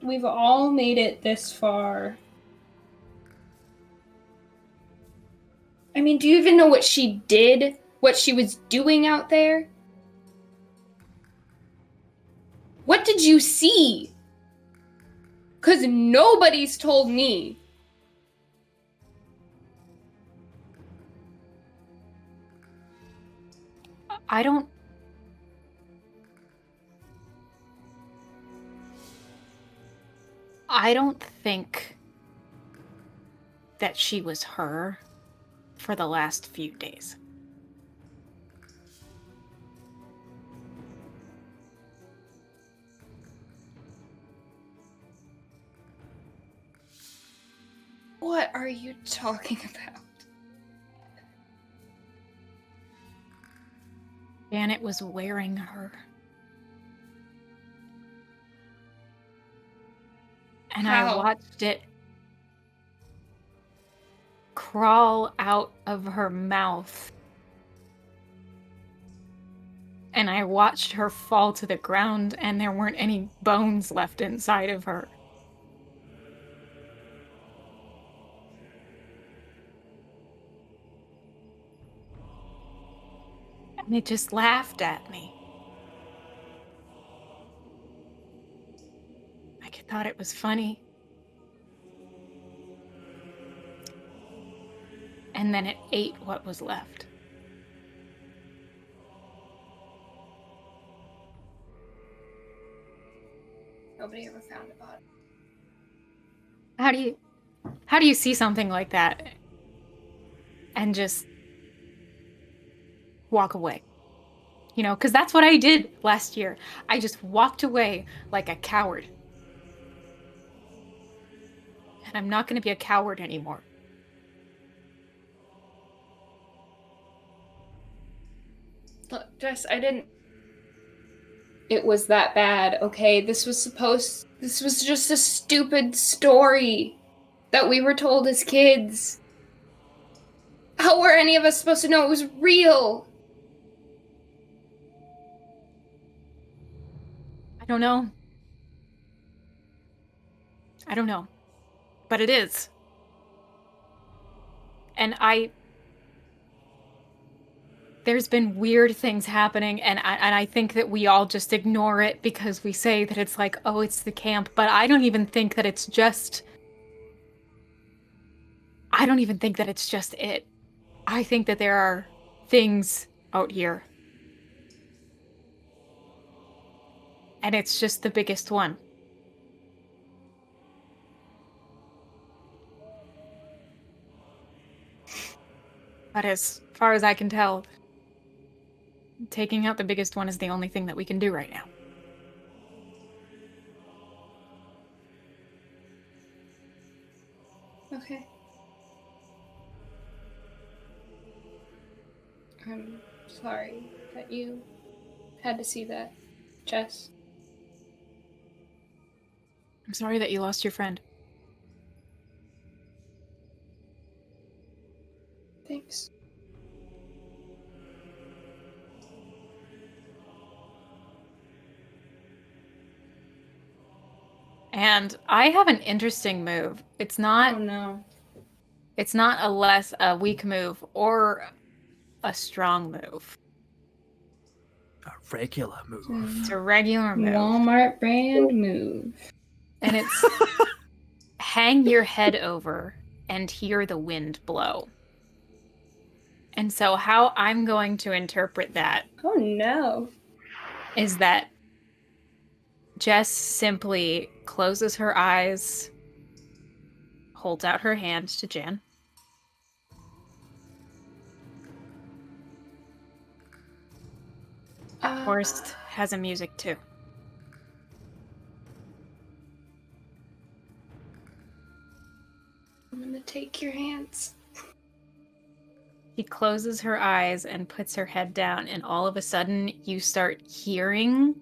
S4: We've all made it this far. I mean, do you even know what she did? What she was doing out there? What did you see? Because nobody's told me.
S1: I don't think that she was her for the last few days.
S4: What are you talking about?
S1: Janet was wearing her. And I
S4: How?
S1: watched it crawl out of her mouth. And I watched her fall to the ground, and there weren't any bones left inside of her. And it just laughed at me. I thought it was funny. And then it ate what was left.
S4: Nobody ever found a body.
S1: How do you see something like that and just walk away? You know, because that's what I did last year. I just walked away like a coward. And I'm not going to be a coward anymore.
S4: Look, Jess, It was that bad, okay? This was just a stupid story that we were told as kids. How were any of us supposed to know it was real?
S1: I don't know. But it is. And there's been weird things happening, and I think that we all just ignore it because we say that it's like, oh, it's the camp, but I don't even think that it's just it. I think that there are things out here. And it's just the biggest one. But as far as I can tell, taking out the biggest one is the only thing that we can do right now.
S4: Okay. I'm sorry that you had to see that, Jess.
S1: I'm sorry that you lost your friend.
S4: Thanks.
S1: And I have an interesting move. It's not
S4: Oh no.
S1: it's not a weak move or a strong move.
S2: A regular move.
S1: It's a regular move.
S4: Walmart brand move.
S1: And it's hang your head over and hear the wind blow. And so how I'm going to interpret that
S4: Oh no.
S1: is that Jess simply closes her eyes, holds out her hand to Jan. Forrest has a music too.
S4: I'm gonna take your hands.
S1: She closes her eyes and puts her head down, and all of a sudden you start hearing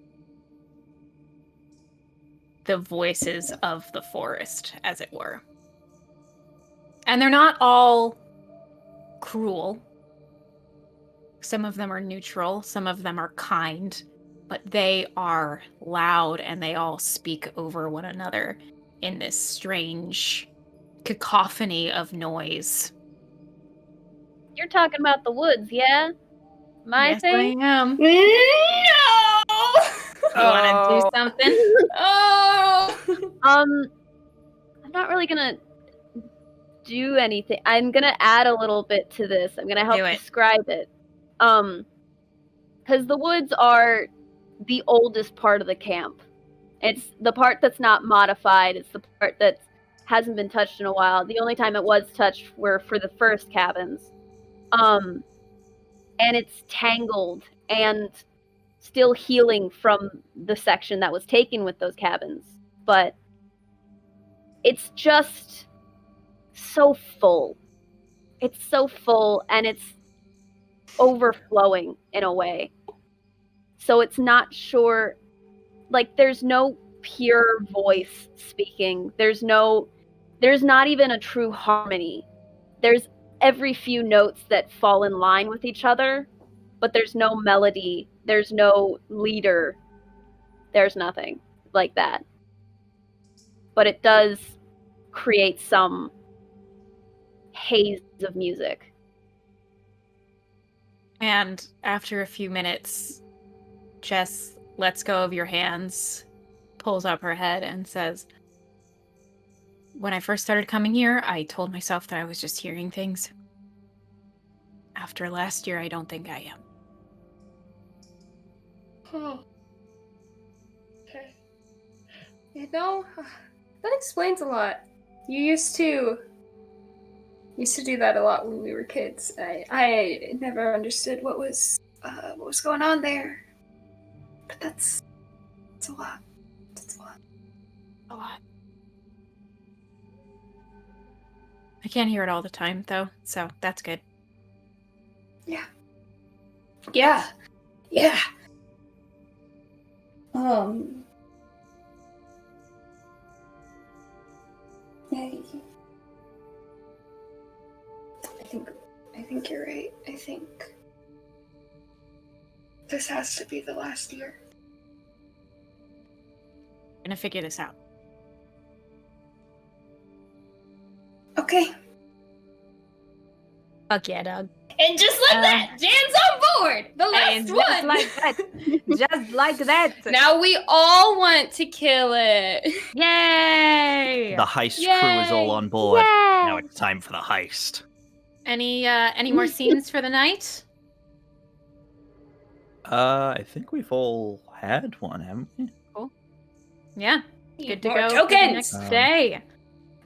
S1: the voices of the forest, as it were. And they're not all cruel. Some of them are neutral, some of them are kind, but they are loud and they all speak over one another in this strange cacophony of noise.
S5: You're talking about the woods, yeah? My
S1: Yes,
S5: thing?
S1: I am.
S4: No!
S1: You want to do something?
S4: Oh!
S5: I'm not really gonna do anything. I'm gonna add a little bit to this. I'm gonna help
S1: Do it.
S5: describe it. Because the woods are the oldest part of the camp. It's the part that's not modified. It's the part that hasn't been touched in a while. The only time it was touched were for the first cabins. And it's tangled and still healing from the section that was taken with those cabins. But it's just so full. It's so full and it's overflowing in a way. So it's not sure, like there's no pure voice speaking. There's not even a true harmony. There's every few notes that fall in line with each other, but there's no melody. There's no leader. There's nothing like that. But it does create some haze of music.
S1: And after a few minutes, Jess lets go of your hands, pulls up her head, and says, "When I first started coming here, I told myself that I was just hearing things. After last year, I don't think I am."
S4: Oh. Okay. You know, that explains a lot. You used to do that a lot when we were kids. I never understood what was going on there. But that's a lot. That's a lot.
S1: A lot. I can't hear it all the time, though, so that's good.
S4: Yeah. Yeah. Yeah. I think you're right. I think this has to be the last year.
S1: I'm gonna figure this out.
S4: Okay.
S1: Fuck yeah, Doug.
S4: And just like that, Jan's on board. The last
S1: And
S4: one.
S1: just like that. Just like that.
S4: Now we all want to kill it.
S1: Yay!
S2: The heist crew is all on board.
S5: Yay!
S2: Now it's time for the heist.
S1: Any more scenes for the night?
S2: I think we've all had one, haven't we?
S1: Yeah. Good to
S4: More
S1: go for the
S4: tokens.
S1: next day.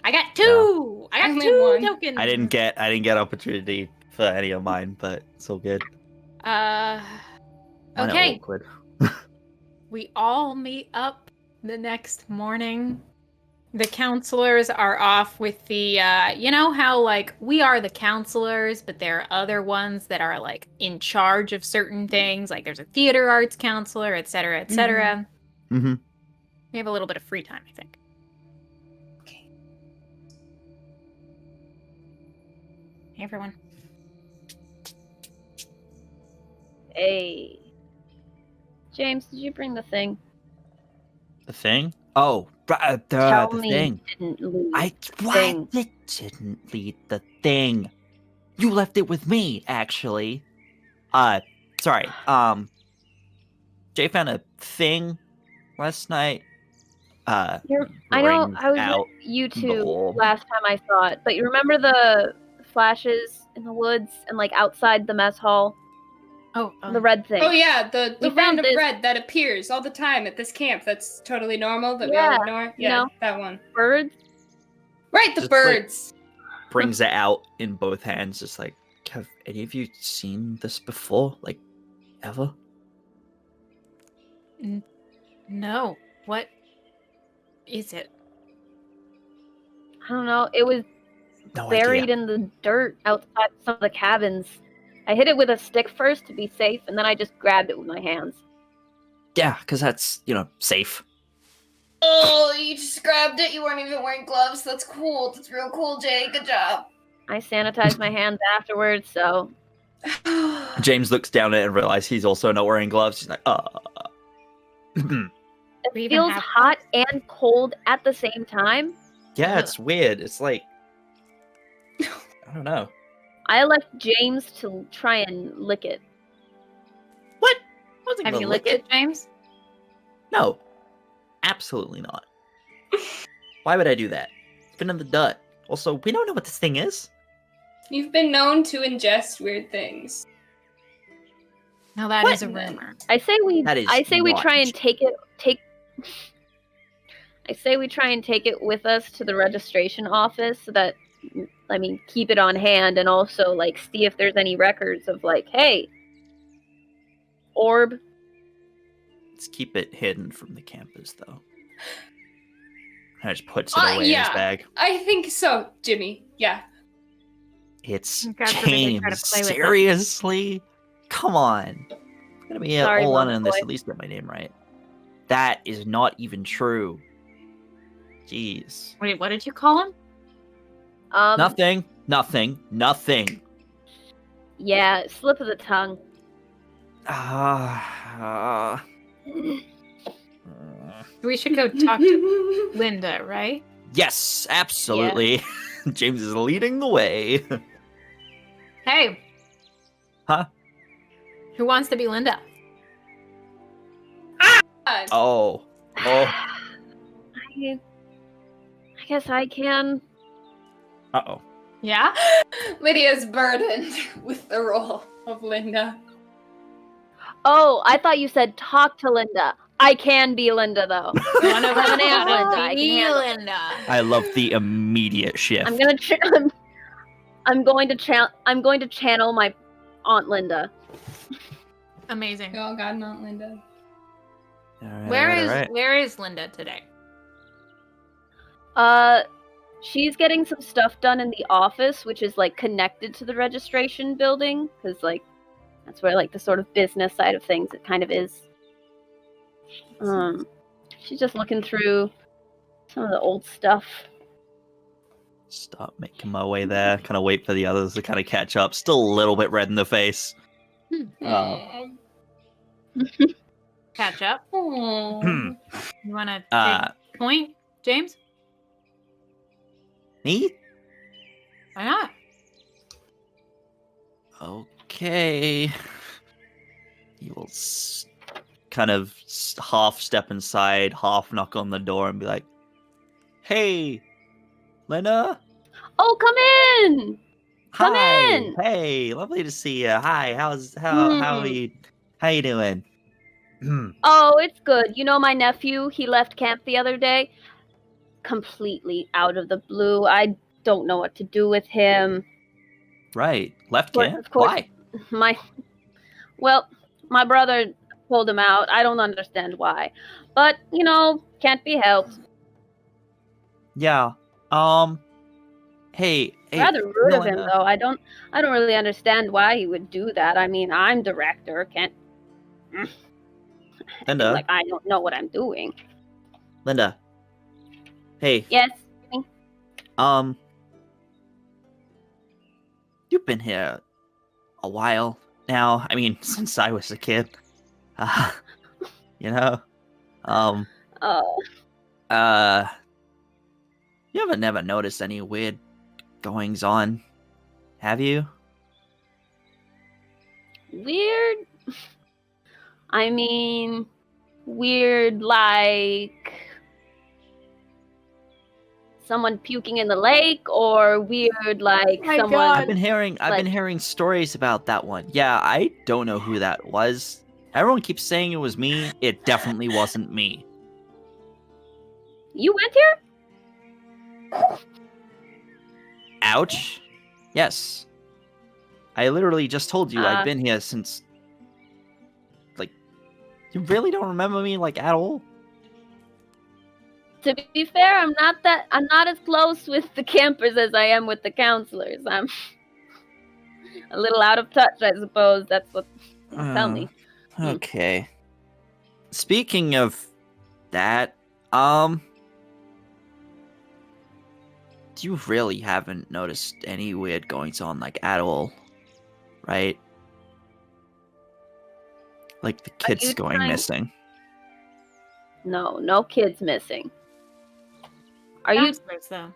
S1: I got two. I got
S4: Only
S1: two
S4: one.
S1: tokens.
S2: I didn't get opportunity for any of mine, but it's all good.
S1: Okay.
S2: Mine are awkward.
S1: We all meet up the next morning. The counselors are off with the, you know how, like, we are the counselors, but there are other ones that are, like, in charge of certain things. Like, there's a theater arts counselor, etc., etc.
S2: Mm-hmm.
S1: We have a little bit of free time, I think.
S6: Okay.
S1: Hey, everyone.
S5: Hey. James, did you bring the thing?
S2: The thing? Oh,
S5: Tell
S2: the
S5: me
S2: thing.
S5: you didn't lose
S2: What? It didn't lead the thing. You left it with me, actually. Sorry. Jay found a thing last night.
S5: I know
S2: brings
S5: I was
S2: out
S5: with you
S2: the
S5: two
S2: orb.
S5: last time I saw it, but you remember the flashes in the woods and like outside the mess hall?
S1: Oh,
S5: The red thing.
S4: Oh yeah, the
S5: We found
S4: random
S5: this-
S4: red that appears all the time at this camp. That's totally normal that we
S5: Yeah,
S4: all ignore.
S5: you
S4: Yeah,
S5: know.
S4: that one.
S5: Birds?
S4: Right, the
S2: Just, like-
S4: birds.
S2: Brings it out in both hands, just like, have any of you seen this before? Like, ever?
S1: no. What is it?
S5: I don't know. It was
S2: No
S5: buried
S2: idea.
S5: in the dirt outside some of the cabins. I hit it with a stick first to be safe, and then I just grabbed it with my hands.
S2: Yeah, because that's, safe.
S6: Oh, you just grabbed it. You weren't even wearing gloves. That's cool. That's real cool, Jay. Good job.
S5: I sanitized my hands afterwards, so
S2: James looks down at it and realizes he's also not wearing gloves. He's like,
S5: it
S1: We even
S5: feels
S1: have
S5: hot and cold at the same time.
S2: Yeah, it's weird. It's like, I don't know.
S5: I left James to try and lick it.
S2: What? I wasn't
S1: Have
S2: gonna
S1: you
S2: lick
S1: licked it, James?
S2: No, absolutely not. Why would I do that? It's been in the dirt. Also, we don't know what this thing is.
S4: You've been known to ingest weird things.
S1: No, that
S2: What?
S1: is a rumor.
S5: I say we
S2: That is
S5: we
S2: not
S5: try and take it with us to the registration office so that keep it on hand and also like see if there's any records of like, hey, orb.
S2: Let's keep it hidden from the campus, though. I just puts it away in his
S4: Yeah.
S2: bag.
S4: I think so, Jimmy. Yeah.
S2: It's
S1: God forbid they try to
S2: James.
S1: play with it.
S2: Seriously? Come on. I'm gonna be
S5: Sorry,
S2: all in
S5: Mama
S2: on this.
S5: Boy.
S2: At least get my name right. That is not even true. Jeez.
S1: Wait, what did you call him?
S2: Nothing.
S5: Yeah, slip of the tongue.
S1: We should go talk to Linda, right?
S2: Yes, absolutely. James is leading the way.
S1: Hey.
S2: Huh?
S1: Who wants to be Linda?
S2: Oh.
S5: I guess I can.
S2: Uh-oh.
S1: Yeah?
S6: Lydia's burdened with the role of Linda.
S5: Oh, I thought you said talk to Linda. I can be Linda though.
S1: One of
S5: I'm
S1: us
S5: an Aunt Linda.
S1: wanna
S5: I
S1: be
S5: can handle it.
S1: Linda.
S2: I love the immediate shift.
S5: I'm going to channel my Aunt Linda.
S1: Amazing.
S4: We all got an Aunt Linda.
S2: All right,
S1: Where is Linda today?
S5: She's getting some stuff done in the office, which is like connected to the registration building, because like that's where like the sort of business side of things it kind of is. She's just looking through some of the old stuff.
S2: Start making my way there. Kind of wait for the others to kind of catch up. Still a little bit red in the face.
S1: Catch up.
S4: Aww.
S1: You want to
S2: Uh,
S1: take point, James?
S2: Me?
S1: Why not?
S2: Okay. He will kind of half step inside, half knock on the door and be like, "Hey, Lena?
S5: Oh, come in! Come
S2: Hi.
S5: in!
S2: Hey, lovely to see you. Hi, how are you? How you doing?"
S5: Oh, it's good. You know my nephew, he left camp the other day. Completely out of the blue. I don't know what to do with him.
S2: Right. Left
S5: But
S2: camp?
S5: of course,
S2: Why?
S5: my brother pulled him out. I don't understand why, but can't be helped.
S2: Yeah. Hey,
S5: Rather rude of him,
S2: Melinda.
S5: though. I don't really understand why he would do that. I mean, I'm director. Can't acting like I don't know what I'm doing.
S2: Linda. Hey.
S5: Yes.
S2: You've been here a while now. I mean, since I was a kid. You know?
S5: Oh.
S2: You haven't never noticed any weird goings on, have you?
S5: Weird? I mean, weird like someone puking in the lake, or weird like
S1: Oh my
S5: someone.
S1: God.
S2: I've been hearing stories about that one. Yeah, I don't know who that was. Everyone keeps saying it was me. It definitely wasn't me.
S5: You went here?
S2: Ouch. Yes. I literally just told you I'd been here since. Like, you really don't remember me, like, at all?
S5: To be fair, I'm not as close with the campers as I am with the counselors. I'm a little out of touch, I suppose. That's what they tell me.
S2: Okay. Speaking of that, you really haven't noticed any weird goings on, like, at all, right? Like the kids going missing.
S5: No kids missing. Are you?
S1: Counselors, though.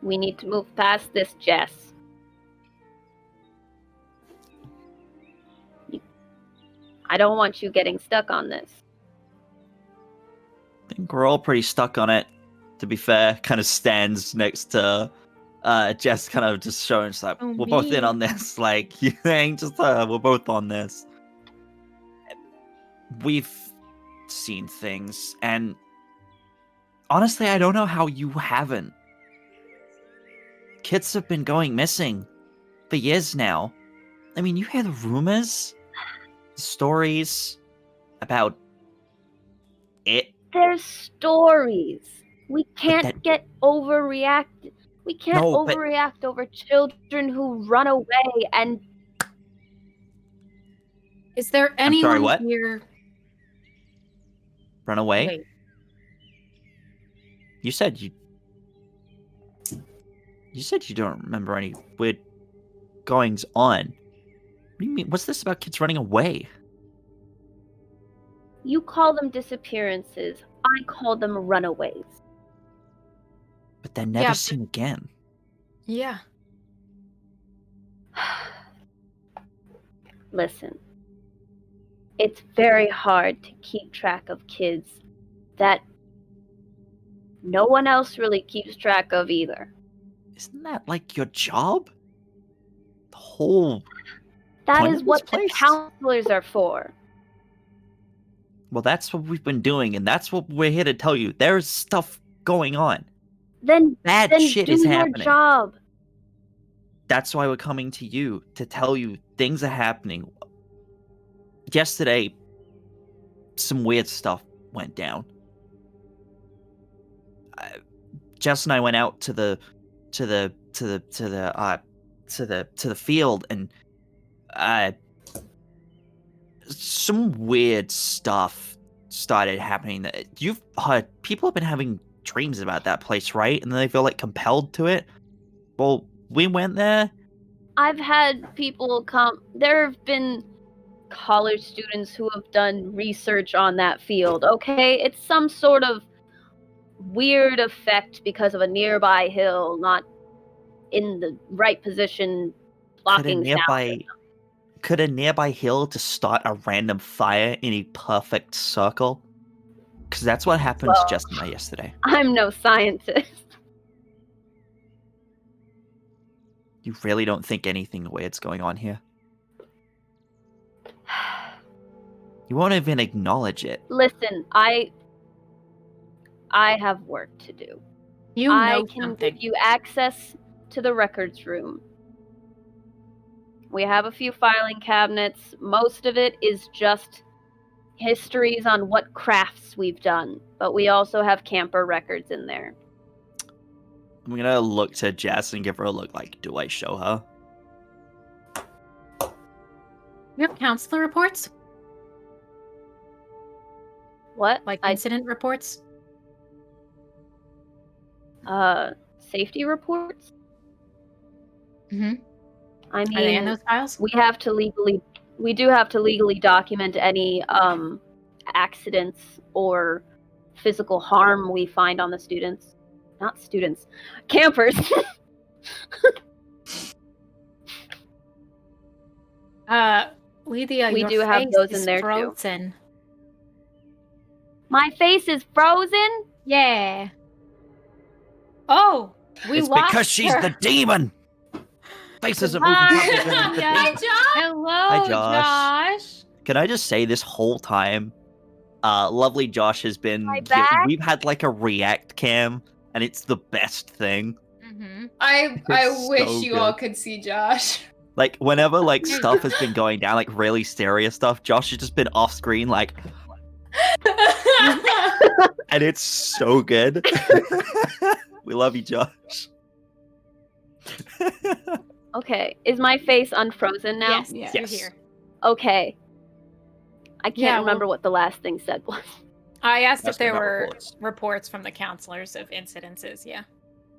S5: We need to move past this, Jess. I don't want you getting stuck on this.
S2: I think we're all pretty stuck on it, to be fair. Kind of stands next to Jess, kind of just showing us like, we're both in on this. Like, you ain't just, we're both on this. We've seen things, and honestly, I don't know how you haven't. Kids have been going missing for years now. I mean, you hear the rumors, stories about it.
S5: They're stories. We can't get overreacted. We can't overreact over children who run away and...
S1: Is there anyone
S2: I'm sorry, what?
S1: here?
S2: Run away?
S1: Wait.
S2: You said you don't remember any weird goings on. What do you mean? What's this about kids running away?
S5: You call them disappearances. I call them runaways.
S2: But they're never seen again.
S1: Yeah.
S5: Listen. It's very hard to keep track of kids that no one else really keeps track of either.
S2: Isn't that like your job? The whole
S5: That is what the counselors are for.
S2: Well, that's what we've been doing, and that's what we're here to tell you. There's stuff going on.
S5: Then
S2: bad shit is happening.
S5: Do your job.
S2: That's why we're coming to you to tell you things are happening. Yesterday, some weird stuff went down. Jess and I went out to the field, and some weird stuff started happening. You've heard people have been having dreams about that place, right? And then they feel like compelled to it. Well, we went there.
S5: I've had people come. There have been college students who have done research on that field. Okay, it's some sort of weird effect because of a nearby hill not in the right position, blocking sound.
S2: Could a nearby hill just start a random fire in a perfect circle? Because that's what happened to Jess and I yesterday.
S5: I'm no scientist.
S2: You really don't think anything weird's going on here? You won't even acknowledge it.
S5: Listen, I have work to do. I can give you access to the records room. We have a few filing cabinets. Most of it is just histories on what crafts we've done, but we also have camper records in there.
S2: I'm gonna look to Jess and give her a look like, do I show her?
S1: You have counselor reports?
S5: What?
S1: Like incident reports?
S5: Safety reports?
S1: Mm-hmm.
S5: I mean,
S1: Are they in those files?
S5: we do have to legally document any accidents or physical harm we find on the campers.
S1: Lydia,
S5: We
S1: your
S5: do have
S1: face
S5: those
S1: is
S5: in there, too.
S1: frozen.
S5: My face is frozen?
S1: Yeah. Oh, we
S2: It's
S1: lost
S2: because she's
S1: her.
S2: the demon! Face isn't moving
S1: Goodbye.
S2: properly because of the
S1: Yeah.
S2: demon.
S1: Hello,
S2: Hi, Josh.
S1: Josh.
S2: Can I just say this whole time, lovely Josh has been...
S5: My back?
S2: We've had like a react cam, and it's the best thing.
S1: Mm-hmm.
S4: I
S2: It's
S4: wish
S2: so
S4: you all
S2: good.
S4: could see Josh.
S2: Like, whenever like stuff has been going down, like really serious stuff, Josh has just been off screen, like, and it's so good. We love you, Josh.
S5: Okay, is my face unfrozen now?
S1: Yes,
S4: Yes.
S1: you're here.
S5: Okay. I can't
S1: Yeah,
S5: remember what the last thing said was.
S1: I asked
S2: That's
S1: if there
S2: about
S1: were
S2: reports.
S1: reports from the counselors of incidences. Yeah.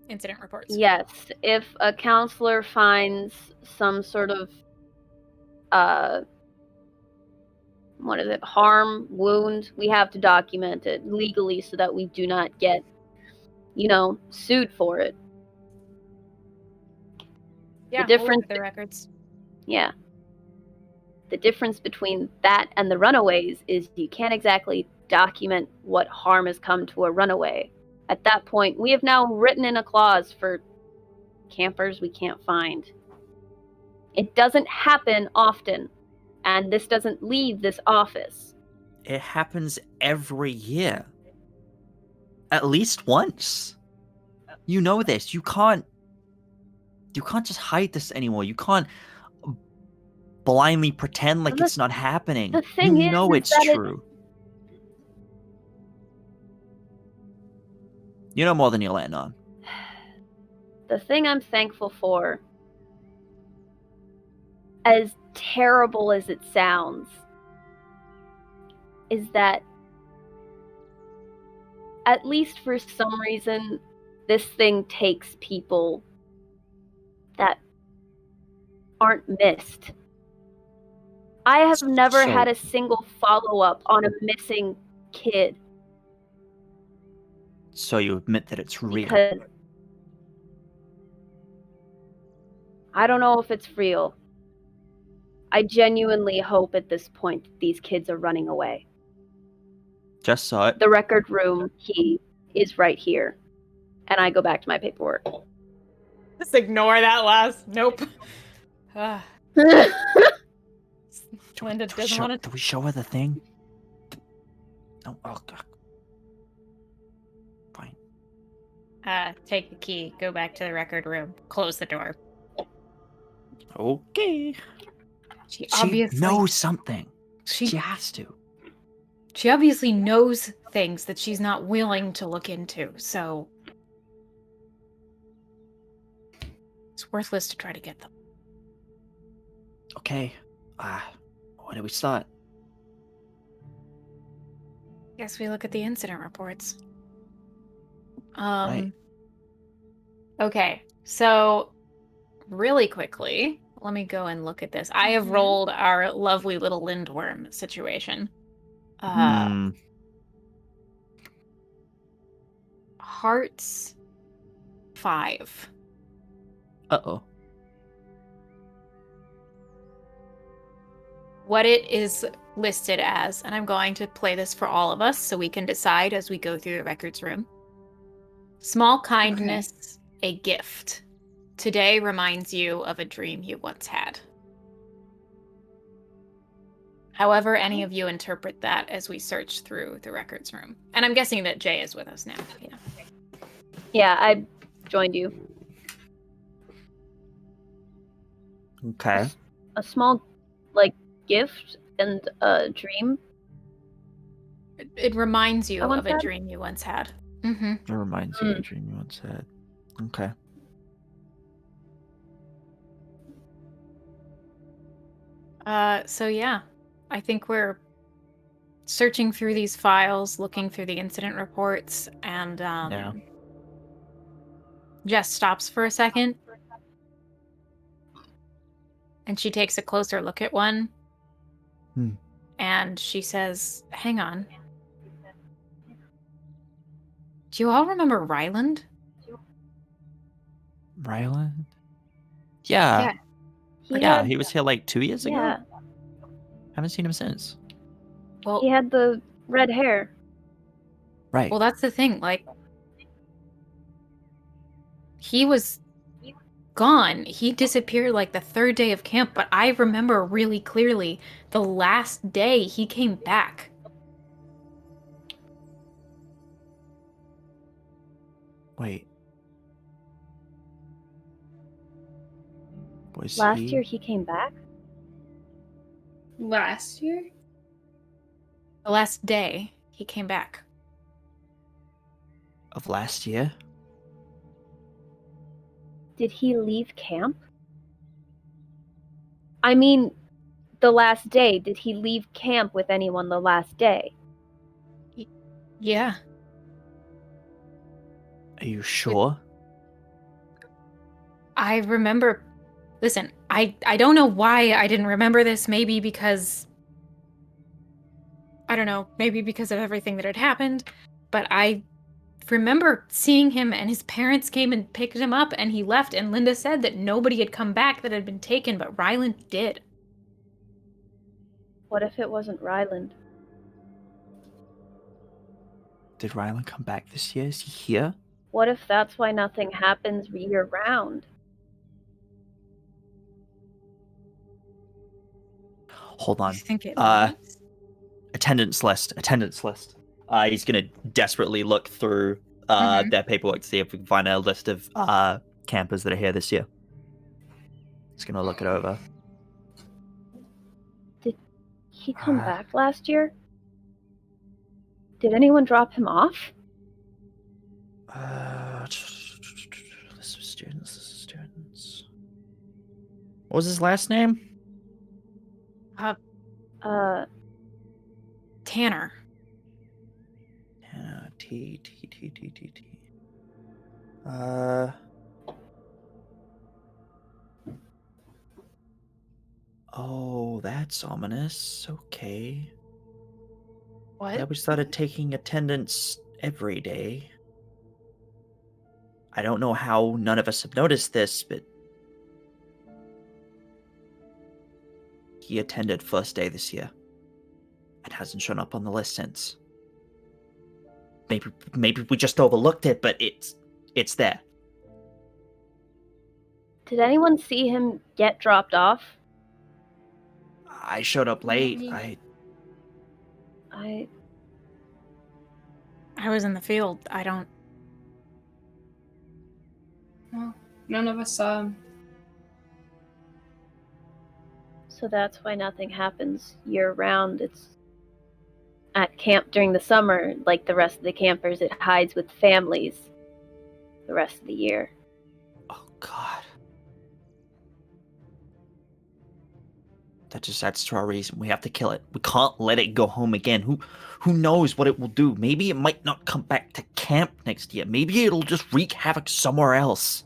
S1: Incident reports.
S5: Yes, if a counselor finds some sort of harm, wound, we have to document it legally so that we do not get, sued for it.
S1: Yeah,
S5: The difference-
S1: we'll look at the records.
S5: Yeah. The difference between that and the runaways is you can't exactly document what harm has come to a runaway. At that point, we have now written in a clause for campers we can't find. It doesn't happen often, and this doesn't leave this office.
S2: It happens every year. At least once. You know this. You can't just hide this anymore. You can't blindly pretend like
S5: Well,
S2: it's not happening.
S5: the thing
S2: you
S5: is
S2: know it's
S5: that
S2: true. You know more than you're letting on.
S5: The thing I'm thankful for, as terrible as it sounds, is that at least for some reason, this thing takes people that aren't missed. I have never
S2: So-
S5: had a single follow-up on a missing kid
S2: So you admit that it's real.
S5: because I don't know if it's real. I genuinely hope at this point these kids are running away.
S2: Just saw it.
S5: The record room key is right here. And I go back to my paperwork.
S1: Just ignore that last. Nope. Linda doesn't want
S2: Do we show her the thing? No. Oh God. Fine.
S1: to. Take the key. Go back to the record room. Close the door.
S2: Okay.
S1: She
S2: She
S1: obviously
S2: knows something.
S1: She
S2: She has to.
S1: She obviously knows things that she's not willing to look into, so it's worthless to try to get them.
S2: Okay. When do we start?
S1: Guess we look at the incident reports.
S2: Right.
S1: Okay, so really quickly, let me go and look at this. I have rolled our lovely little lindworm situation. Hearts 5.
S2: Uh-oh.
S1: What it is listed as, and I'm going to play this for all of us so we can decide as we go through the records room. Small kindness, a gift. Today reminds you of a dream you once had. However, any of you interpret that as we search through the records room. And I'm guessing that Jay is with us now. Yeah.
S5: Yeah, I joined you.
S2: Okay.
S5: A small, like, gift and a dream.
S1: It reminds you
S5: I once
S1: of a
S5: had.
S1: dream you once had. Mm-hmm.
S2: It reminds you of a dream you once had. Okay.
S1: So yeah, I think we're searching through these files, looking through the incident reports, and
S2: Yeah.
S1: Jess stops for a second, and she takes a closer look at one, and she says, "Hang on. Do you all remember Ryland?"
S2: Ryland? Yeah.
S1: Yeah.
S2: He was here like 2 years ago.
S5: Yeah.
S2: Haven't seen him since.
S1: Well,
S5: He had the red hair.
S2: Right.
S1: well, that's the thing. Like, he was gone. He disappeared like the third day of camp, but I remember really clearly the last day he came back.
S2: Wait. Was
S5: Last
S2: he
S5: year he came back?
S4: Last year?
S1: The last day he came back.
S2: of last year?
S5: Did he leave camp? I mean, the last day. Did he leave camp with anyone the last day?
S1: Yeah.
S2: Are you sure?
S1: I remember. Listen, I don't know why I didn't remember this. Maybe because I don't know. Maybe because of everything that had happened. But I remember seeing him, and his parents came and picked him up, and he left. And Linda said that nobody had come back that had been taken, but Ryland did.
S5: What if it wasn't Ryland?
S2: Did Ryland come back this year? Is he here?
S5: What if that's why nothing happens year round?
S2: Hold on.
S1: You think it might?
S2: Attendance list. He's gonna desperately look through
S1: Mhm.
S2: their paperwork to see if we can find a list of campers that are here this year. He's gonna look it over.
S5: Did he come back last year? Did anyone drop him off?
S2: List of students. What was his last name?
S1: Tanner.
S2: T. Oh, that's ominous. Okay.
S1: What?
S2: Yeah, we started taking attendance every day. I don't know how none of us have noticed this, but he attended first day this year and hasn't shown up on the list since. Maybe we just overlooked it, but it's there.
S5: Did anyone see him get dropped off?
S2: I showed up late.
S1: I was in the field. I don't.
S4: No, none of us saw him.
S5: So that's why nothing happens year round. It's at camp during the summer, like the rest of the campers, it hides with families the rest of the year.
S2: Oh God. That just adds to our reason. We have to kill it. We can't let it go home again. Who knows what it will do? Maybe it might not come back to camp next year. Maybe it'll just wreak havoc somewhere else.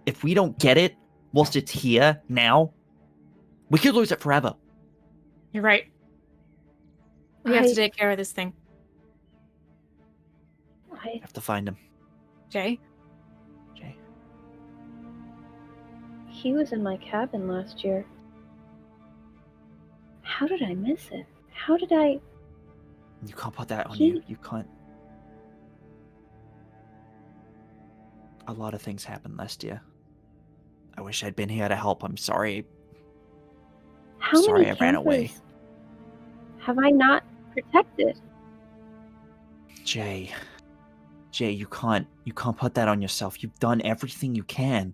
S2: If we don't get it whilst it's here now, we could lose it forever.
S1: You're right. We have to take care of this thing.
S2: We have to find him.
S1: Jay?
S5: He was in my cabin last year. How did I miss it? How did I...
S2: You can't put that on you. You can't. A lot of things happened last year. I wish I'd been here to help. I'm sorry.
S5: How
S2: Sorry
S5: many
S2: I ran away.
S5: campers have I not protected?
S2: Jay, you can't put that on yourself. You've done everything you can.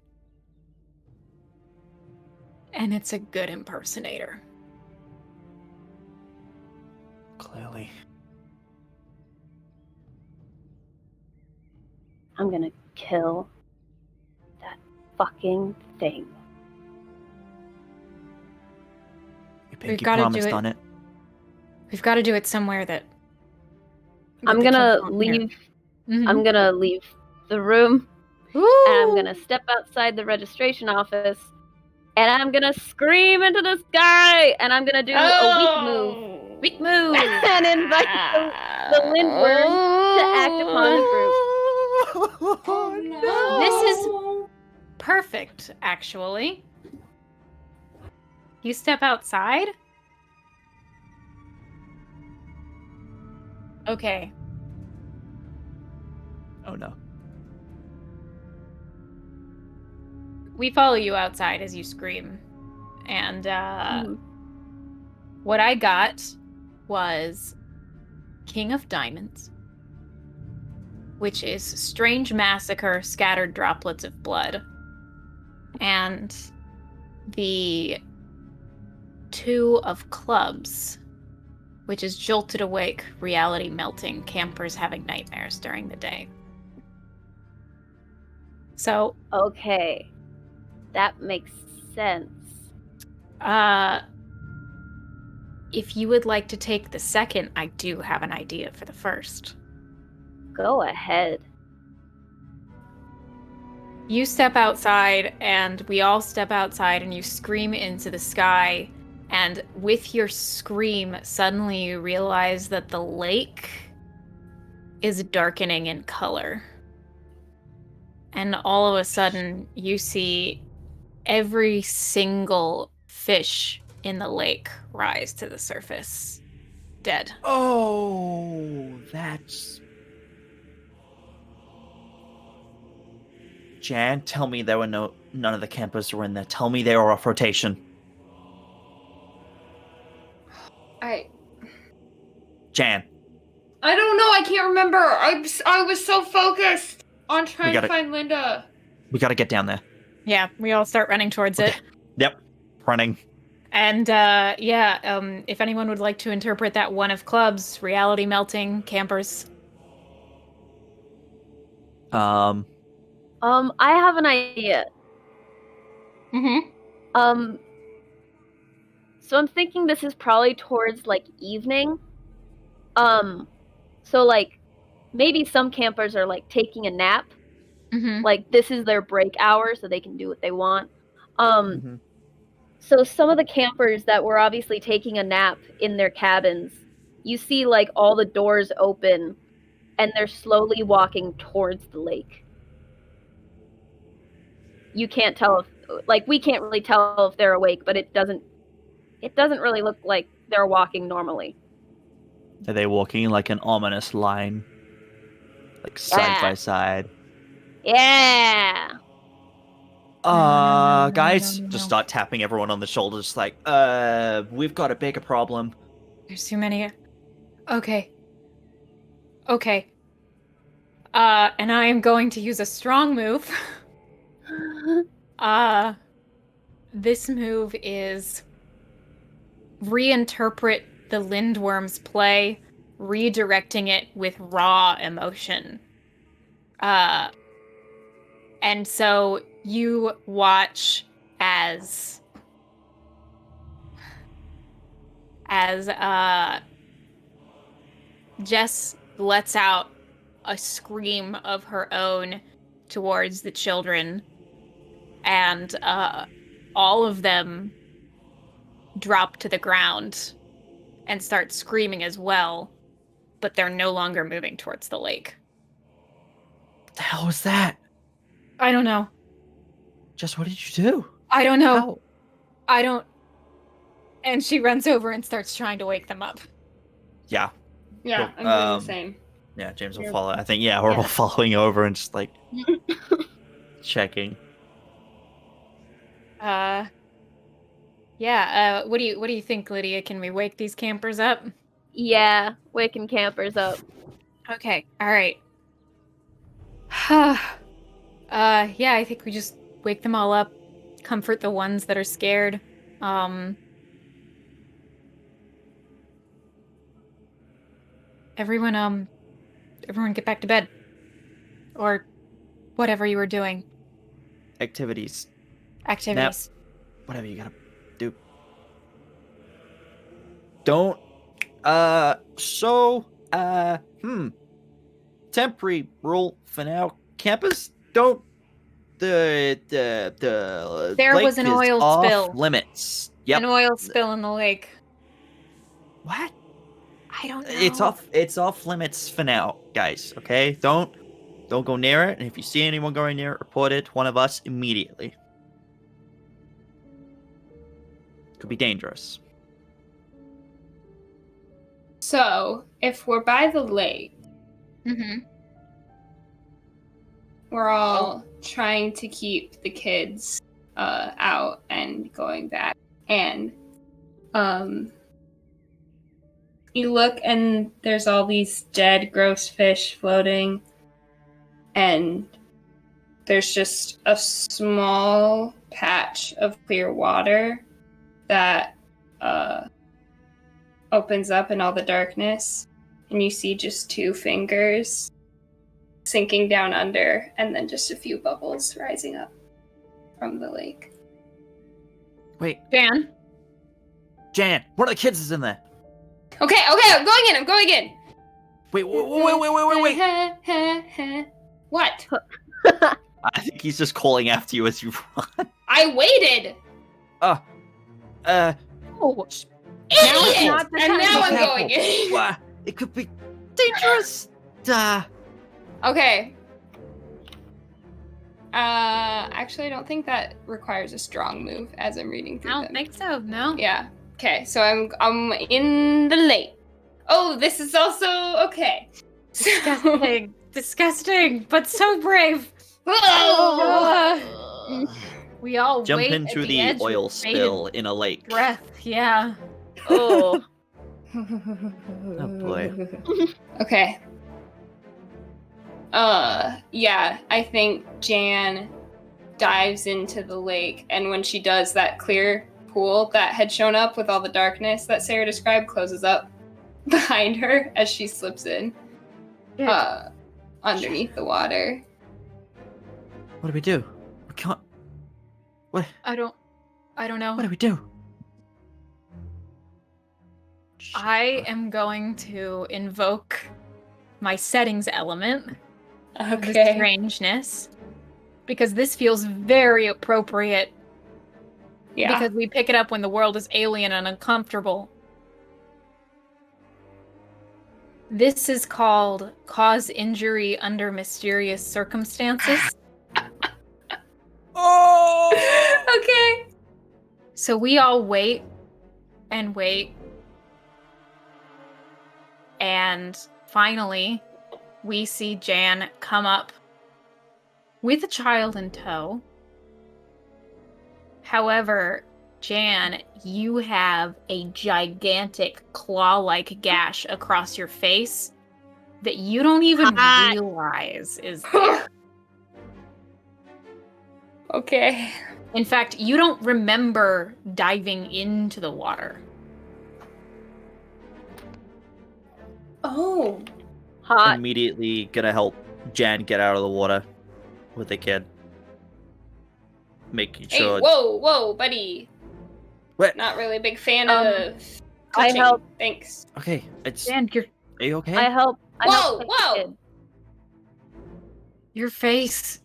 S1: And it's a good impersonator.
S2: Clearly.
S5: I'm gonna kill that fucking thing.
S2: You pinky
S1: gotta do
S2: promised
S1: it.
S2: on it.
S1: We've got to do it somewhere that
S5: I'm
S1: the
S5: gonna
S1: kids won't hear.
S5: leave.
S1: Mhm.
S5: I'm gonna leave the room,
S1: Ooh.
S5: and I'm gonna step outside the registration office, and I'm gonna scream into the sky, and I'm gonna do a weak move
S1: Weak move.
S5: and invite the lindworm to act upon the group.
S4: Oh no!
S1: This is perfect, actually. You step outside? Okay.
S2: Oh no.
S1: We follow you outside as you scream. And what I got was King of Diamonds, which is strange massacre, scattered droplets of blood. And the Two of Clubs, which is jolted awake, reality melting, campers having nightmares during the day. So,
S5: Okay, that makes sense.
S1: if you would like to take the second, I do have an idea for the first.
S5: Go ahead.
S1: You step outside, and we all step outside, and you scream into the sky. And with your scream, suddenly you realize that the lake is darkening in color. And all of a sudden, you see every single fish in the lake rise to the surface, dead.
S2: Oh, that's... Jan, tell me there were none of the campers were in there. Tell me they were off rotation. Jan.
S4: I don't know. I can't remember. I was so focused on trying to find Linda.
S2: We gotta get down there.
S1: Yeah, we all start running towards it.
S2: Yep, running.
S1: And if anyone would like to interpret that one of clubs, reality melting, campers.
S5: I have an idea.
S1: Mm-hmm.
S5: So I'm thinking this is probably towards like evening. So like maybe some campers are like taking a nap.
S1: Mm-hmm.
S5: Like this is their break hour so they can do what they want.
S2: Mhm.
S5: So some of the campers that were obviously taking a nap in their cabins, you see like all the doors open and they're slowly walking towards the lake. You can't tell if like we can't really tell if they're awake, but it doesn't really look like they're walking normally.
S2: Are they walking in like an ominous line? Like side by side?
S5: Yeah.
S2: Guys,
S1: no.
S2: just start tapping everyone on the shoulder, just like, we've got a bigger problem.
S1: There's too many. Okay. And I am going to use a strong move. This move is reinterpret the Lindworm's play, redirecting it with raw emotion. And so you watch as Jess lets out a scream of her own towards the children, and all of them drop to the ground and start screaming as well, but they're no longer moving towards the lake.
S2: What the hell was that?
S1: I don't know.
S2: Jess, what did you do?
S1: I don't know.
S2: How?
S1: I don't... And she runs over and starts trying to wake them up.
S2: Yeah.
S4: Yeah,
S2: Cool.
S4: I'm doing the same.
S2: Yeah, James will follow. I think, we're all following over and just like checking.
S1: What do you think, Lydia? Can we wake these campers up?
S5: Yeah, waking campers up.
S1: Okay, all right. I think we just wake them all up comfort the ones that are scared. Everyone get back to bed. Or whatever you were doing.
S2: Activities.
S1: Activities.
S2: Whatever you gotta do. Don't. Temporary rule for now. Campus, don't. The
S1: There
S2: lake
S1: was an
S2: is
S1: oil
S2: off
S1: spill.
S2: limits. Yep.
S1: An oil spill in the lake.
S2: What?
S1: I don't know.
S2: It's off limits for now, guys. Okay, don't go near it. And if you see anyone going near it, report it to one of us immediately. Could be dangerous.
S4: So, if we're by the lake,
S1: Mm-hmm.
S4: we're all trying to keep the kids out and going back. And you look and there's all these dead, gross fish floating. And there's just a small patch of clear water that opens up in all the darkness. And you see just 2 fingers sinking down under, and then just a few bubbles rising up from the lake.
S2: Wait,
S1: Jan?
S2: Jan, one of the kids is in there.
S4: Okay, I'm going in!
S2: Wait.
S4: What?
S2: I think he's just calling after you as you run.
S4: I waited!
S1: Oh.
S4: Idiot!
S1: not the
S4: And
S1: time
S4: now
S1: to
S4: I'm
S2: Careful.
S4: going in.
S2: Why? It could be dangerous.
S4: Okay. Actually, I don't think that requires a strong move as I'm reading
S1: I
S4: through
S1: don't
S4: them.
S1: think so, no.
S4: Yeah. Okay, so I'm in the lake. Oh, this is also okay. So,
S1: Disgusting, but so brave.
S4: oh!
S1: We all
S2: Jump
S1: wait
S2: into
S1: at
S2: the
S1: edge
S2: oil
S1: with
S2: spill
S1: bated
S2: in a lake.
S1: breath. Yeah.
S5: Oh.
S2: Oh boy.
S4: Okay. Yeah, I think Jan dives into the lake, and when she does, that clear pool that had shown up with all the darkness that Sarah described closes up behind her as she slips in underneath the water.
S2: What do we do? We can't. What?
S1: I don't know.
S2: What do we do?
S1: I am going to invoke my settings element of the
S4: Okay.
S1: strangeness because this feels very appropriate
S4: Yeah.
S1: because we pick it up when the world is alien and uncomfortable. This is called cause injury under mysterious circumstances.
S2: Oh!
S4: Okay.
S1: So we all wait and wait. And finally, we see Jan come up with a child in tow. However, Jan, you have a gigantic claw-like gash across your face that you don't even
S5: Hot.
S1: realize is there.
S4: Okay.
S1: In fact, you don't remember diving into the water.
S4: Oh.
S5: Hot.
S2: Immediately gonna help Jan get out of the water with the kid. Making
S4: Hey,
S2: sure.
S4: whoa, buddy.
S2: What?
S4: Not really a big fan
S5: Um,
S4: of
S5: I
S4: touching.
S5: help-
S4: Thanks.
S2: Okay, it's.
S1: Jan,
S2: Are you okay?
S5: I help. I help take the
S4: Whoa!
S5: kid.
S1: your face.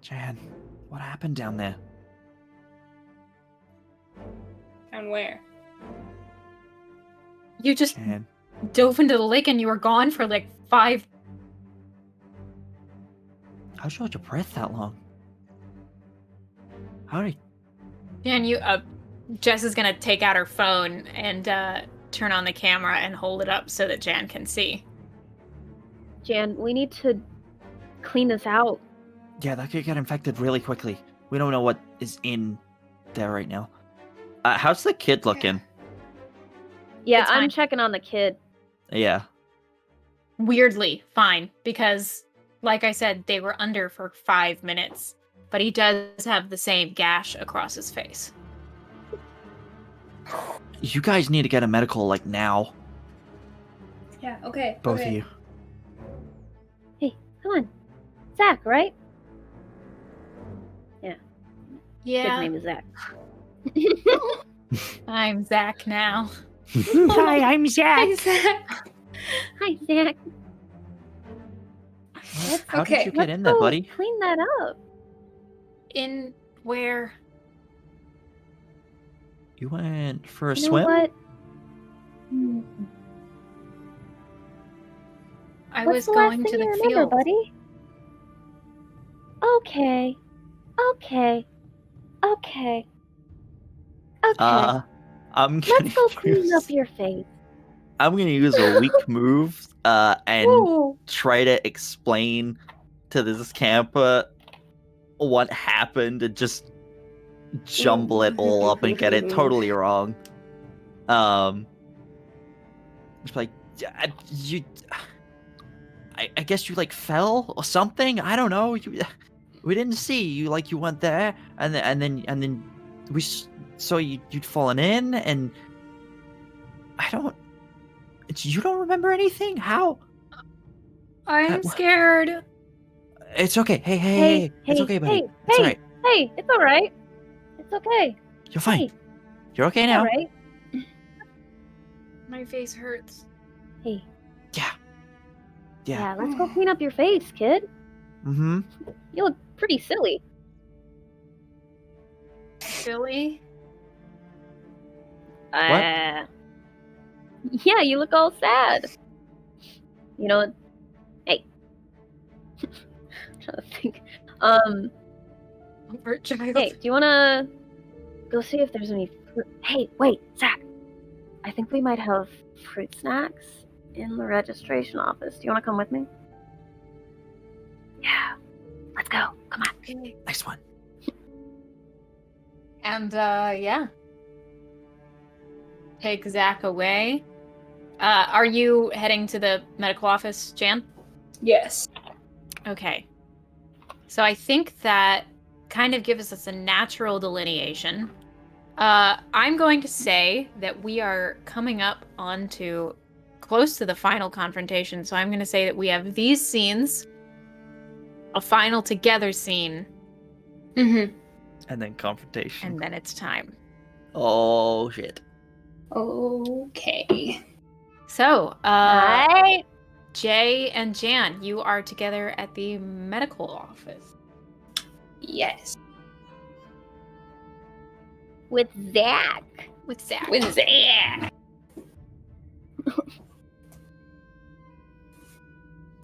S2: Jan, what happened down there?
S4: And where?
S1: You just
S2: Jan.
S1: dove into the lake and you were gone for like 5.
S2: How'd you hold your breath that long? How did
S1: Jan, Jess is gonna take out her phone and turn on the camera and hold it up so that Jan can see.
S5: Jan, we need to clean this out.
S2: Yeah, that could get infected really quickly. We don't know what is in there right now. How's the kid looking?
S5: Yeah,
S1: It's
S5: I'm
S1: fine.
S5: checking on the kid.
S2: Yeah.
S1: Weirdly fine, because like I said, they were under for 5 minutes but he does have the same gash across his face.
S2: You guys need to get a medical, like, now.
S4: Yeah, okay.
S2: Both
S4: okay.
S2: of you.
S5: Hey, come on. Zach, right? Kid's
S1: Yeah,
S5: name is Zach.
S1: I'm Zach now.
S2: Hi, I'm Zach.
S5: Hi, Zach.
S2: How
S4: Okay,
S2: did you get
S5: Let's
S2: in there,
S5: go
S2: buddy?
S5: clean that up.
S1: In where?
S2: You went for a
S5: You know
S2: swim?
S5: what?
S1: I
S5: What's
S1: was
S5: the last
S1: going
S5: thing
S1: to
S5: you
S1: the
S5: remember,
S1: field.
S5: buddy? Okay. Okay. Okay. Okay.
S2: I'm gonna
S5: Let's go clean
S2: use,
S5: up your face.
S2: I'm gonna use a weak move, and
S1: Ooh.
S2: try to explain to this camper what happened and just jumble it all up and get it totally wrong. Just like, you, I guess you like fell or something. I don't know. We didn't see you. Like you went there, and then we saw you'd fallen in, and I don't. You don't remember anything? How?
S1: I'm scared.
S2: It's okay. Hey. It's okay, buddy. It's alright.
S5: Hey, it's alright. It's okay.
S2: You're fine.
S5: Hey,
S2: You're okay
S5: it's
S2: now.
S5: alright.
S1: My face hurts.
S5: Hey,
S2: Yeah.
S5: yeah, let's go clean up your face, kid.
S2: Mm-hmm.
S5: You look pretty silly.
S1: Silly?
S5: Yeah, you look all sad. You know, hey. I'm trying to think.
S1: Overt child.
S5: Hey, do you wanna go see if there's any fruit? Hey, wait, Zach. I think we might have fruit snacks in the registration office. Do you wanna come with me? Yeah. Let's go. Come on.
S1: Okay.
S2: Next one.
S1: And yeah. Take Zach away. Are you heading to the medical office, Jan?
S4: Yes.
S1: Okay. So I think that kind of gives us a natural delineation. I'm going to say that we are coming up onto close to the final confrontation. So I'm going to say that we have these scenes, a final together scene,
S4: Mm-hmm.
S2: And then confrontation.
S1: and then it's time.
S2: Oh shit.
S4: Okay.
S1: So,
S5: Hi.
S1: Jay and Jan, you are together at the medical office.
S4: Yes.
S5: With Zach.
S1: With Zach.
S4: With Zach.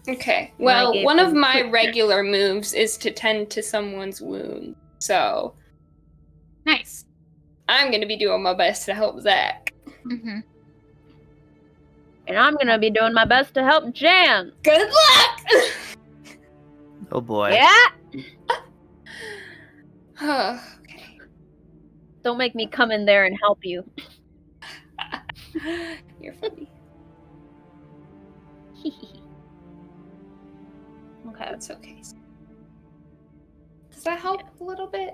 S4: Okay. Well,
S5: gave
S4: one of
S5: him
S4: my
S5: quick-
S4: regular moves is to tend to someone's wound. So
S1: Nice.
S4: I'm going to be doing my best to help Zach.
S1: Mm-hmm.
S5: And I'm gonna be doing my best to help Jan.
S4: Good luck!
S2: Oh boy.
S5: Yeah.
S4: Okay.
S5: Don't make me come in there and help you.
S4: You're funny.
S5: Okay.
S4: That's okay. Does that help a little bit?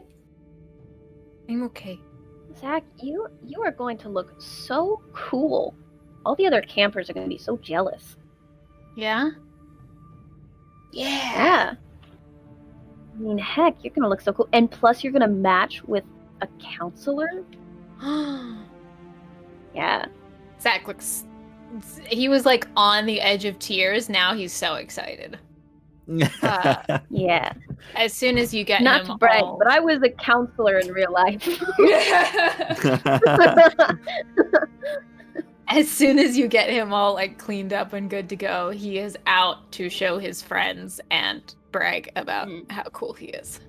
S1: I'm okay.
S5: Zach, you are going to look so cool. All the other campers are going to be so jealous.
S1: Yeah?
S5: Yeah. I mean, heck, you're going to look so cool. And plus, you're going to match with a counselor. Yeah.
S1: Zach looks... He was like on the edge of tears. Now he's so excited.
S5: Yeah.
S1: As soon as you get
S5: Not
S1: him
S5: to brag,
S1: all...
S5: but I was a counselor in real life.
S1: As soon as you get him all like cleaned up and good to go, he is out to show his friends and brag about how cool he is.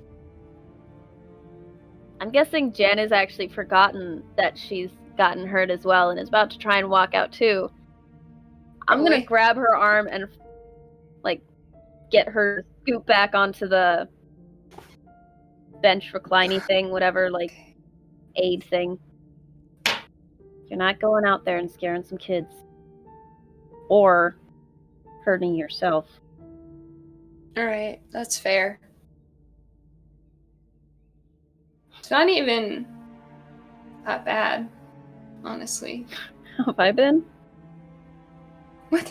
S5: I'm guessing Jen has actually forgotten that she's gotten hurt as well and is about to try and walk out too. I'm going to grab her arm and like get her to scoot back onto the bench reclining thing, whatever, like aid thing. You're not going out there and scaring some kids. Or hurting yourself.
S4: Alright, that's fair. It's not even that bad, honestly.
S5: How have I been?
S4: What?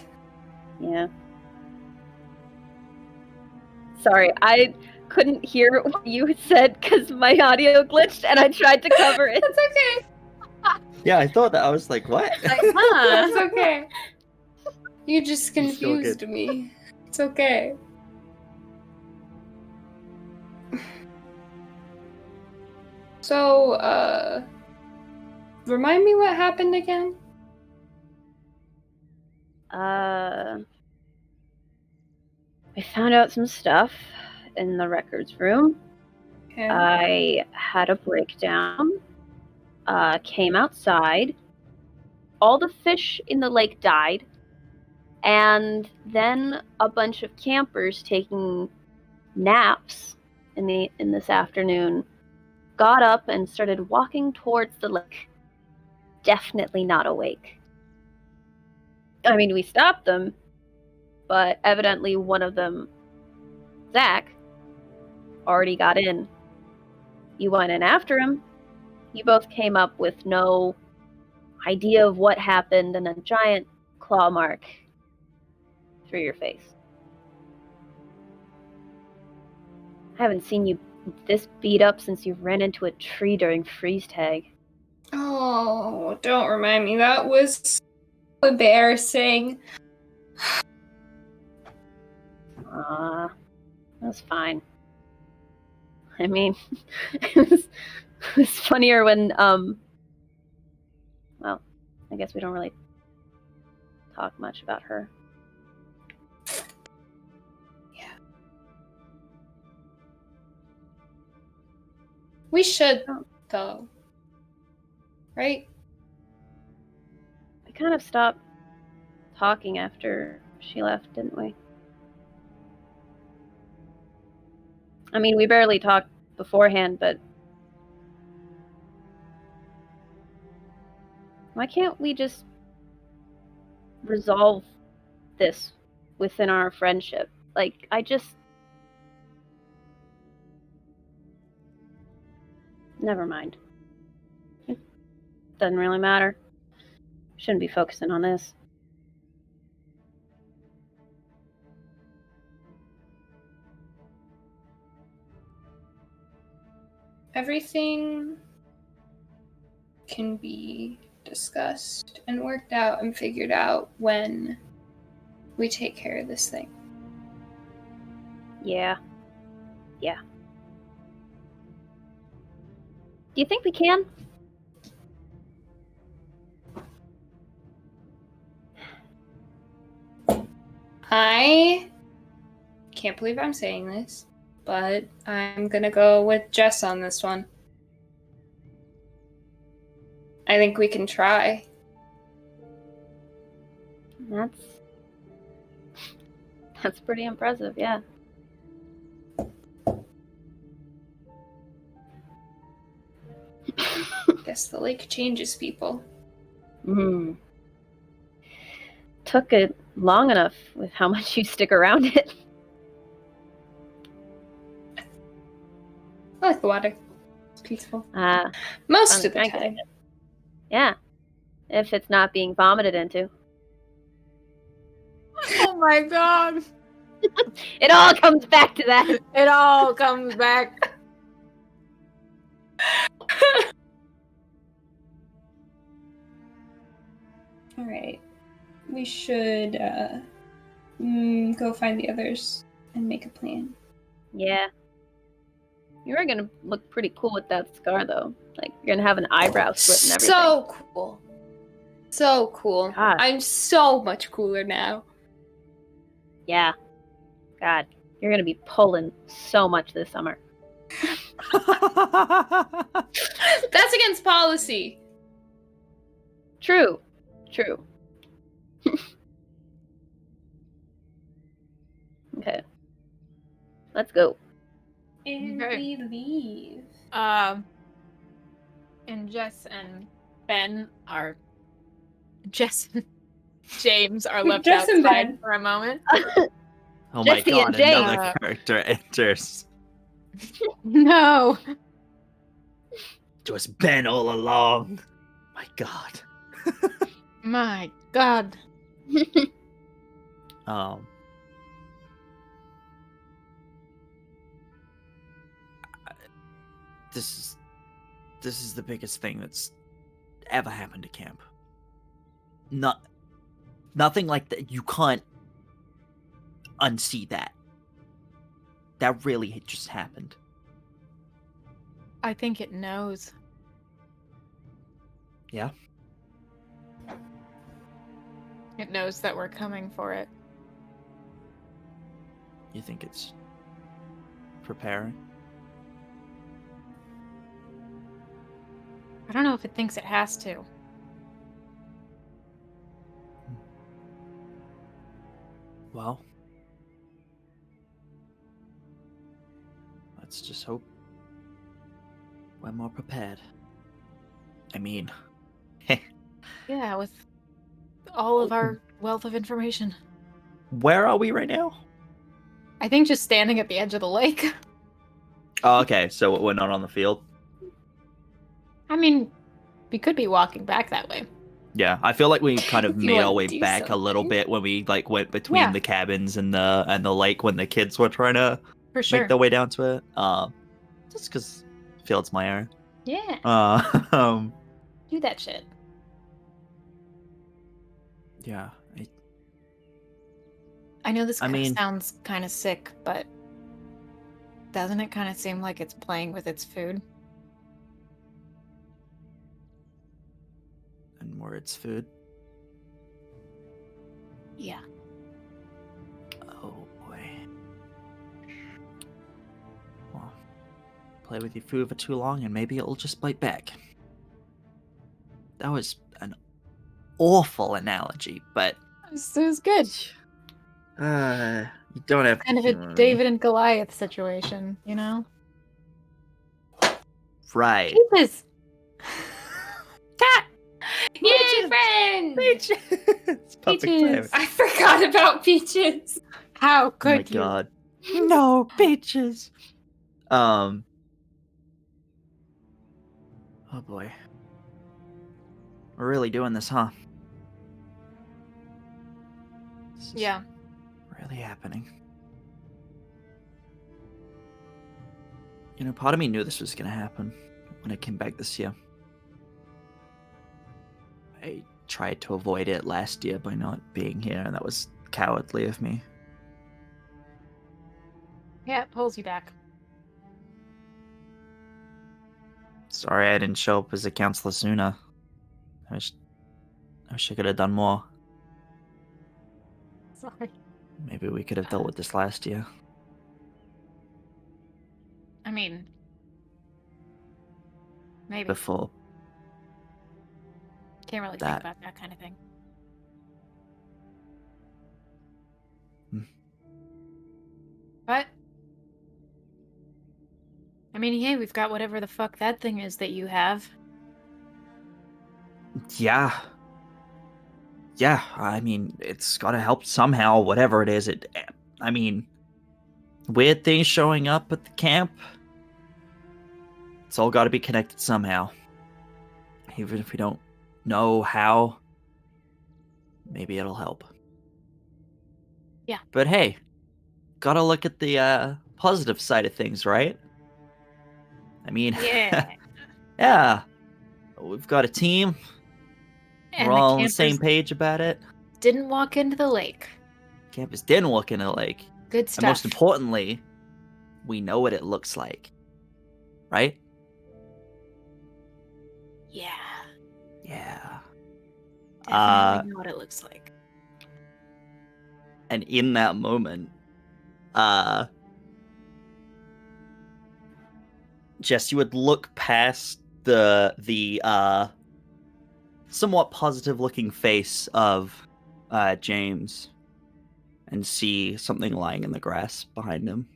S5: Yeah. Sorry, I couldn't hear what you said because my audio glitched and I tried to cover it.
S4: That's okay.
S2: Yeah, I thought that. I was like, what?
S4: That's okay. You just
S2: It's still
S4: confused
S2: good.
S4: me. It's okay. So, remind me what happened again?
S5: I found out some stuff in the records room.
S4: Okay.
S5: I had a breakdown, came outside, all the fish in the lake died, and then a bunch of campers taking naps in this afternoon got up and started walking towards the lake. Definitely not awake. I mean, we stopped them, but evidently one of them, Zach, already got in. You went in after him. You both came up with no idea of what happened and a giant claw mark through your face. I haven't seen you this beat up since you ran into a tree during freeze tag.
S4: Oh, don't remind me. That was so embarrassing.
S5: That's fine. I mean, it was funnier when, well, I guess we don't really talk much about her.
S4: Yeah. We should, though. Right?
S5: We kind of stopped talking after she left, didn't we? I mean, we barely talked beforehand, but why can't we just resolve this within our friendship? Like, never mind. It doesn't really matter. Shouldn't be focusing on this.
S4: Everything can be discussed and worked out and figured out when we take care of this thing.
S5: Yeah. Do you think we can?
S4: I can't believe I'm saying this, but I'm gonna go with Jess on this one. I think we can try.
S5: That's pretty impressive, yeah.
S4: Guess the lake changes people.
S5: Took it long enough with how much you stick around it.
S4: I like the water. It's peaceful.
S5: Sounds
S4: Most of the
S5: like
S4: time.
S5: Yeah. If it's not being vomited into.
S1: Oh my god.
S5: It all comes back to that.
S1: It all comes back.
S4: All right. We should go find the others and make a plan.
S5: Yeah. You are gonna look pretty cool with that scar, though. Like, you're gonna have an eyebrow slit and everything.
S4: So cool. So cool.
S5: God.
S4: I'm so much cooler now.
S5: Yeah. God. You're gonna be pulling so much this summer.
S4: That's against policy.
S5: True. Okay. Let's go.
S4: And
S1: Okay.
S4: we leave.
S1: And Jess and Ben are Jess and James are left
S4: Jess and
S1: outside
S4: Ben.
S1: for a moment.
S2: Oh my
S5: Jesse
S2: god,
S5: and Jane.
S2: another character enters.
S1: No.
S2: just been all along. My God.
S1: My God.
S2: Um, this is the biggest thing that's ever happened to camp. Nothing like that. You can't unsee that. That really had just happened.
S1: I think it knows.
S2: Yeah.
S1: It knows that we're coming for it.
S2: You think it's preparing?
S1: I don't know if it thinks it has to.
S2: Well, let's just hope we're more prepared. I mean,
S1: Yeah, with all of our wealth of information.
S2: where are we right now?
S1: I think just standing at the edge of the lake.
S2: Oh, okay, so we're not on the field.
S1: I mean, we could be walking back that way.
S2: Yeah, I feel like we kind of
S4: If you
S2: made our
S4: wanna
S2: way
S4: do
S2: back a little
S4: something.
S2: bit when we like went between
S1: Yeah.
S2: the cabins and the lake when the kids were trying to
S1: For sure.
S2: make their way down to it. Just because I feel it's my area.
S1: Yeah.
S2: Um,
S1: Do that shit.
S2: yeah.
S1: I know this
S2: I
S1: kind of
S2: mean-
S1: sounds kind of sick, but doesn't it kind of seem like it's playing with its food?
S2: And more its food.
S1: Yeah.
S2: Oh boy. Well, play with your food for too long and maybe it'll just bite back. That was an awful analogy, but
S1: It was good.
S2: you don't have
S1: Kind of
S2: humor
S1: a
S2: me.
S1: David and Goliath situation, you know?
S2: Right.
S1: Peaches! Cat!
S4: Yay, friend!
S2: Peaches. It's perfect
S1: Peaches.
S2: timing.
S4: I forgot about Peaches.
S1: How
S2: Oh my
S1: could you?
S2: God. No, Peaches. Oh boy. We're really doing this, huh? This is
S1: Yeah.
S2: really happening. You know, part of me knew this was going to happen when I came back this year. I tried to avoid it last year by not being here, and that was cowardly of me.
S1: Yeah, it pulls you back.
S2: Sorry I didn't show up as a counselor sooner. I wish I could have done more.
S1: Sorry.
S2: Maybe we could have dealt with this last year.
S1: I mean, maybe.
S2: Before.
S1: Can't really think
S2: that.
S1: about that kind of thing.
S2: Hmm.
S1: But I mean, hey, we've got whatever the fuck that thing is that you have.
S2: Yeah. Yeah, I mean, it's gotta help somehow, whatever it is. I mean, weird things showing up at the camp. It's all gotta be connected somehow. Even if we don't know how, maybe it'll help.
S1: Yeah.
S2: But hey, gotta look at the positive side of things, right? I mean,
S1: Yeah.
S2: yeah, we've got a team.
S1: And
S2: We're
S1: the
S2: all on the same
S1: campers
S2: page about it.
S1: didn't walk into the lake.
S2: Campus didn't look in the lake.
S1: Good stuff.
S2: And most importantly, we know what it looks like. Right?
S1: Yeah.
S2: Yeah.
S1: Definitely know what it looks like.
S2: And in that moment, Jess, you would look past the somewhat positive looking face of James and see something lying in the grass behind him,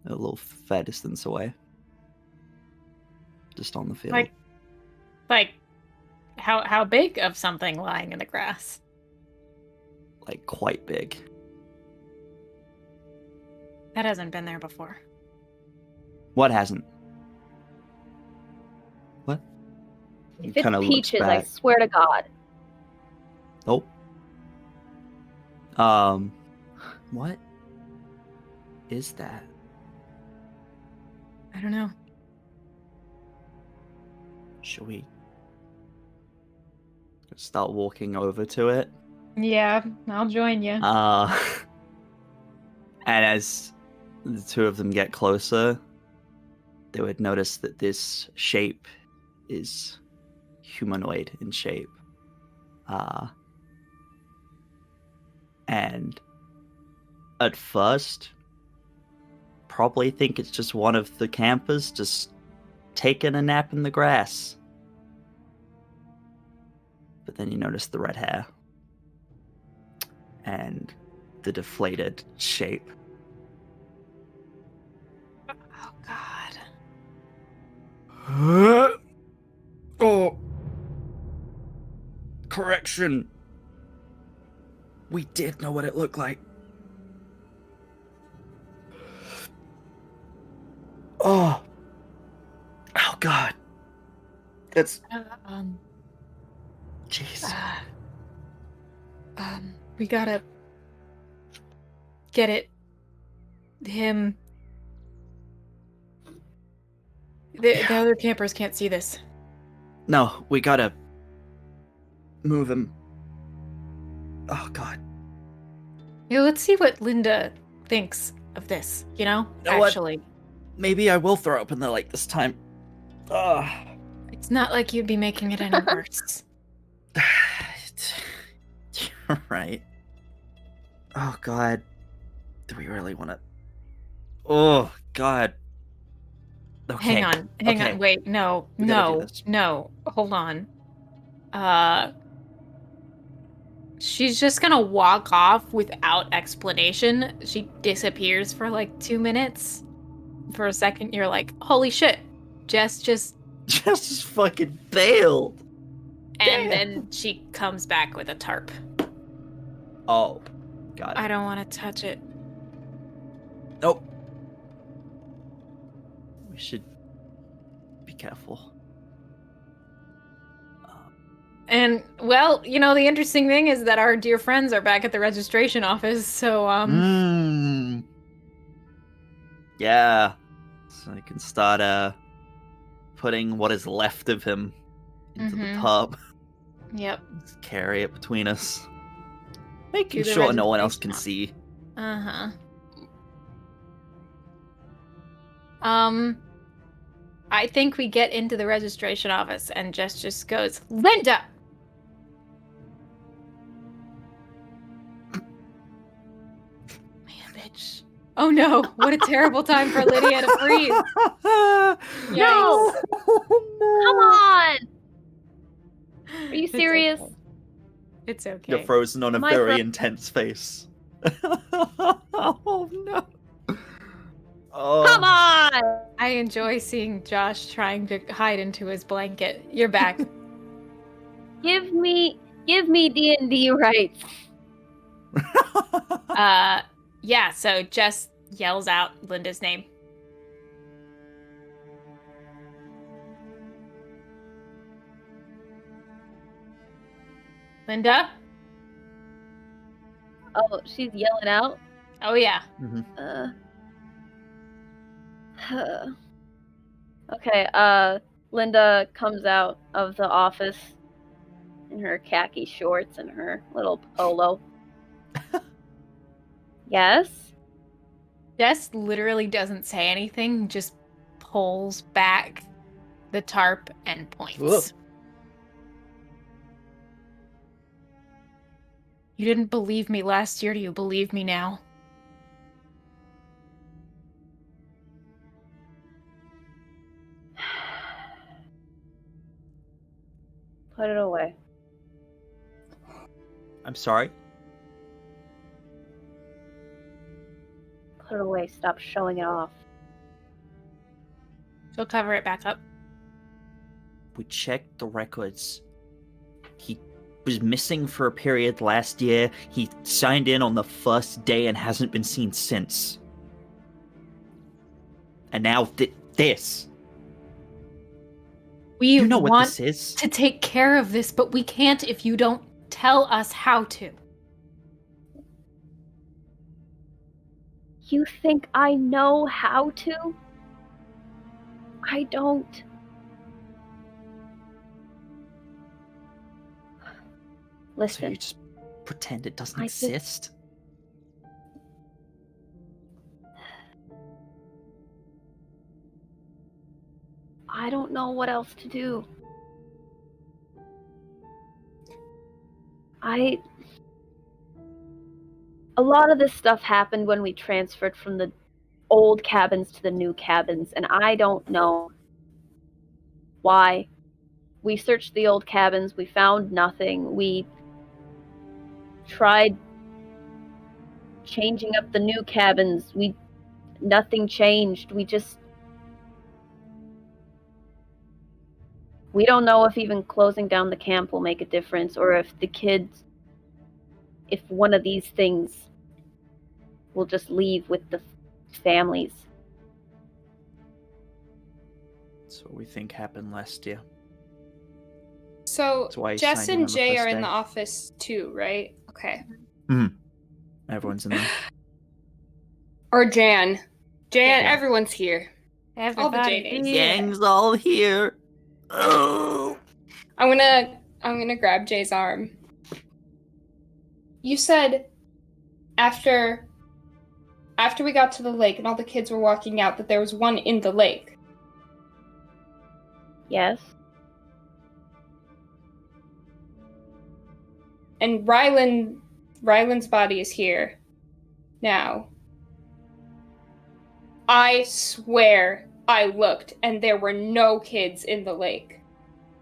S2: a little fair distance away, just on the field.
S1: Like how big of something lying in the grass?
S2: Like quite big.
S1: That hasn't been there before.
S2: What hasn't? What?
S5: If it's
S2: Kind of looks
S5: peaches, I
S2: back.
S5: swear to God.
S2: Oh. What is that?
S1: I don't know.
S2: Should we start walking over to it?
S1: Yeah, I'll join you.
S2: And as the two of them get closer, they would notice that this shape is humanoid in shape. And at first, probably think it's just one of the campers just taking a nap in the grass. But then you notice the red hair and the deflated shape.
S1: Oh God.
S2: Oh, correction. We did know what it looked like. Oh God. That's jeez.
S1: We gotta get it. Him. The other campers can't see this.
S2: No, we gotta move him. Oh God.
S1: Yeah, let's see what Linda thinks of this. You know,
S2: What?
S1: actually,
S2: Maybe I will throw up in the lake this time.
S1: it's not like you'd be making it any worse.
S2: You're right. Oh God. Do we really want to? Oh God. Okay.
S1: Hang on. Wait, no,
S2: We gotta do this.
S1: no. Hold on. She's just gonna walk off without explanation. She disappears for like 2 minutes. For a second, you're like, "Holy shit!" Jess just,
S2: Just fucking bailed.
S1: and
S2: Damn.
S1: then she comes back with a tarp.
S2: Oh, got it.
S1: I don't want to touch it.
S2: Nope. We should be careful.
S1: And well, you know, the interesting thing is that our dear friends are back at the registration office. So
S2: Yeah. So I can start putting what is left of him into the tub.
S1: Yep.
S2: Just carry it between us. Making
S1: To the
S2: sure no one else
S1: registration
S2: can
S1: office.
S2: see.
S1: I think we get into the registration office and Jess just goes, "Linda!" Man, bitch. Oh no, what a terrible time for Lydia to freeze.
S5: No! Come on! Are you
S1: It's
S5: serious?
S1: okay. It's okay.
S2: You're frozen on a
S5: My
S2: very
S5: fro-
S2: intense face. Oh no. Oh.
S5: Come on!
S1: I enjoy seeing Josh trying to hide into his blanket. You're back.
S5: Give me D&D rights.
S1: Yeah, so Jess yells out Linda's name. Linda?
S5: Oh, she's yelling out.
S1: Oh yeah.
S5: Okay, Linda comes out of the office in her khaki shorts and her little polo. Yes?
S1: Jess literally doesn't say anything, just pulls back the tarp and points.
S2: Whoa.
S1: You didn't believe me last year, do you believe me now?
S5: Put it away.
S2: I'm sorry.
S5: Put it away. Stop showing it off.
S1: She'll cover it back up.
S2: We checked the records. He was missing for a period last year. He signed in on the first day and hasn't been seen since. And now this.
S1: We
S2: You know what
S1: want
S2: this is.
S1: to take care of this, but we can't if you don't tell us how to.
S5: You think I know how to? I don't.
S2: So
S5: Listen,
S2: you just pretend it doesn't
S5: I just-
S2: exist?
S5: I don't know what else to do. A lot of this stuff happened when we transferred from the old cabins to the new cabins, and I don't know why. We searched the old cabins, we found nothing. We tried changing up the new cabins. Nothing changed. We don't know if even closing down the camp will make a difference, or if one of these things will just leave with the families.
S2: That's what we think happened last year.
S4: So
S2: That's why he's
S4: Jess
S2: signing
S4: and
S2: on the
S4: Jay
S2: first
S4: are in
S2: day.
S4: the office too, right? Okay.
S2: Everyone's in there.
S4: Or Jan. Jan,
S1: Yeah.
S4: everyone's here.
S1: Everybody,
S4: J names.
S2: Gang's all here. Oh.
S4: I'm gonna grab Jay's arm. You said after we got to the lake and all the kids were walking out that there was one in the lake.
S5: Yes?
S4: And Ryland's body is here now. I swear I looked and there were no kids in the lake.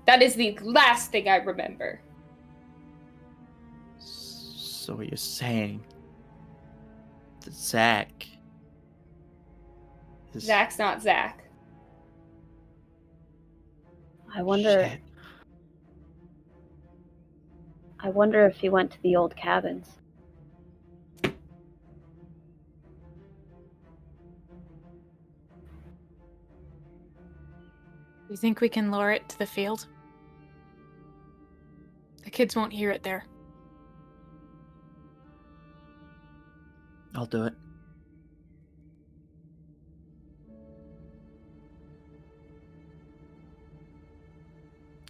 S4: That is the last thing I remember.
S2: So you're saying that Zach is...
S4: Zach's not Zach.
S5: I wonder
S2: Shit.
S5: if he went to the old cabins.
S1: You think we can lure it to the field? The kids won't hear it there.
S2: I'll do it.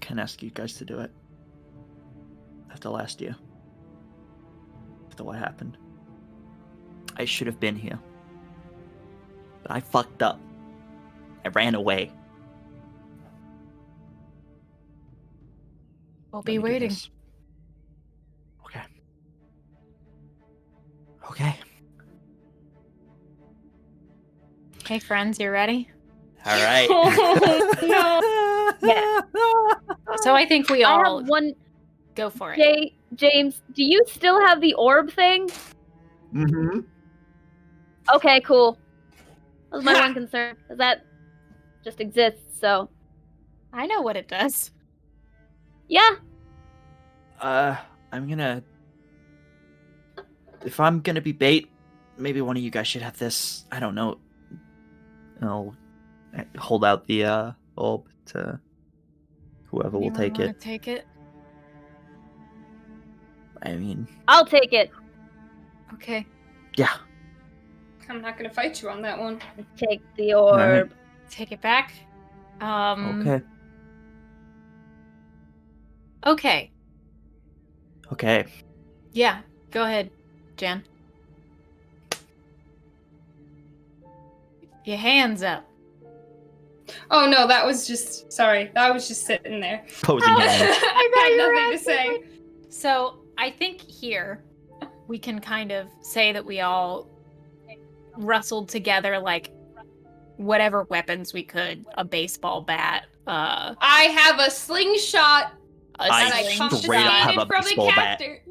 S2: Can ask you guys to do it. After last year. After what happened. I should have been here. But I fucked up. I ran away.
S1: We'll
S2: Let
S1: be
S2: me do
S1: waiting.
S2: this. Okay. Okay.
S1: Hey, friends, you ready?
S2: All right.
S4: Oh,
S5: Yeah.
S1: So I think we
S5: I
S1: all
S5: have one.
S1: go for it.
S5: James, do you still have the orb thing?
S2: Mm-hmm.
S5: Okay, cool. That was my one concern, because that just exists, so.
S1: I know what it does.
S5: Yeah.
S2: I'm gonna... If I'm gonna be bait, maybe one of you guys should have this. I don't know. I'll hold out the orb to whoever will
S1: Anyone
S2: take
S1: wanna
S2: it.
S1: Take it.
S2: I mean,
S5: I'll take it.
S1: Okay.
S2: yeah.
S4: I'm not gonna fight you on that one.
S5: Take the orb.
S1: Take it back.
S2: Okay.
S1: Okay.
S2: Okay.
S1: Yeah. Go ahead, Jan. Your hands up.
S4: Oh no, that was just sitting there.
S2: Posing hands.
S4: I
S1: thought you
S4: had
S1: were
S4: nothing to
S1: asking
S4: say.
S1: So I think here we can kind of say that we all rustled together like whatever weapons we could. A baseball bat.
S4: I have a slingshot and I
S2: straight up
S4: confiscated
S2: have a
S4: from a
S2: baseball bat.
S4: captor.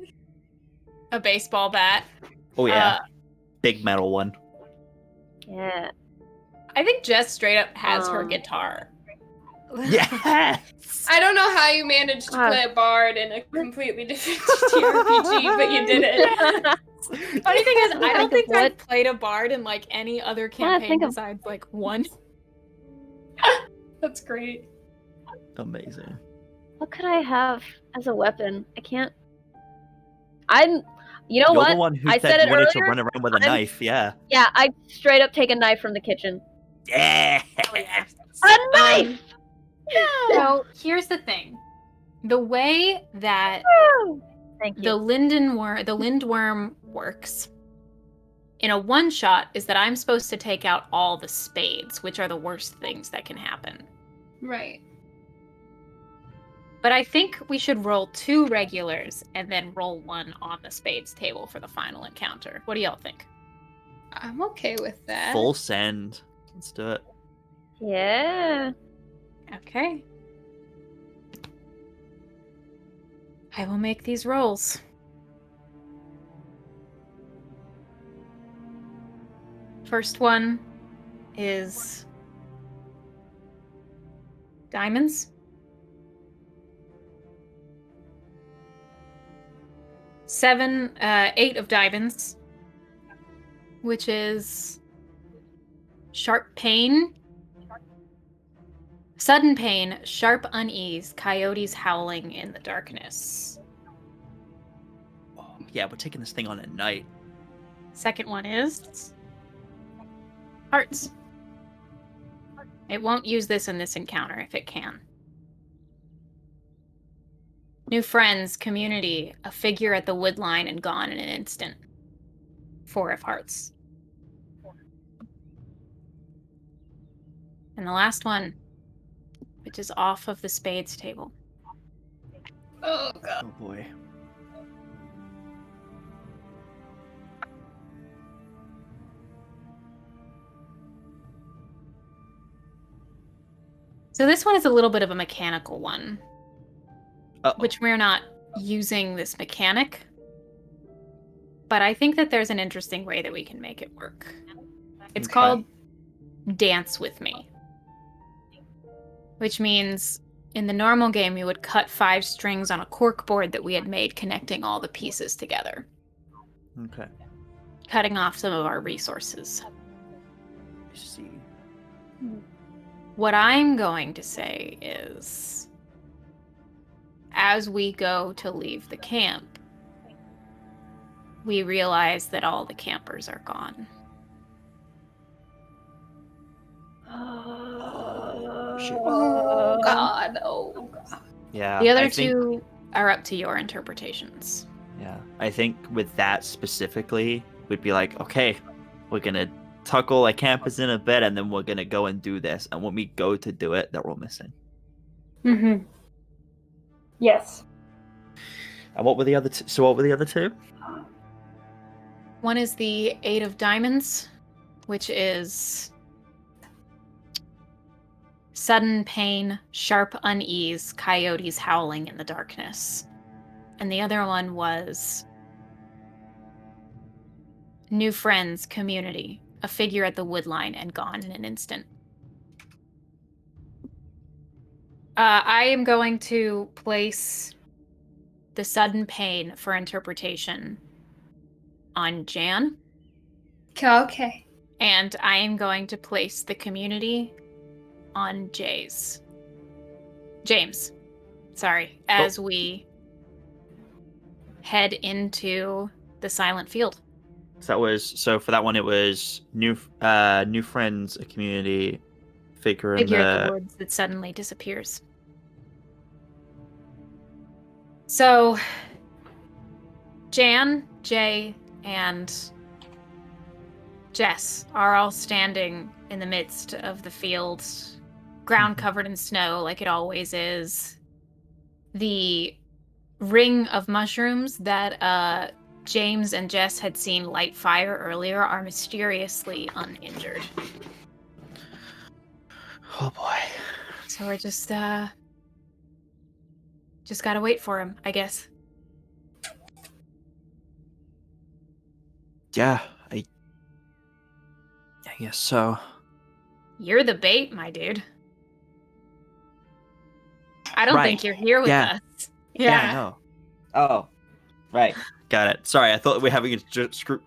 S1: A baseball bat.
S2: Oh yeah. Big metal one.
S5: Yeah.
S1: I think Jess straight up has her guitar.
S2: Yeah.
S4: I don't know how you managed to play a bard in a completely different TTRPG, but you did it.
S1: Funny thing is, I don't think
S5: What?
S1: I've played a bard in like any other
S5: Yeah,
S1: campaign
S5: think of-
S1: besides like one.
S4: That's great.
S2: Amazing.
S5: What could I have as a weapon? I can't. You know
S2: You're
S5: what?
S2: the one who
S5: I
S2: said
S5: said it
S2: you wanted to
S5: earlier.
S2: run around with a knife, yeah.
S5: Yeah, I straight up take a knife from the kitchen.
S2: Yeah!
S5: A knife!
S1: So here's the thing. The way that
S5: Thank
S1: the
S5: you.
S1: lindworm works in a one-shot is that I'm supposed to take out all the spades, which are the worst things that can happen.
S4: Right.
S1: But I think we should roll 2 regulars and then roll 1 on the spades table for the final encounter. What do y'all think?
S4: I'm okay with that.
S2: Full send. Let's do it.
S5: Yeah.
S1: Okay. I will make these rolls. First one is diamonds. 8 of diamonds, which is sharp pain, sudden pain, sharp unease, coyotes howling in the darkness.
S2: Yeah, we're taking this thing on at night.
S1: Second one is hearts. It won't use this in this encounter if it can. New friends, community, a figure at the wood line and gone in an instant. 4 of hearts. And the last one, which is off of the spades table.
S4: Oh god.
S2: Oh boy.
S1: So this one is a little bit of a mechanical one,
S2: Uh-oh.
S1: which we're not using this mechanic. But I think that there's an interesting way that we can make it work. It's
S2: Okay.
S1: called Dance With Me. Which means in the normal game, you would cut 5 strings on a cork board that we had made connecting all the pieces together,
S2: Okay.
S1: cutting off some of our resources.
S2: I see.
S1: What I'm going to say is, as we go to leave the camp, we realize that all the campers are gone.
S2: Shit.
S4: Oh god. Oh god.
S2: Yeah.
S1: The other
S2: I think-
S1: 2 are up to your interpretations.
S2: Yeah. I think with that specifically, we'd be like, okay, we're gonna tuck all our campers in a bed and then we're gonna go and do this. And when we go to do it, they're all missing.
S5: Mm-hmm. Yes.
S2: And what were the other so what were the other 2?
S1: One is the 8 of diamonds, which is sudden pain, sharp unease, coyotes howling in the darkness. And the other one was new friends, community, a figure at the wood line and gone in an instant. I am going to place the sudden pain for interpretation on Jan.
S4: Okay.
S1: And I am going to place the community on James. Sorry, as we head into the silent field.
S2: So for that one it was new friends, a community, figure in
S1: Figure at the
S2: the
S1: woods that suddenly disappears. So, Jan, Jay, and Jess are all standing in the midst of the field, ground covered in snow like it always is. The ring of mushrooms that James and Jess had seen light fire earlier are mysteriously uninjured.
S2: Oh boy.
S1: So we're just gotta wait for him, I guess.
S2: Yeah, I guess so.
S1: You're the bait, my dude. I don't
S2: Right.
S1: think you're here with
S2: Yeah.
S1: us.
S2: I know. Oh, right. Got it. Sorry, I thought we were having a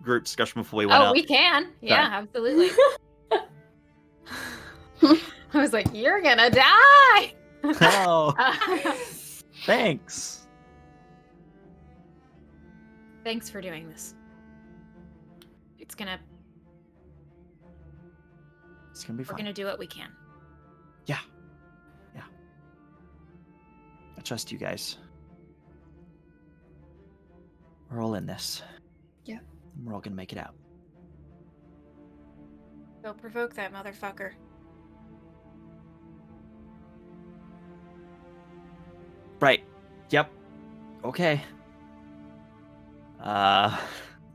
S2: group discussion before we went
S1: Oh,
S2: up.
S1: we can. Yeah, absolutely. I was like, you're gonna die.
S2: Oh, thanks.
S1: Thanks for doing this. It's gonna.
S2: It's gonna be
S1: We're
S2: fun.
S1: gonna do what we can.
S2: Yeah. I trust you guys. We're all in this.
S4: Yeah.
S2: And we're all gonna make it out.
S1: Don't provoke that motherfucker.
S2: Right. Yep. Okay.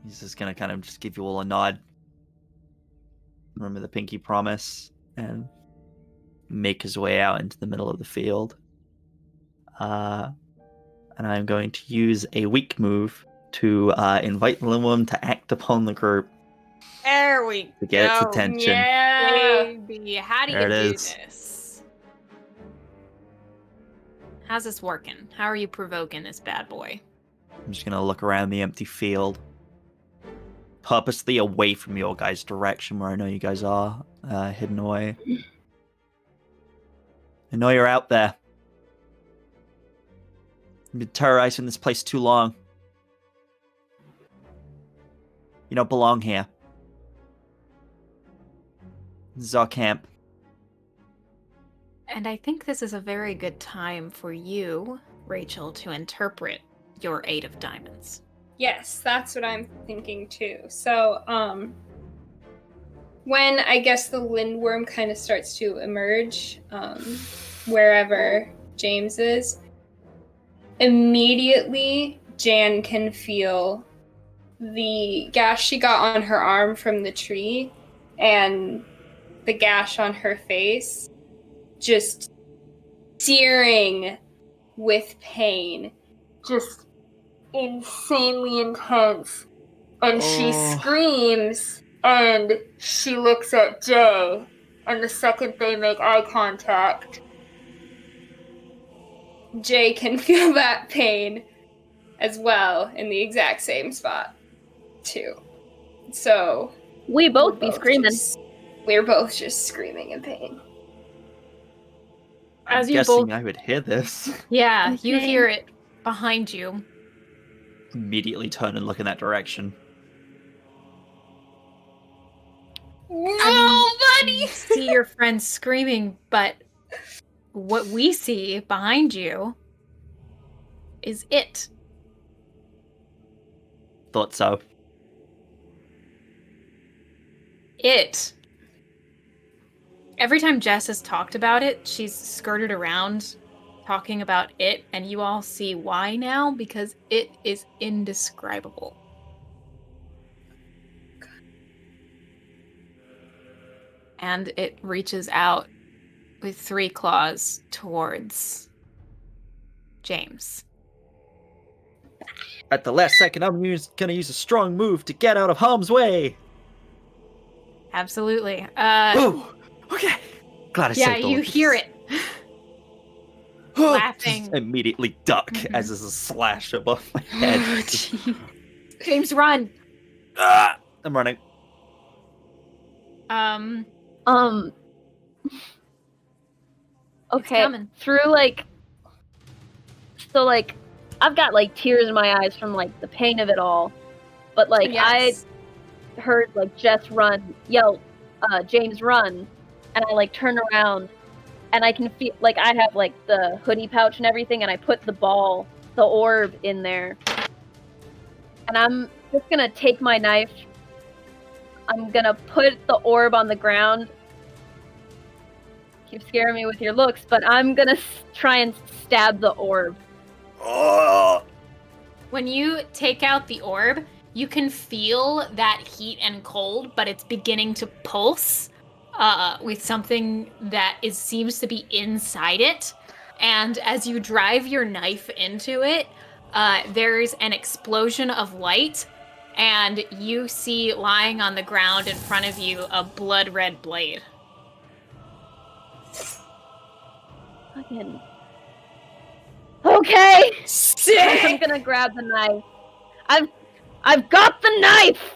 S2: He's just gonna kind of just give you all a nod. Remember the pinky promise and make his way out into the middle of the field. And I'm going to use a weak move to invite the little one to act upon the group
S1: There we
S2: to get its attention.
S4: Yeah.
S1: Baby, how do you
S2: There it
S1: do
S2: is.
S1: this? How's this working? How are you provoking this bad boy?
S2: I'm just gonna look around the empty field, purposely away from your guys' direction where I know you guys are hidden away. I know you're out there. You've been terrorizing this place too long. You don't belong here. This is our camp.
S1: And I think this is a very good time for you, Rachel, to interpret your 8 of diamonds.
S4: Yes, that's what I'm thinking too. So, when I guess the lindworm kind of starts to emerge, wherever James is, immediately Jan can feel the gash she got on her arm from the tree and the gash on her face just searing with pain, just insanely intense. And she screams and she looks at Jay, and the second they make eye contact, Jay can feel that pain as well in the exact same spot too. So
S5: We both be screaming.
S4: We're both just screaming in pain.
S2: I'm
S1: As you
S2: guessing
S1: both-
S2: I would hear this.
S1: Yeah, you
S5: Okay.
S1: hear it behind you.
S2: Immediately turn and look in that direction.
S1: You see your friends screaming, but what we see behind you is it.
S2: Thought so.
S1: It. Every time Jess has talked about it, she's skirted around talking about it, and you all see why now, because it is indescribable. And it reaches out with 3 claws towards James.
S2: At the last second, I'm gonna use a strong move to get out of harm's way.
S1: Absolutely.
S2: Ooh, okay. Glad I
S1: Yeah,
S2: saved all
S1: you
S2: of
S1: hear
S2: this.
S1: it. Laughing.
S2: Just immediately duck as there's a slash above my head.
S1: James, run.
S2: I'm running.
S5: Okay,
S1: coming.
S5: through I've got like tears in my eyes from like the pain of it all, but like
S4: Yes.
S5: I heard like Jess yell, James run, and I like turn around, and I can feel like I have like the hoodie pouch and everything, and I put the orb in there, and I'm just gonna take my knife. I'm gonna put the orb on the ground. Keep scaring me with your looks, but I'm gonna try and stab the orb.
S1: When you take out the orb, you can feel that heat and cold, but it's beginning to pulse with something that seems to be inside it. And as you drive your knife into it, there's an explosion of light, and you see lying on the ground in front of you a blood-red blade.
S5: Fucking. Okay! I'm
S4: Sick!
S5: gonna grab the knife. I've got the knife!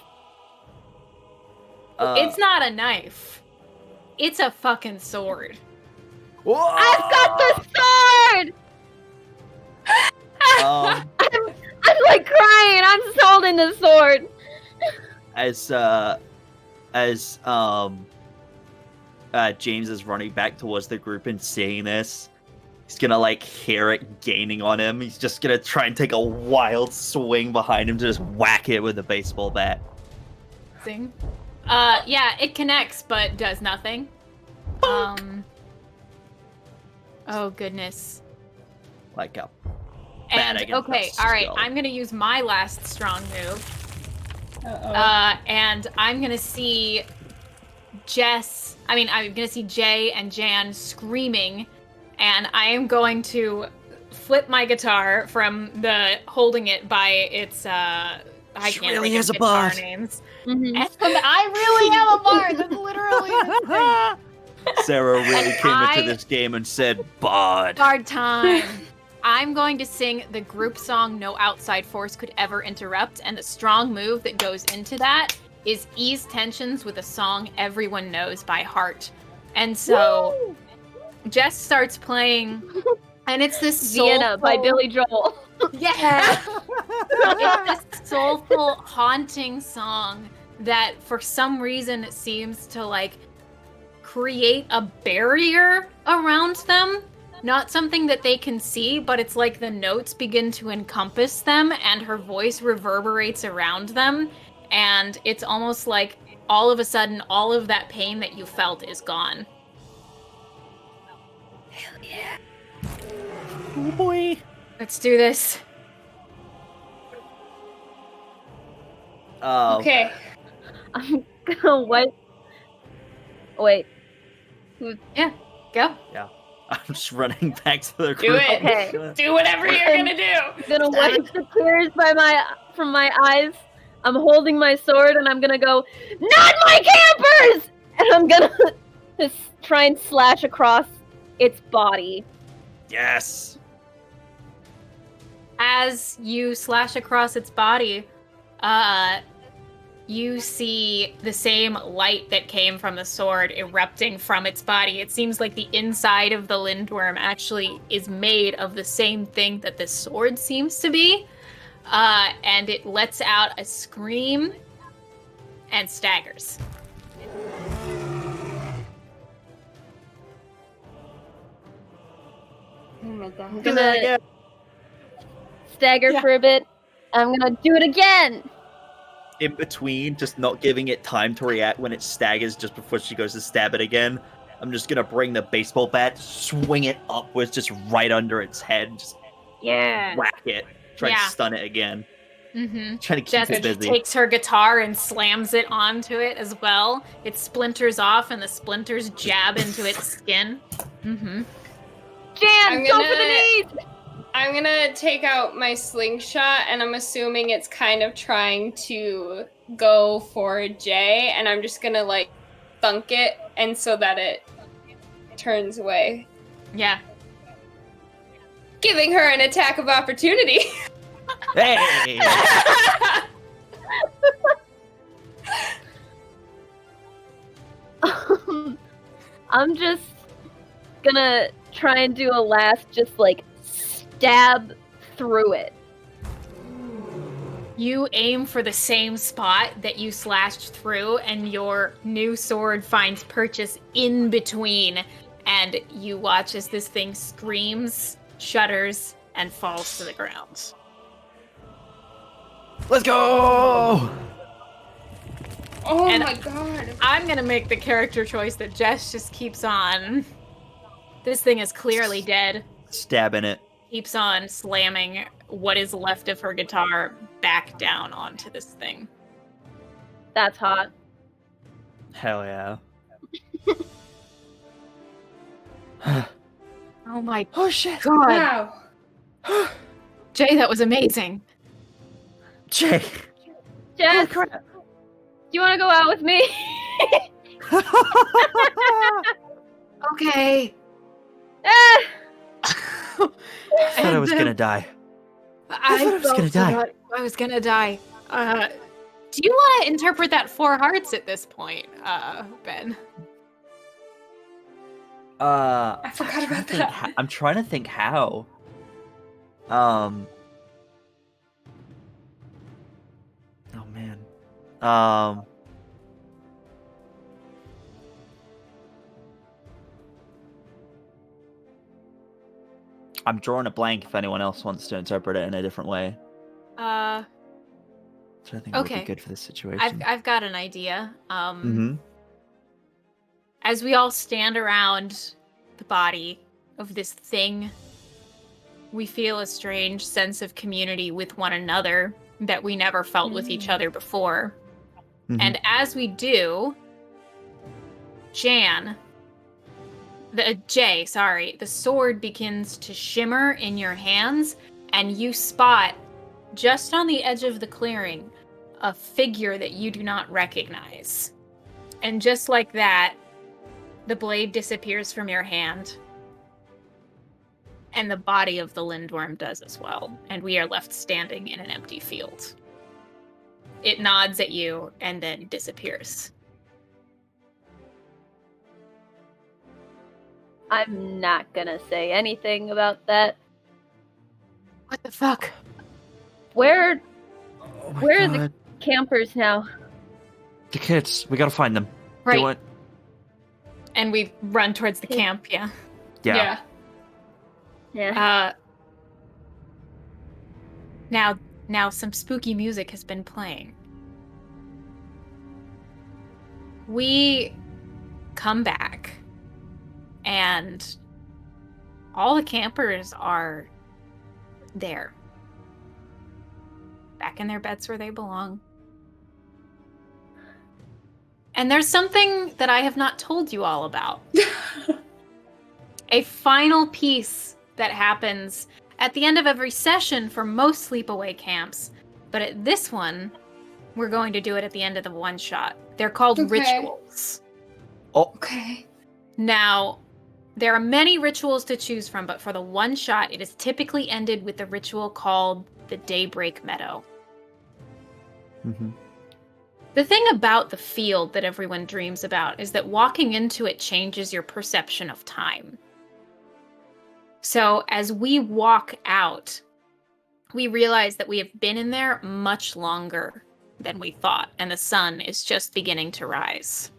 S1: It's not a knife. It's a fucking sword.
S5: I've got the sword! I'm like crying. I'm holding the sword.
S2: As James is running back towards the group and seeing this, he's gonna like hear it gaining on him. He's just gonna try and take a wild swing behind him to just whack it with a baseball bat.
S1: Thing. Yeah, it connects but does nothing. Oh goodness.
S2: Like a
S1: And
S2: bat against
S1: okay,
S2: a
S1: all right.
S2: skull.
S1: I'm gonna use my last strong move.
S4: Uh-oh.
S1: And I'm gonna see I'm gonna see Jay and Jan screaming, and I am going to flip my guitar from the holding it by its I
S2: She
S1: can't
S2: really
S1: think
S2: is
S1: of
S2: a
S1: guitar
S2: bard.
S1: names.
S5: Mhm.
S1: And I really am a bard. That's literally the thing.
S2: Sarah really came
S1: I-
S2: into this game and said, "Bard."
S1: Bard time. I'm going to sing the group song No Outside Force Could Ever Interrupt, and the strong move that goes into that is ease tensions with a song everyone knows by heart. And so Jess starts playing, and it's this
S5: Vienna by
S1: soulful-
S5: Billy Joel.
S1: Yeah. It's this soulful, haunting song that for some reason it seems to like create a barrier around them. Not something that they can see, but it's like the notes begin to encompass them and her voice reverberates around them. And it's almost like all of a sudden, all of that pain that you felt is gone.
S2: Oh boy.
S1: Let's do this.
S4: Okay.
S5: I'm gonna wipe. Wait.
S1: Go.
S2: I'm just running back to the
S4: Do
S2: group.
S4: it.
S5: Okay.
S4: Do whatever you're gonna do.
S5: I'm gonna wipe the tears from my eyes. I'm holding my sword and I'm gonna go, "Not my campers!" And I'm gonna just try and slash across its body.
S2: Yes.
S1: As you slash across its body, you see the same light that came from the sword erupting from its body. It seems like the inside of the lindworm actually is made of the same thing that the sword seems to be. And it lets out a scream and staggers.
S4: Oh my god.
S5: I'm gonna stagger for a bit. I'm gonna do it again.
S2: In between, just not giving it time to react when it staggers just before she goes to stab it again. I'm just gonna bring the baseball bat, swing it upwards, just right under its head, just
S5: Yeah.
S2: whack it, try
S1: Yeah.
S2: and stun it again.
S1: Mm-hmm.
S2: Trying to keep
S1: Jess
S2: it busy.
S1: takes her guitar and slams it onto it as well. It splinters off and the splinters jab into its skin. Mm-hmm.
S5: Jan, go for the knees!
S4: I'm gonna take out my slingshot, and I'm assuming it's kind of trying to go for Jay, and I'm just gonna like thunk it, and so that it turns away,
S1: Yeah.
S4: giving her an attack of opportunity.
S2: Hey!
S5: I'm just gonna try and do a last, just like stab through it.
S1: You aim for the same spot that you slashed through, and your new sword finds purchase in between. And you watch as this thing screams, shudders, and falls to the ground.
S2: Let's go!
S4: Oh
S1: And-
S4: my god.
S1: I'm gonna make the character choice that Jess just keeps on. This thing is clearly dead.
S2: Stabbing it.
S1: Keeps on slamming what is left of her guitar back down onto this thing.
S5: That's hot.
S2: Hell yeah.
S1: Oh my
S2: Oh shit!
S1: god.
S4: Wow.
S1: Jay, that was amazing.
S2: Jay!
S5: Jess, do you want to go out with me?
S1: Okay.
S5: Ah!
S2: I thought I was gonna die.
S1: I
S2: thought I was gonna die.
S1: thought I was gonna die. Do you want to interpret that 4 hearts at this point, Ben?
S4: I forgot about that.
S2: I'm trying to think how. Oh man. I'm drawing a blank if anyone else wants to interpret it in a different way. So I think would be good for this situation.
S1: I've got an idea.
S2: Mm-hmm.
S1: As we all stand around the body of this thing, we feel a strange sense of community with one another that we never felt with each other before.
S2: Mm-hmm.
S1: And as we do, Jay, the sword begins to shimmer in your hands, and you spot, just on the edge of the clearing, a figure that you do not recognize. And just like that, the blade disappears from your hand, and the body of the lindworm does as well, and we are left standing in an empty field. It nods at you and then disappears.
S5: I'm not gonna say anything about that.
S1: What the fuck?
S5: Where
S2: Oh my
S5: are
S2: God.
S5: the campers now?
S2: The kids? We gotta find them.
S1: Right.
S2: Do it.
S1: And we run towards the camp, yeah.
S2: Yeah.
S5: Yeah.
S1: Now some spooky music has been playing. We come back, and all the campers are there. Back in their beds where they belong. And there's something that I have not told you all about. A final piece that happens at the end of every session for most sleepaway camps. But at this one, we're going to do it at the end of the one shot. They're called rituals.
S2: Oh.
S4: Okay.
S1: Now, there are many rituals to choose from, but for the one shot, it is typically ended with the ritual called the Daybreak Meadow.
S2: Mm-hmm.
S1: The thing about the field that everyone dreams about is that walking into it changes your perception of time. So as we walk out, we realize that we have been in there much longer than we thought, and the sun is just beginning to rise.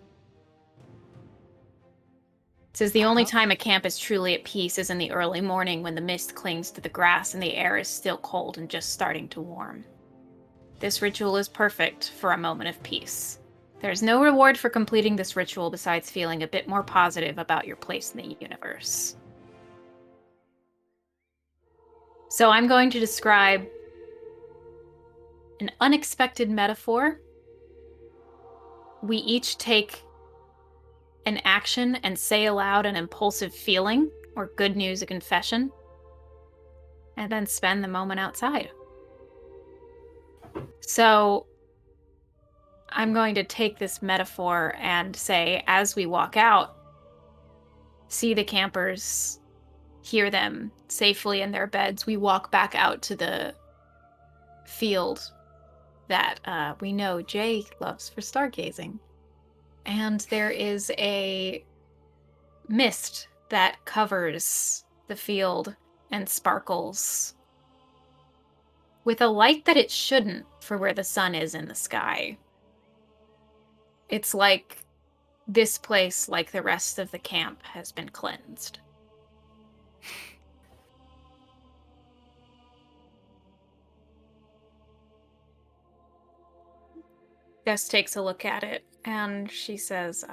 S1: It says the only time a camp is truly at peace is in the early morning when the mist clings to the grass and the air is still cold and just starting to warm. This ritual is perfect for a moment of peace. There's no reward for completing this ritual besides feeling a bit more positive about your place in the universe. So I'm going to describe an unexpected metaphor. We each take an action and say aloud an impulsive feeling or good news, a confession, and then spend the moment outside. So I'm going to take this metaphor and say, as we walk out, see the campers, hear them safely in their beds, we walk back out to the field that we know Jay loves for stargazing. And there is a mist that covers the field and sparkles with a light that it shouldn't for where the sun is in the sky. It's like this place, like the rest of the camp, has been cleansed. Jess takes a look at it and she says,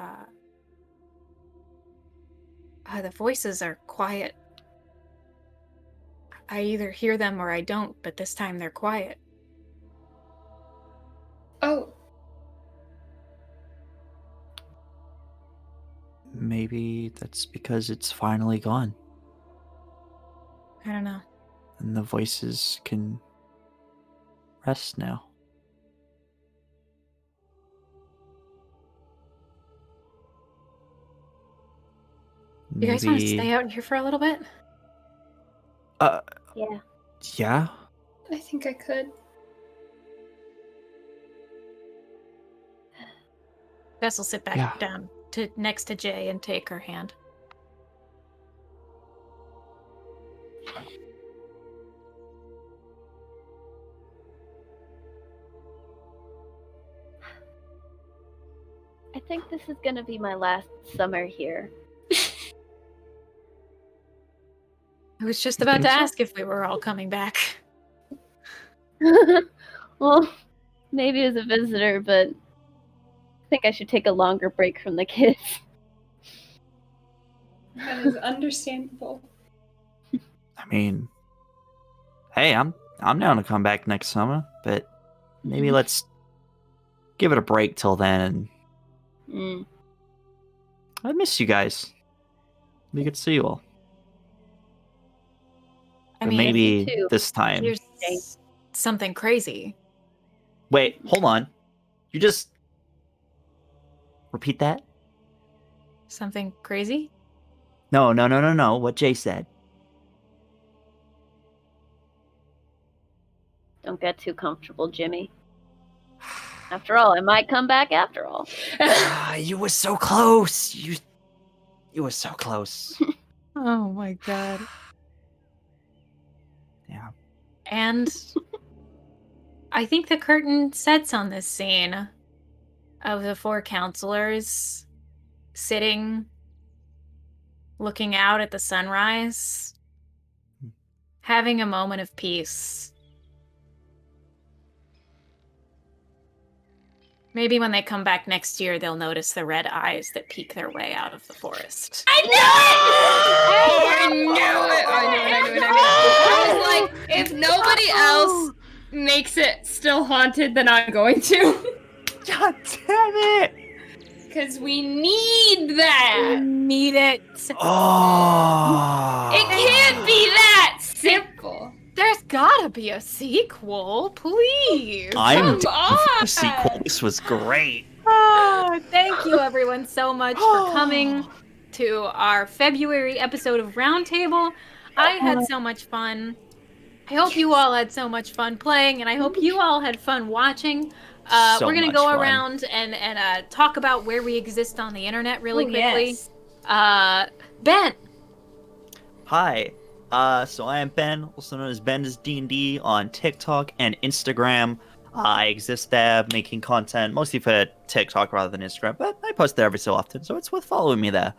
S1: the voices are quiet. I either hear them or I don't, but this time they're quiet.
S4: Oh.
S2: Maybe that's because it's finally gone.
S1: I don't know.
S2: And the voices can rest now.
S1: You guys want to stay out here for a little bit?
S5: Yeah.
S2: Yeah?
S4: I think I could.
S1: Jess will sit back down next to Jay and take her hand.
S5: think this is gonna be my last summer here.
S1: I was just about to ask if we were all coming back.
S5: Well, maybe as a visitor, but I think I should take a longer break from the kids.
S4: That is understandable.
S2: I mean, hey, I'm down to come back next summer, but maybe let's give it a break till then.
S5: Mm.
S2: I miss you guys. We could see you all.
S1: I
S2: But
S1: mean,
S2: maybe
S5: too.
S2: this time.
S1: here's something crazy.
S2: Wait, hold on. You just repeat that?
S1: Something crazy?
S2: No. What Jay said.
S5: Don't get too comfortable, Jimmy. After all, I might come back after all.
S2: You were so close. You were so close.
S1: Oh my god.
S2: Yeah.
S1: And I think the curtain sets on this scene of the 4 counselors sitting, looking out at the sunrise, having a moment of peace. Maybe when they come back next year, they'll notice the red eyes that peek their way out of the forest.
S4: I knew it! I was like, if nobody else makes it still haunted, then I'm going to.
S2: God damn it!
S4: Because we need that!
S1: Need it.
S2: Oh.
S4: It can't be that simple!
S1: There's gotta be a sequel, please.
S2: I'm
S4: Come
S2: down for
S4: on.
S2: a sequel. This was great.
S1: Oh, thank you everyone so much for coming to our February episode of Roundtable. I had so much fun. I hope you all had so much fun playing, and I hope you all had fun watching.
S2: So
S1: we're gonna
S2: much
S1: go
S2: fun.
S1: around and talk about where we exist on the internet really quickly.
S4: Yes.
S1: Ben.
S2: Hi. So I am Ben, also known as Ben is D&D on TikTok and Instagram. I exist there making content, mostly for TikTok rather than Instagram, but I post there every so often, so it's worth following me there.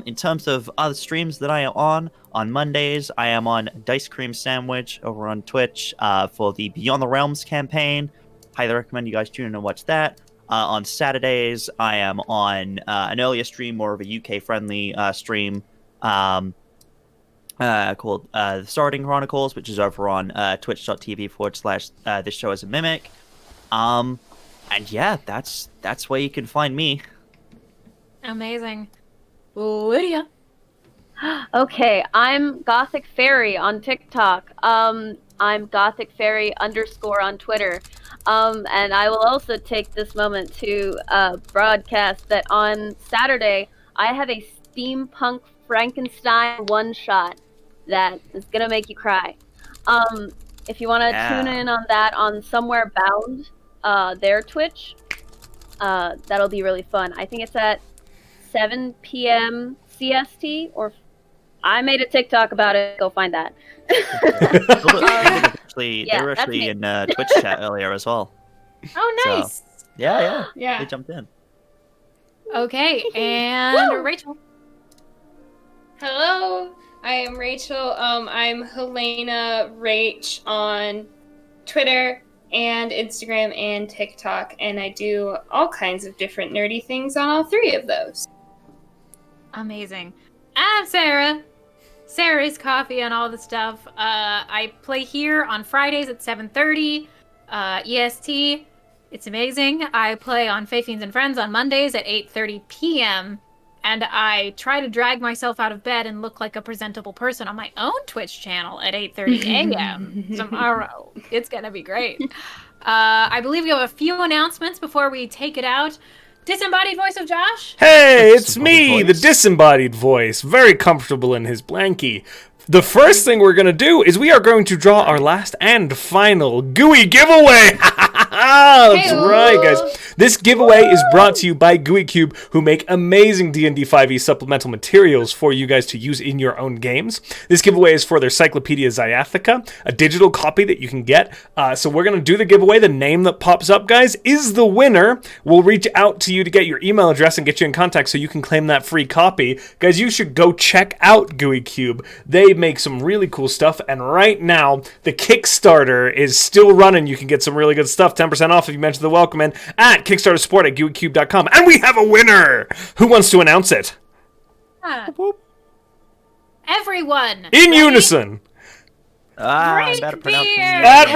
S2: In terms of other streams that I am on Mondays, I am on Dice Cream Sandwich over on Twitch for the Beyond the Realms campaign. Highly recommend you guys tune in and watch that. On Saturdays, I am on an earlier stream, more of a UK-friendly stream, called The Starting Chronicles, which is over on twitch.tv/this show as a mimic. And yeah, that's where you can find me.
S1: Amazing. Lydia.
S5: Okay, I'm Gothic Fairy on TikTok. I'm Gothic Fairy _ on Twitter. And I will also take this moment to broadcast that on Saturday I have a steampunk Frankenstein one-shot that is gonna make you cry. If you want to tune in on that on Somewhere Bound, their Twitch, that'll be really fun. I think it's at 7 p.m. CST, or I made a TikTok about it. Go find that.
S2: They were actually in Twitch chat earlier as well.
S1: Oh, nice.
S2: So, yeah.
S4: Yeah.
S2: They jumped in.
S1: Okay, and Rachel.
S4: Hello, I am Rachel. I'm Helena Rach on Twitter and Instagram and TikTok, and I do all kinds of different nerdy things on all 3 of those.
S1: Amazing. I'm Sarah. Sarah's Coffee and all the stuff. I play here on Fridays at 7:30 EST. It's amazing. I play on Fae Fiends and Friends on Mondays at 8:30 p.m. And I try to drag myself out of bed and look like a presentable person on my own Twitch channel at 8:30 a.m. tomorrow. It's going to be great. I believe we have a few announcements before we take it out. Disembodied voice of Josh?
S3: Hey, it's me,
S2: Disembodied
S3: the
S2: voice.
S3: disembodied voice, very comfortable in his blankie. The first thing we're going to do is we are going to draw our last and final gooey giveaway. That's right, guys. This giveaway is brought to you by Gooey Cube, who make amazing D&D 5e supplemental materials for you guys to use in your own games. This giveaway is for their Cyclopedia Zyathica, a digital copy that you can get. So we're going to do the giveaway. The name that pops up, guys, is the winner. We'll reach out to you to get your email address and get you in contact so you can claim that free copy. Guys, you should go check out Gooey Cube. They make some really cool stuff, and right now, the Kickstarter is still running. You can get some really good stuff, 10% off if you mention the welcome in at Kickstarter support at gooeycube.com. And we have a winner! Who wants to announce it?
S1: Everyone!
S3: In unison!
S2: I better pronounce it.
S3: At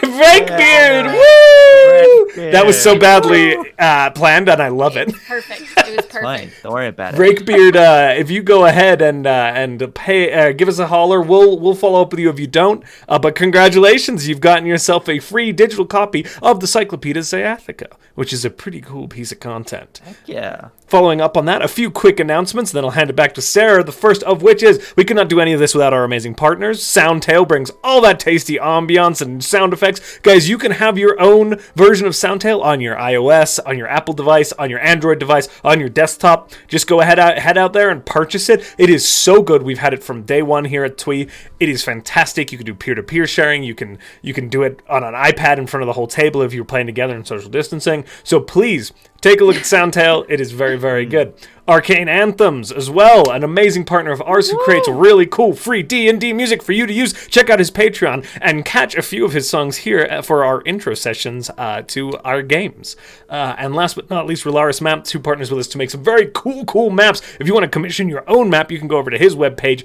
S3: Rakebeard! Woo! That was so badly planned, and I love it.
S1: Perfect. It was perfect.
S2: Fine, don't worry about it.
S3: Rakebeard, if you go ahead and pay, give us a holler, we'll follow up with you if you don't. But congratulations, you've gotten yourself a free digital copy of the Cyclopedia Zyathica, which is a pretty cool piece of content.
S2: Heck yeah.
S3: Following up on that, a few quick announcements, then I'll hand it back to Sarah. The first of which is, we could not do any of this without our amazing partners. Soundtail brings all that tasty ambiance and sound effects. Guys, you can have your own version of Soundtail on your iOS, on your Apple device, on your Android device, on your desktop. Just go head out there and purchase it. It is so good. We've had it from day one here at Twee. It is fantastic. You can do peer-to-peer sharing. You can do it on an iPad in front of the whole table if you're playing together in social distancing. So please, take a look at Soundtail. It is very, very good. Arcane Anthems as well, an amazing partner of ours who creates really cool free D&D music for you to use. Check out his Patreon and catch a few of his songs here for our intro sessions to our games. And last but not least, Relaris Maps, who partners with us to make some very cool maps. If you want to commission your own map, you can go over to his webpage,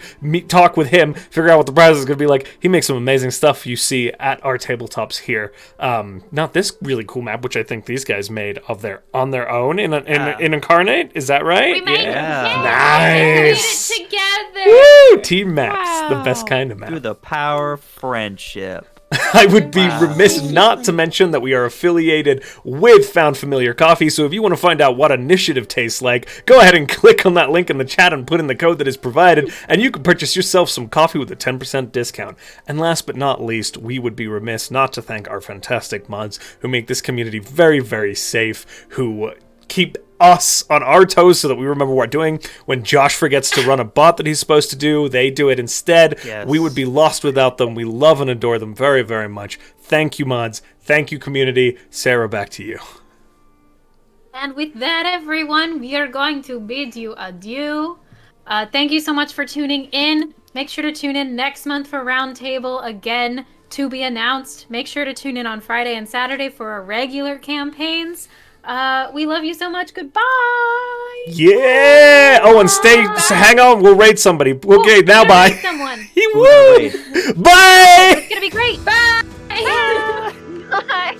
S3: talk with him, figure out what the price is going to be like. He makes some amazing stuff you see at our tabletops here. Not this really cool map, which I think these guys made on their own in Incarnate. Is that right?
S1: We made it.
S3: Nice.
S1: We made it together.
S3: Woo! Team maps, the best kind of map.
S2: Through the power of friendship.
S3: I would be remiss not to mention that we are affiliated with Found Familiar Coffee, so if you want to find out what initiative tastes like, go ahead and click on that link in the chat and put in the code that is provided, and you can purchase yourself some coffee with a 10% discount. And last but not least, we would be remiss not to thank our fantastic mods who make this community very, very safe, who keep us on our toes so that we remember what we're doing. When Josh forgets to run a bot that he's supposed to do, they do it instead.
S2: Yes.
S3: We would be lost without them. We love and adore them very, very much. Thank you, mods. Thank you, community. Sarah, back to you.
S1: And with that, everyone, we are going to bid you adieu. Thank you so much for tuning in. Make sure to tune in next month for Roundtable again, to be announced. Make sure to tune in on Friday and Saturday for our regular campaigns. We love you so much. Goodbye.
S3: Yeah. Oh, and hang on. We'll raid somebody. Okay, now bye.
S1: Someone.
S3: Woo. Bye.
S1: It's gonna be great. Bye.
S5: Bye.